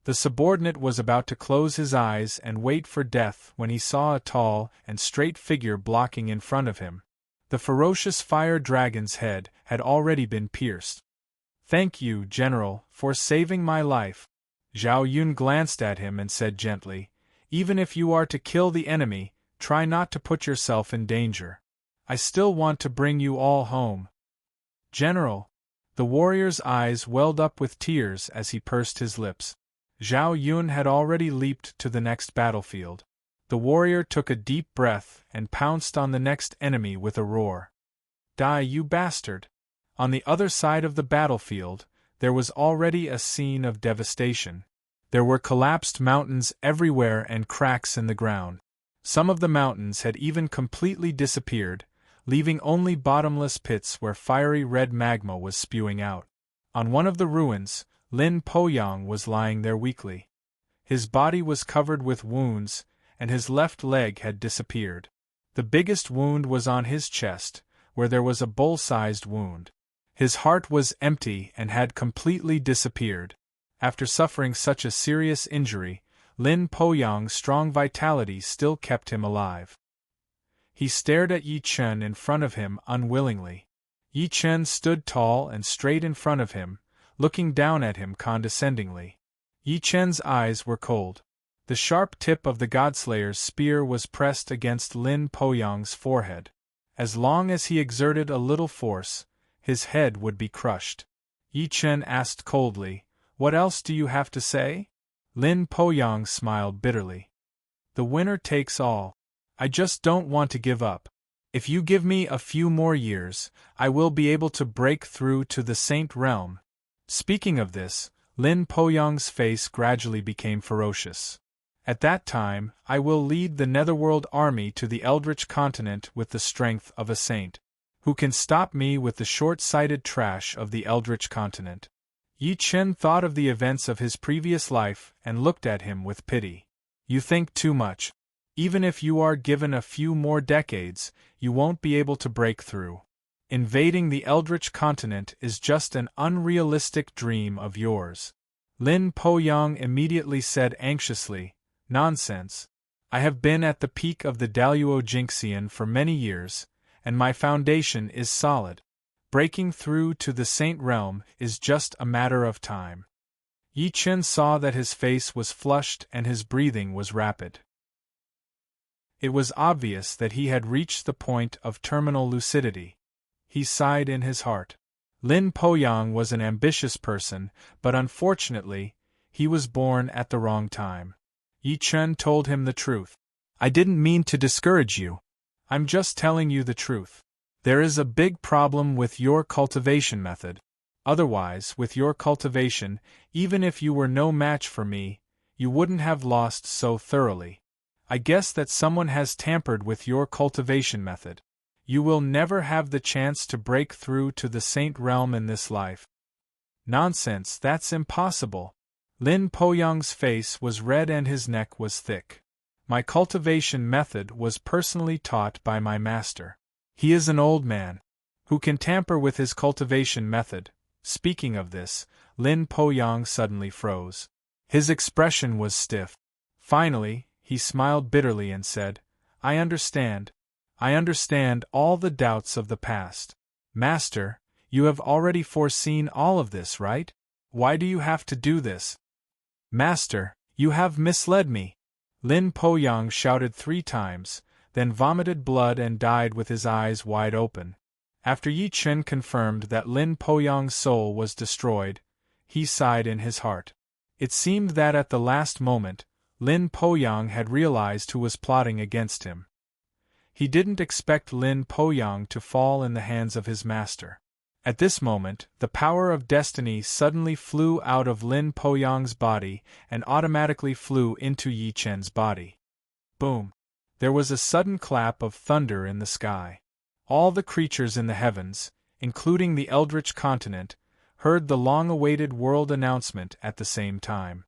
The subordinate was about to close his eyes and wait for death when he saw a tall and straight figure blocking in front of him. The ferocious fire dragon's head had already been pierced. "Thank you, General, for saving my life." Zhao Yun glanced at him and said gently, "Even if you are to kill the enemy, try not to put yourself in danger. I still want to bring you all home." "General!" The warrior's eyes welled up with tears as he pursed his lips. Zhao Yun had already leaped to the next battlefield. The warrior took a deep breath and pounced on the next enemy with a roar. "Die, you bastard!" On the other side of the battlefield, there was already a scene of devastation. There were collapsed mountains everywhere and cracks in the ground. Some of the mountains had even completely disappeared, leaving only bottomless pits where fiery red magma was spewing out. On one of the ruins, Lin Poyang was lying there weakly. His body was covered with wounds, and his left leg had disappeared. The biggest wound was on his chest, where there was a bull-sized wound. His heart was empty and had completely disappeared. After suffering such a serious injury, Lin Poyang's strong vitality still kept him alive. He stared at Yi Chen in front of him unwillingly. Yi Chen stood tall and straight in front of him, looking down at him condescendingly. Yi Chen's eyes were cold. The sharp tip of the Godslayer's spear was pressed against Lin Poyang's forehead. As long as he exerted a little force, his head would be crushed. Yi Chen asked coldly, "What else do you have to say?" Lin Poyang smiled bitterly. "The winner takes all. I just don't want to give up. If you give me a few more years, I will be able to break through to the Saint Realm." Speaking of this, Lin Poyang's face gradually became ferocious. "At that time, I will lead the Netherworld army to the Eldritch continent with the strength of a saint. Who can stop me with the short-sighted trash of the Eldritch continent?" Yi Chen thought of the events of his previous life and looked at him with pity. "You think too much. Even if you are given a few more decades, you won't be able to break through. Invading the Eldritch continent is just an unrealistic dream of yours." Lin Poyang immediately said anxiously, "Nonsense. I have been at the peak of the Daluo Jinxian for many years, and my foundation is solid. Breaking through to the Saint Realm is just a matter of time." Yi Chen saw that his face was flushed and his breathing was rapid. It was obvious that he had reached the point of terminal lucidity. He sighed in his heart. Lin Poyang was an ambitious person, but unfortunately, he was born at the wrong time. Yi Chen told him the truth. I didn't mean to discourage you. I'm just telling you the truth. There is a big problem with your cultivation method. Otherwise, with your cultivation, even if you were no match for me, you wouldn't have lost so thoroughly. I guess that someone has tampered with your cultivation method. You will never have the chance to break through to the Saint Realm in this life. Nonsense, that's impossible. Lin Poyang's face was red and his neck was thick. My cultivation method was personally taught by my master. He is an old man. Who can tamper with his cultivation method? Speaking of this, Lin Poyang suddenly froze. His expression was stiff. Finally, he smiled bitterly and said, I understand. I understand all the doubts of the past. Master, you have already foreseen all of this, right? Why do you have to do this? Master, you have misled me. Lin Poyang shouted 3 times, then vomited blood and died with his eyes wide open. After Yi Chen confirmed that Lin Poyang's soul was destroyed, he sighed in his heart. It seemed that at the last moment, Lin Poyang had realized who was plotting against him. He didn't expect Lin Poyang to fall in the hands of his master. At this moment, the power of destiny suddenly flew out of Lin Poyang's body and automatically flew into Yi Chen's body. Boom! There was a sudden clap of thunder in the sky. All the creatures in the heavens, including the Eldritch continent, heard the long-awaited world announcement at the same time.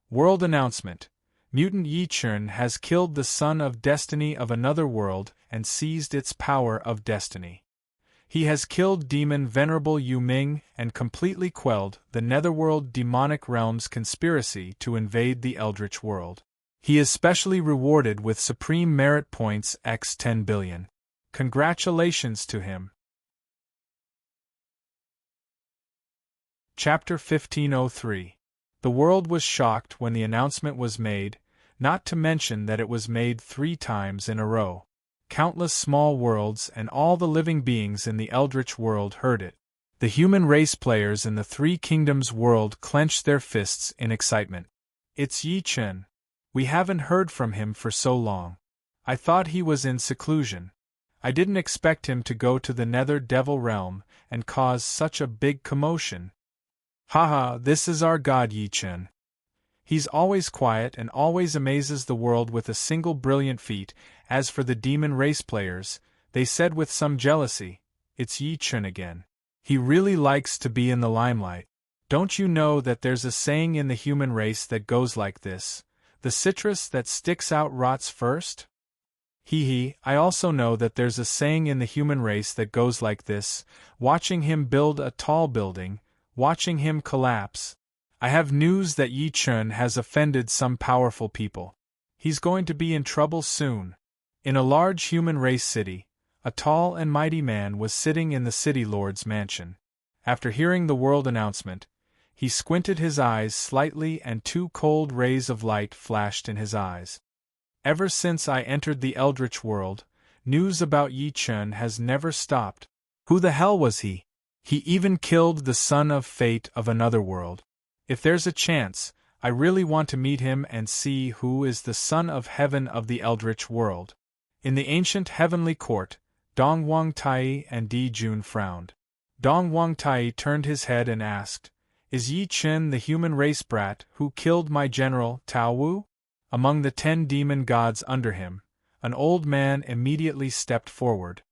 World announcement. Mutant Yi Chen has killed the son of destiny of another world and seized its power of destiny. He has killed demon Venerable Yu Ming and completely quelled the netherworld demonic realm's conspiracy to invade the Eldritch world. He is specially rewarded with supreme merit points x 10 billion. Congratulations to him. Chapter 1503. The world was shocked when the announcement was made, not to mention that it was made 3 times in a row. Countless small worlds and all the living beings in the Eldritch world heard it. The human race players in the 3 Kingdoms world clenched their fists in excitement. It's Yi Chen. We haven't heard from him for so long. I thought he was in seclusion. I didn't expect him to go to the Nether Devil realm and cause such a big commotion. Haha, this is our god Yi Chen. He's always quiet and always amazes the world with a single brilliant feat. As for the demon race players, they said with some jealousy, it's Yi Chen again. He really likes to be in the limelight. Don't you know that there's a saying in the human race that goes like this? The citrus that sticks out rots first? I also know that there's a saying in the human race that goes like this, watching him build a tall building, watching him collapse. I have news that Yi Chen has offended some powerful people. He's going to be in trouble soon. In a large human race city, a tall and mighty man was sitting in the city lord's mansion. After hearing the world announcement, he squinted his eyes slightly and 2 cold rays of light flashed in his eyes. Ever since I entered the Eldritch world, news about Yi Chen has never stopped. Who the hell was he? He even killed the son of fate of another world. If there's a chance, I really want to meet him and see who is the son of heaven of the Eldritch world. In the ancient heavenly court, Dong Wangtai and Di Jun frowned. Dong Wangtai turned his head and asked, Is Yi Chen the human race brat who killed my general, Tao Wu? Among the 10 demon gods under him, an old man immediately stepped forward.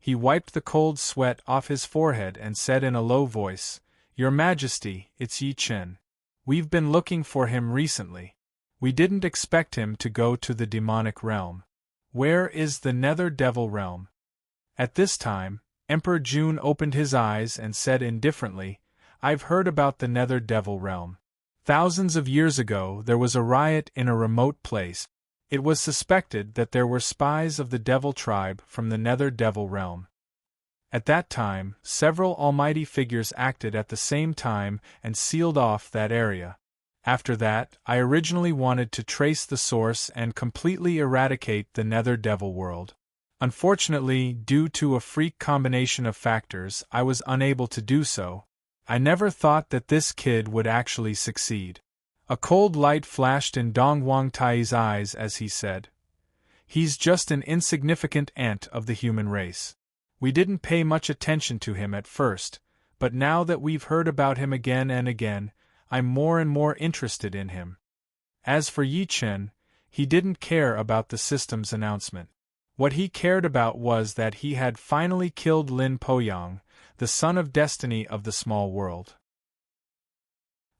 He wiped the cold sweat off his forehead and said in a low voice, Your Majesty, it's Yi Chen. We've been looking for him recently. We didn't expect him to go to the demonic realm. Where is the Nether Devil realm? At this time, Emperor Jun opened his eyes and said indifferently, I've heard about the Nether Devil realm. Thousands of years ago there was a riot in a remote place. It was suspected that there were spies of the Devil tribe from the Nether Devil realm. At that time, several almighty figures acted at the same time and sealed off that area. After that, I originally wanted to trace the source and completely eradicate the Nether Devil world. Unfortunately, due to a freak combination of factors, I was unable to do so. I never thought that this kid would actually succeed. A cold light flashed in Dong Wangtai's eyes as he said, "He's just an insignificant ant of the human race. We didn't pay much attention to him at first, but now that we've heard about him again and again, I'm more and more interested in him." As for Yi Chen, he didn't care about the system's announcement. What he cared about was that he had finally killed Lin Poyang, the son of destiny of the small world.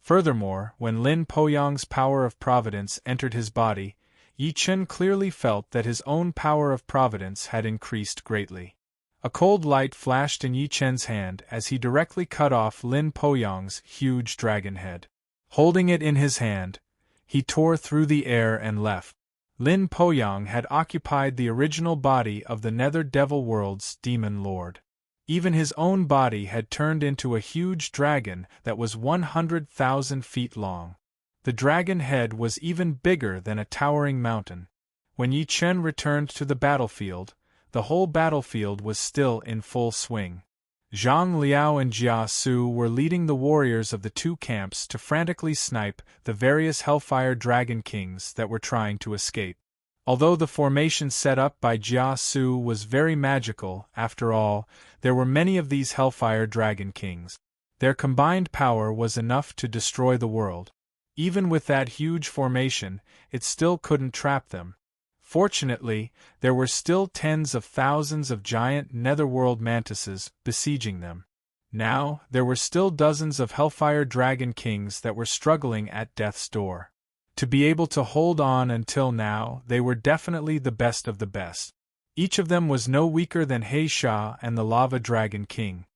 Furthermore, when Lin Poyang's power of providence entered his body, Yi Chen clearly felt that his own power of providence had increased greatly. A cold light flashed in Yi Chen's hand as he directly cut off Lin Poyang's huge dragon head. Holding it in his hand, he tore through the air and left. Lin Poyang had occupied the original body of the Nether Devil World's demon lord. Even his own body had turned into a huge dragon that was 100,000 feet long. The dragon head was even bigger than a towering mountain. When Yi Chen returned to the battlefield, the whole battlefield was still in full swing. Zhang Liao and Jia Su were leading the warriors of the two camps to frantically snipe the various Hellfire Dragon Kings that were trying to escape. Although the formation set up by Jia Su was very magical, after all, there were many of these Hellfire Dragon Kings. Their combined power was enough to destroy the world. Even with that huge formation, it still couldn't trap them. Fortunately, there were still tens of thousands of giant netherworld mantises besieging them. Now, there were still dozens of Hellfire Dragon Kings that were struggling at death's door. To be able to hold on until now, they were definitely the best of the best. Each of them was no weaker than He Sha and the Lava Dragon King.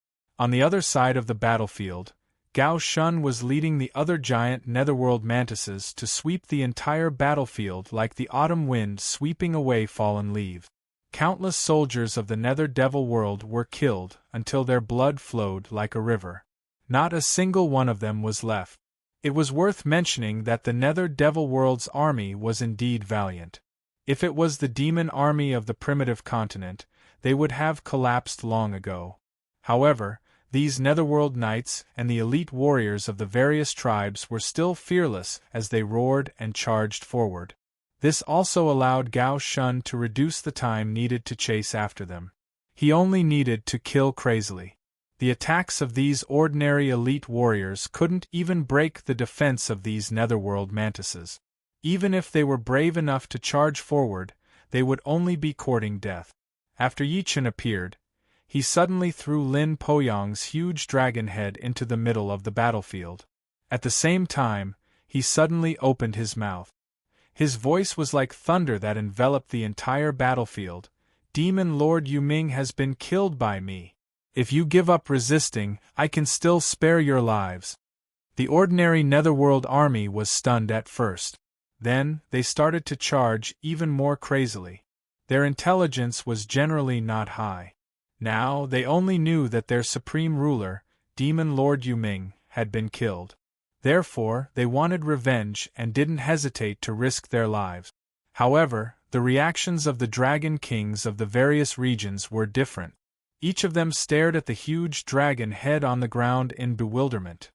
On the other side of the battlefield, Gao Shun was leading the other giant netherworld mantises to sweep the entire battlefield like the autumn wind sweeping away fallen leaves. Countless soldiers of the Nether Devil world were killed until their blood flowed like a river. Not a single one of them was left. It was worth mentioning that the Nether Devil world's army was indeed valiant. If it was the demon army of the primitive continent, they would have collapsed long ago. However, these Netherworld knights and the elite warriors of the various tribes were still fearless as they roared and charged forward. This also allowed Gao Shun to reduce the time needed to chase after them. He only needed to kill crazily. The attacks of these ordinary elite warriors couldn't even break the defense of these Netherworld mantises. Even if they were brave enough to charge forward, they would only be courting death. After Yi Chen appeared, he suddenly threw Lin Poyang's huge dragon head into the middle of the battlefield. At the same time, he suddenly opened his mouth. His voice was like thunder that enveloped the entire battlefield. "Demon Lord Yuming has been killed by me. If you give up resisting, I can still spare your lives." The ordinary Netherworld army was stunned at first. Then, they started to charge even more crazily. Their intelligence was generally not high. Now, they only knew that their supreme ruler, Demon Lord Yuming, had been killed. Therefore, they wanted revenge and didn't hesitate to risk their lives. However, the reactions of the Dragon Kings of the various regions were different. Each of them stared at the huge dragon head on the ground in bewilderment.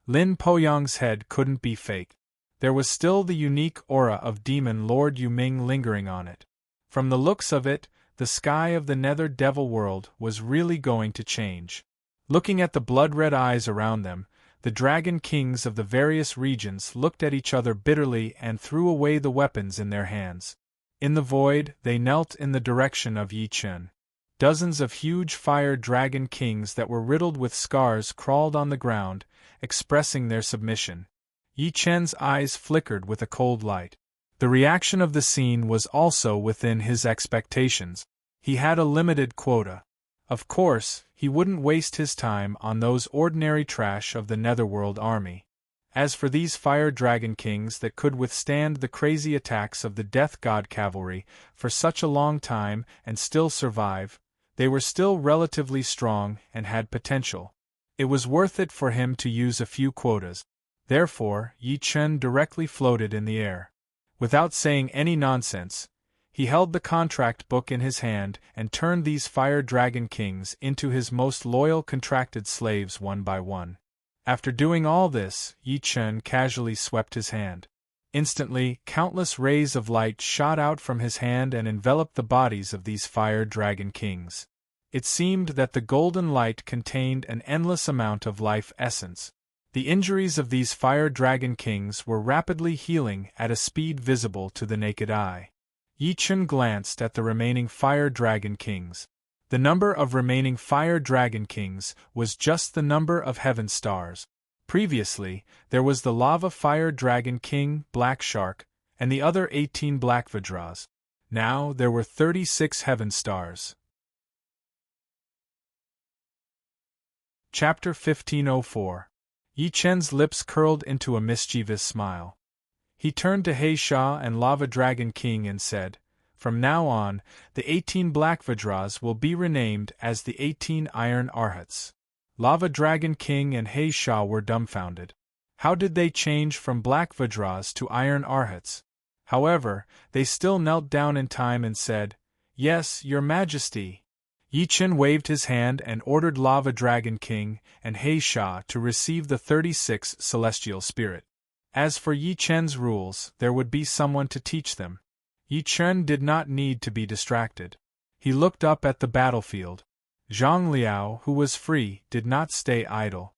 Lin Poyang's head couldn't be faked. There was still the unique aura of Demon Lord Yuming lingering on it. From the looks of it, the sky of the Nether Devil world was really going to change. Looking at the blood-red eyes around them, the Dragon Kings of the various regions looked at each other bitterly and threw away the weapons in their hands. In the void, they knelt in the direction of Yi Chen. Dozens of huge fire dragon kings that were riddled with scars crawled on the ground, expressing their submission. Yi Chen's eyes flickered with a cold light. The reaction of the scene was also within his expectations. He had a limited quota. Of course, he wouldn't waste his time on those ordinary trash of the Netherworld army. As for these fire dragon kings that could withstand the crazy attacks of the Death God cavalry for such a long time and still survive, they were still relatively strong and had potential. It was worth it for him to use a few quotas. Therefore, Yi Chen directly floated in the air. Without saying any nonsense, he held the contract book in his hand and turned these fire dragon kings into his most loyal contracted slaves one by one. After doing all this, Yi Chen casually swept his hand. Instantly, countless rays of light shot out from his hand and enveloped the bodies of these fire dragon kings. It seemed that the golden light contained an endless amount of life essence. The injuries of these fire dragon kings were rapidly healing at a speed visible to the naked eye. Yi Chen glanced at the remaining fire dragon kings. The number of remaining fire dragon kings was just the number of heaven stars. Previously, there was the lava fire dragon king, Black Shark, and the other 18 black Vajras. Now there were 36 heaven stars. Chapter 1504. Yi Chen's lips curled into a mischievous smile. He turned to He Sha and Lava Dragon King and said, "From now on, the 18 Black Vajras will be renamed as the 18 Iron Arhats." Lava Dragon King and He Sha were dumbfounded. How did they change from Black Vajras to Iron Arhats? However, they still knelt down in time and said, "Yes, Your Majesty." Yi Chen waved his hand and ordered Lava Dragon King and He Sha to receive the 36 celestial spirit. As for Yi Chen's rules, there would be someone to teach them. Yi Chen did not need to be distracted. He looked up at the battlefield. Zhang Liao, who was free, did not stay idle.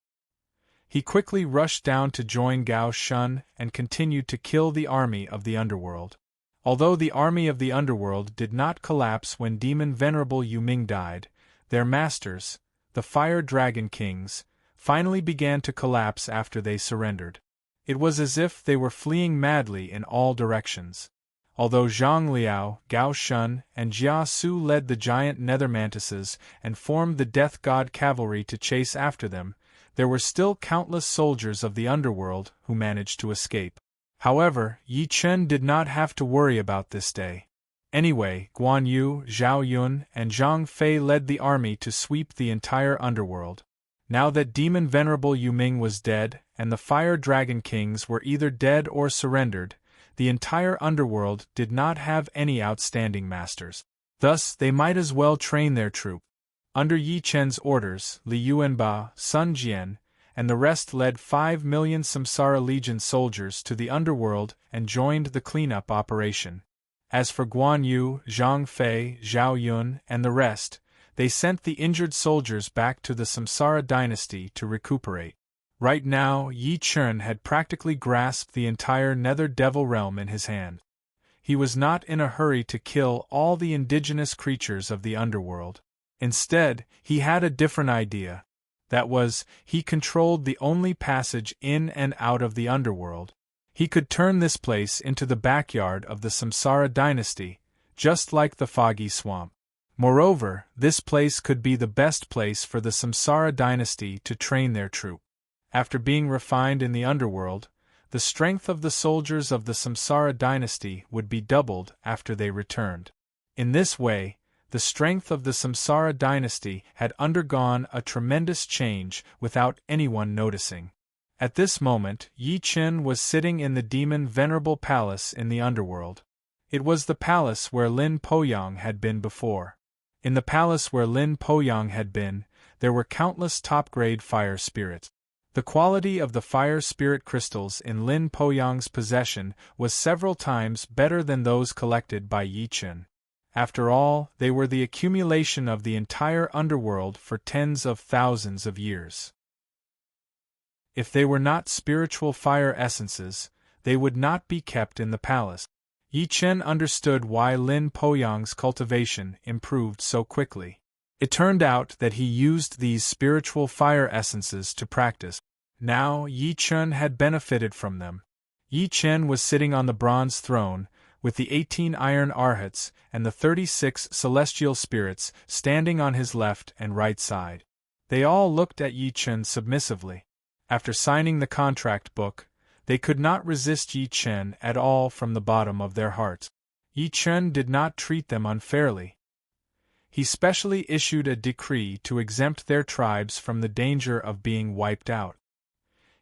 He quickly rushed down to join Gao Shun and continued to kill the army of the underworld. Although the army of the underworld did not collapse when Demon Venerable Yuming died, their masters, the Fire Dragon Kings, finally began to collapse after they surrendered. It was as if they were fleeing madly in all directions. Although Zhang Liao, Gao Shun, and Jia Su led the giant nether mantises and formed the Death God cavalry to chase after them, there were still countless soldiers of the underworld who managed to escape. However, Yi Chen did not have to worry about this day. Anyway, Guan Yu, Zhao Yun, and Zhang Fei led the army to sweep the entire underworld. Now that Demon Venerable Yuming was dead, and the Fire Dragon Kings were either dead or surrendered, the entire underworld did not have any outstanding masters. Thus, they might as well train their troop. Under Yi Chen's orders, Li Yuanba, Sun Jian, and the rest led 5 million Samsara Legion soldiers to the underworld and joined the cleanup operation. As for Guan Yu, Zhang Fei, Zhao Yun, and the rest, they sent the injured soldiers back to the Samsara dynasty to recuperate. Right now, Yi Chen had practically grasped the entire Nether Devil realm in his hand. He was not in a hurry to kill all the indigenous creatures of the underworld. Instead, he had a different idea. That was, he controlled the only passage in and out of the underworld. He could turn this place into the backyard of the Samsara dynasty, just like the Foggy Swamp. Moreover, this place could be the best place for the Samsara dynasty to train their troop. After being refined in the underworld, the strength of the soldiers of the Samsara dynasty would be doubled after they returned. In this way, the strength of the Samsara dynasty had undergone a tremendous change without anyone noticing. At this moment, Yi Chen was sitting in the Demon Venerable Palace in the underworld. It was the palace where Lin Poyang had been before. In the palace where Lin Poyang had been, there were countless top-grade fire spirits. The quality of the fire spirit crystals in Lin Poyang's possession was several times better than those collected by Yi Chen. After all, they were the accumulation of the entire underworld for tens of thousands of years. If they were not spiritual fire essences, they would not be kept in the palace. Yi Chen understood why Lin Poyang's cultivation improved so quickly. It turned out that he used these spiritual fire essences to practice. Now Yi Chen had benefited from them. Yi Chen was sitting on the bronze throne, with the 18 iron arhats and the 36 celestial spirits standing on his left and right side. They all looked at Yi Chen submissively. After signing the contract book, they could not resist Yi Chen at all from the bottom of their hearts. Yi Chen did not treat them unfairly. He specially issued a decree to exempt their tribes from the danger of being wiped out.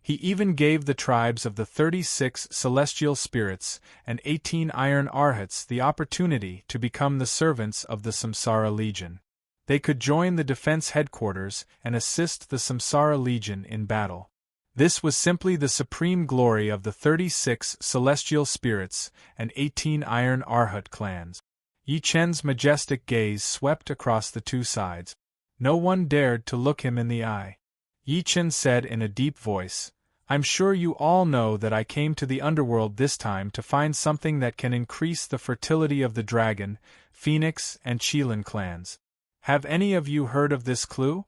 He even gave the tribes of the 36 celestial spirits and 18 iron arhats the opportunity to become the servants of the Samsara Legion. They could join the defense headquarters and assist the Samsara Legion in battle. This was simply the supreme glory of the 36 celestial spirits and 18 iron arhat clans. Yi Chen's majestic gaze swept across the two sides. No one dared to look him in the eye. Yi Chen said in a deep voice, "I'm sure you all know that I came to the underworld this time to find something that can increase the fertility of the dragon, phoenix, and Qilin clans. Have any of you heard of this clue?"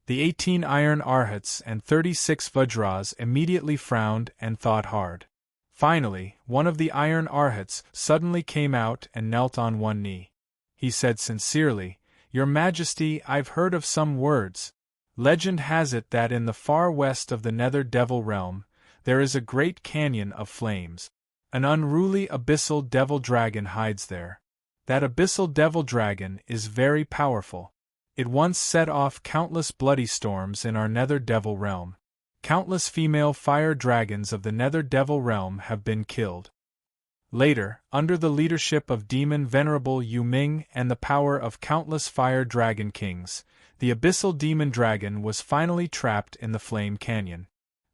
The 18 iron arhats and 36 vajras immediately frowned and thought hard. Finally, one of the iron arhats suddenly came out and knelt on one knee. He said sincerely, "Your Majesty, I've heard of some words. Legend has it that in the far west of the Nether Devil realm, there is a great canyon of flames. An unruly abyssal devil dragon hides there. That abyssal devil dragon is very powerful. It once set off countless bloody storms in our Nether Devil realm. Countless female fire dragons of the Nether Devil realm have been killed. Later, under the leadership of Demon Venerable Yu Ming and the power of countless fire dragon kings, the abyssal demon dragon was finally trapped in the Flame Canyon.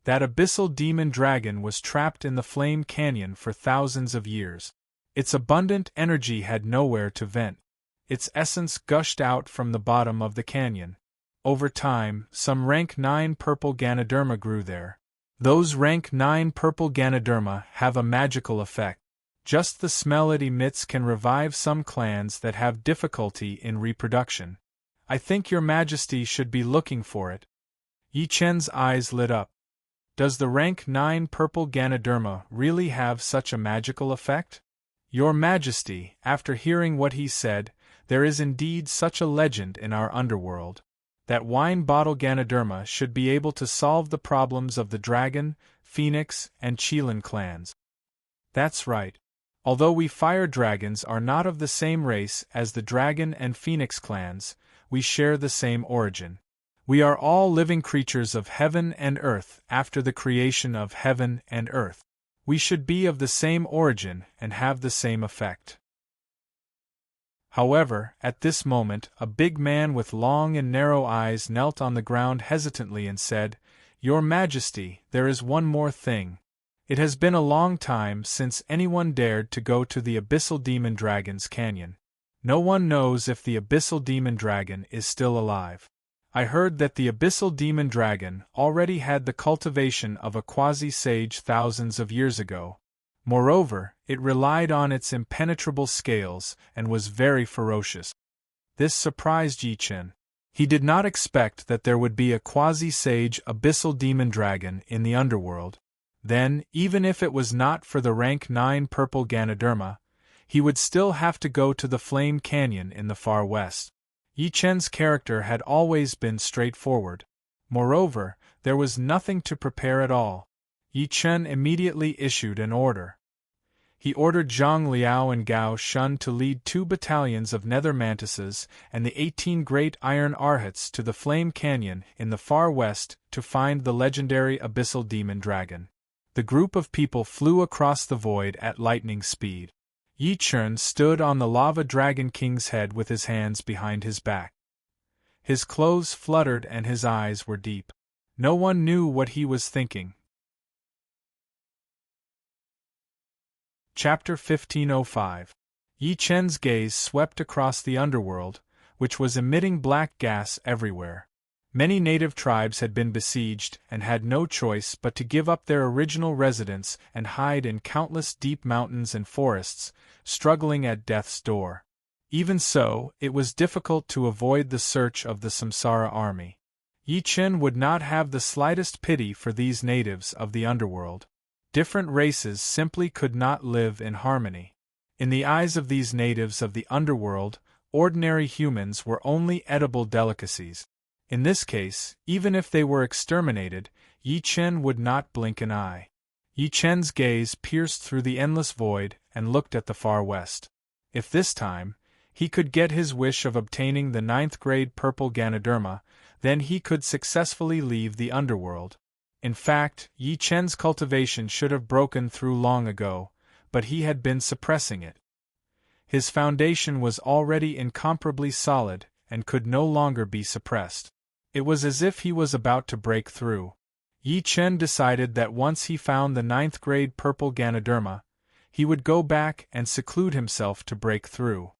That abyssal demon dragon was trapped in the Flame Canyon for thousands of years. Its abundant energy had nowhere to vent. Its essence gushed out from the bottom of the canyon. Over time, some rank 9 purple Ganoderma grew there. Those rank 9 purple Ganoderma have a magical effect. Just the smell it emits can revive some clans that have difficulty in reproduction. I think your Majesty should be looking for it." Yi Chen's eyes lit up. "Does the rank 9 purple Ganoderma really have such a magical effect?" "Your Majesty, after hearing what he said, there is indeed such a legend in our underworld. That wine bottle Ganoderma should be able to solve the problems of the dragon, phoenix, and Qilin clans." "That's right. Although we fire dragons are not of the same race as the dragon and phoenix clans, we share the same origin. We are all living creatures of heaven and earth after the creation of heaven and earth. We should be of the same origin and have the same effect." However, at this moment, a big man with long and narrow eyes knelt on the ground hesitantly and said, "Your Majesty, there is one more thing. It has been a long time since anyone dared to go to the Abyssal Demon Dragon's canyon. No one knows if the Abyssal Demon Dragon is still alive. I heard that the Abyssal Demon Dragon already had the cultivation of a quasi-sage thousands of years ago. Moreover, it relied on its impenetrable scales and was very ferocious." This surprised Yi Chen. He did not expect that there would be a quasi-sage abyssal demon dragon in the underworld. Then, even if it was not for the rank 9 purple Ganoderma, he would still have to go to the Flame Canyon in the far west. Yi Chen's character had always been straightforward. Moreover, there was nothing to prepare at all. Yi Chen immediately issued an order. He ordered Zhang Liao and Gao Shun to lead 2 battalions of nether mantises and the 18 great iron arhats to the Flame Canyon in the far west to find the legendary abyssal demon dragon. The group of people flew across the void at lightning speed. Yi Chen stood on the Lava Dragon King's head with his hands behind his back. His clothes fluttered and his eyes were deep. No one knew what he was thinking. Chapter 1505. Yi Chen's gaze swept across the underworld, which was emitting black gas everywhere. Many native tribes had been besieged and had no choice but to give up their original residence and hide in countless deep mountains and forests, struggling at death's door. Even so, it was difficult to avoid the search of the Samsara army. Yi Chen would not have the slightest pity for these natives of the underworld. Different races simply could not live in harmony. In the eyes of these natives of the underworld, ordinary humans were only edible delicacies. In this case, even if they were exterminated, Yi Chen would not blink an eye. Yi Chen's gaze pierced through the endless void and looked at the far west. If this time, he could get his wish of obtaining the 9th grade purple Ganoderma, then he could successfully leave the underworld. In fact, Yi Chen's cultivation should have broken through long ago, but he had been suppressing it. His foundation was already incomparably solid, and could no longer be suppressed. It was as if he was about to break through. Yi Chen decided that once he found the 9th grade purple Ganoderma, he would go back and seclude himself to break through.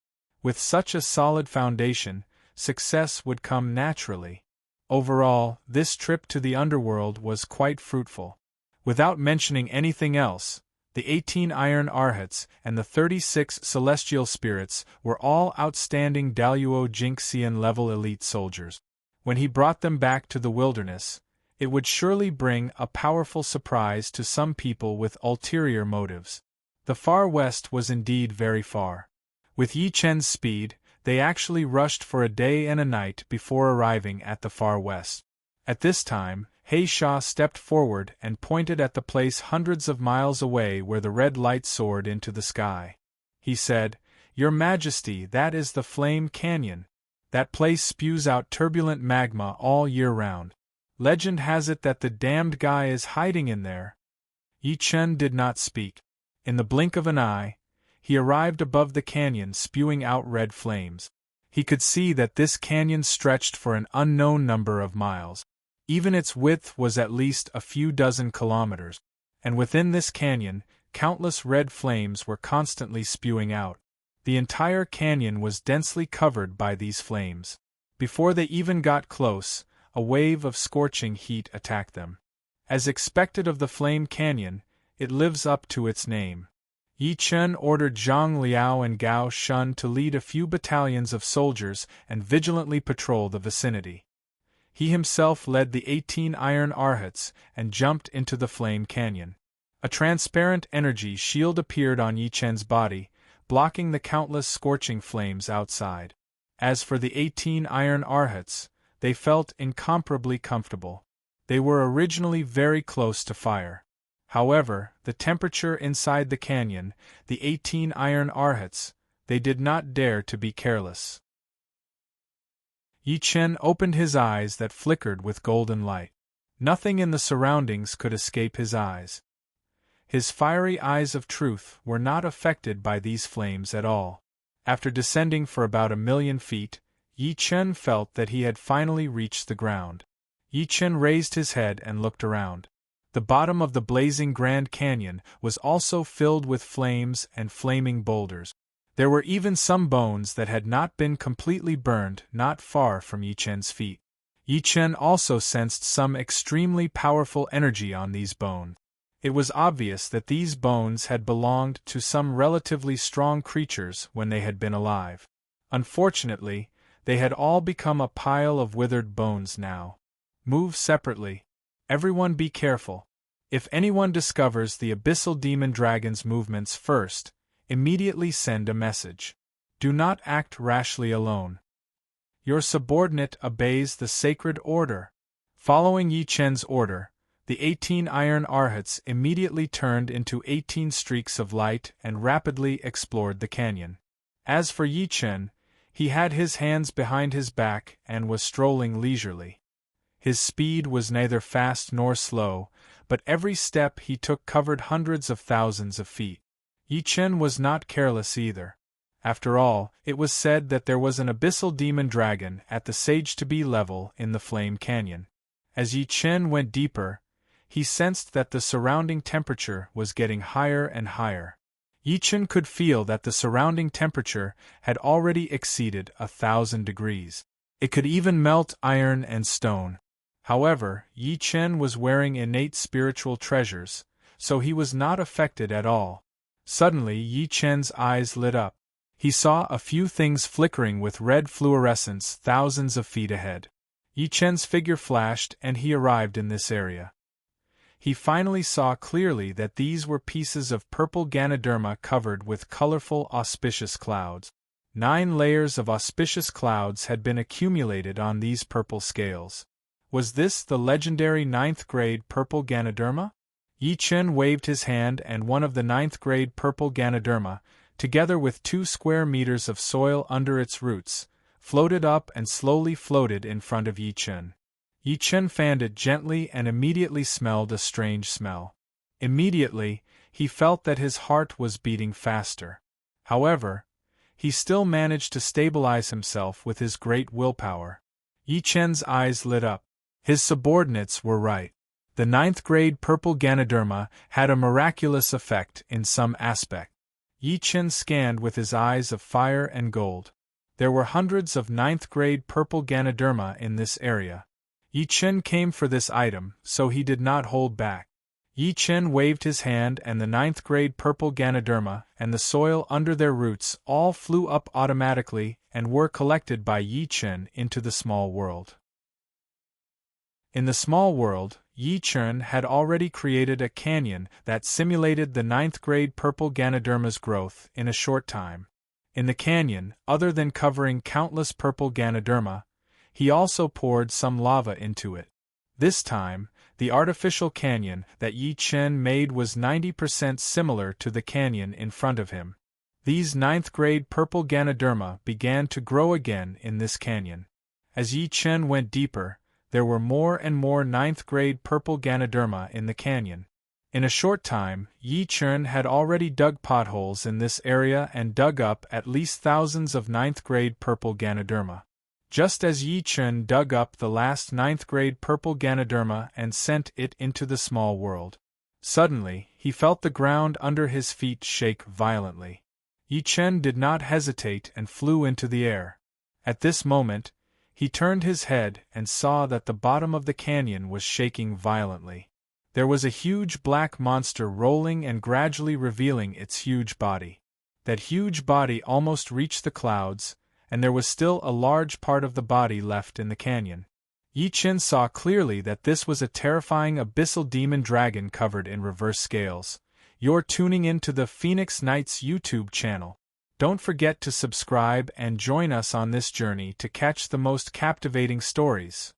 With such a solid foundation, success would come naturally. Overall, this trip to the underworld was quite fruitful. Without mentioning anything else, the 18 iron arhats and the 36 celestial spirits were all outstanding Daluo Jinxian level elite soldiers. When he brought them back to the wilderness, it would surely bring a powerful surprise to some people with ulterior motives. The far west was indeed very far. With Yi Chen's speed, they actually rushed for a day and a night before arriving at the far west. At this time, He Sha stepped forward and pointed at the place hundreds of miles away where the red light soared into the sky. He said, "Your Majesty, that is the Flame Canyon. That place spews out turbulent magma all year round. Legend has it that the damned guy is hiding in there." Yi Chen did not speak. In the blink of an eye, he arrived above the canyon spewing out red flames. He could see that this canyon stretched for an unknown number of miles. Even its width was at least a few dozen kilometers. And within this canyon, countless red flames were constantly spewing out. The entire canyon was densely covered by these flames. Before they even got close, a wave of scorching heat attacked them. As expected of the Flame Canyon, it lives up to its name. Yi Chen ordered Zhang Liao and Gao Shun to lead a few battalions of soldiers and vigilantly patrol the vicinity. He himself led the 18 iron arhats and jumped into the Flame Canyon. A transparent energy shield appeared on Yi Chen's body, blocking the countless scorching flames outside. As for the 18 iron arhats, they felt incomparably comfortable. They were originally very close to fire. However, the temperature inside the canyon, the 18 iron arhats, they did not dare to be careless. Yi Chen opened his eyes that flickered with golden light. Nothing in the surroundings could escape his eyes. His fiery eyes of truth were not affected by these flames at all. After descending for about 1,000,000 feet, Yi Chen felt that he had finally reached the ground. Yi Chen raised his head and looked around. The bottom of the blazing Grand Canyon was also filled with flames and flaming boulders. There were even some bones that had not been completely burned not far from Yi Chen's feet. Yi Chen also sensed some extremely powerful energy on these bones. It was obvious that these bones had belonged to some relatively strong creatures when they had been alive. Unfortunately, they had all become a pile of withered bones now. Move separately. Everyone be careful. If anyone discovers the Abyssal Demon Dragon's movements first, immediately send a message. Do not act rashly alone. Your subordinate obeys the sacred order. Following Yi Chen's order, the 18 iron arhats immediately turned into 18 streaks of light and rapidly explored the canyon. As for Yi Chen, he had his hands behind his back and was strolling leisurely. His speed was neither fast nor slow, but every step he took covered hundreds of thousands of feet. Yi Chen was not careless either. After all, it was said that there was an abyssal demon dragon at the Sage-to-Be level in the Flame Canyon. As Yi Chen went deeper, he sensed that the surrounding temperature was getting higher and higher. Yi Chen could feel that the surrounding temperature had already exceeded 1,000 degrees. It could even melt iron and stone. However, Yi Chen was wearing innate spiritual treasures, so he was not affected at all. Suddenly Yi Chen's eyes lit up. He saw a few things flickering with red fluorescence thousands of feet ahead. Yi Chen's figure flashed and he arrived in this area. He finally saw clearly that these were pieces of purple Ganoderma covered with colorful auspicious clouds. 9 layers of auspicious clouds had been accumulated on these purple scales. Was this the legendary 9th grade purple Ganoderma? Yi Chen waved his hand and one of the 9th grade purple Ganoderma, together with 2 square meters of soil under its roots, floated up and slowly floated in front of Yi Chen. Yi Chen fanned it gently and immediately smelled a strange smell. Immediately, he felt that his heart was beating faster. However, he still managed to stabilize himself with his great willpower. Yi Chen's eyes lit up. His subordinates were right. The 9th-grade purple Ganoderma had a miraculous effect in some aspect. Yi Chen scanned with his eyes of fire and gold. There were hundreds of 9th-grade purple Ganoderma in this area. Yi Chen came for this item, so he did not hold back. Yi Chen waved his hand and the 9th-grade purple Ganoderma and the soil under their roots all flew up automatically and were collected by Yi Chen into the small world. In the small world, Yi Chen had already created a canyon that simulated the 9th-grade purple Ganoderma's growth in a short time. In the canyon, other than covering countless purple Ganoderma, he also poured some lava into it. This time, the artificial canyon that Yi Chen made was 90% similar to the canyon in front of him. These 9th-grade purple Ganoderma began to grow again in this canyon. As Yi Chen went deeper, there were more and more 9th-grade purple Ganoderma in the canyon. In a short time, Yi Chen had already dug potholes in this area and dug up at least thousands of 9th-grade purple Ganoderma. Just as Yi Chen dug up the last 9th-grade purple Ganoderma and sent it into the small world, suddenly he felt the ground under his feet shake violently. Yi Chen did not hesitate and flew into the air. At this moment, he turned his head and saw that the bottom of the canyon was shaking violently. There was a huge black monster rolling and gradually revealing its huge body. That huge body almost reached the clouds, and there was still a large part of the body left in the canyon. Yi Chen saw clearly that this was a terrifying abyssal demon dragon covered in reverse scales. You're tuning into the Phoenix Knights YouTube channel. Don't forget to subscribe and join us on this journey to catch the most captivating stories.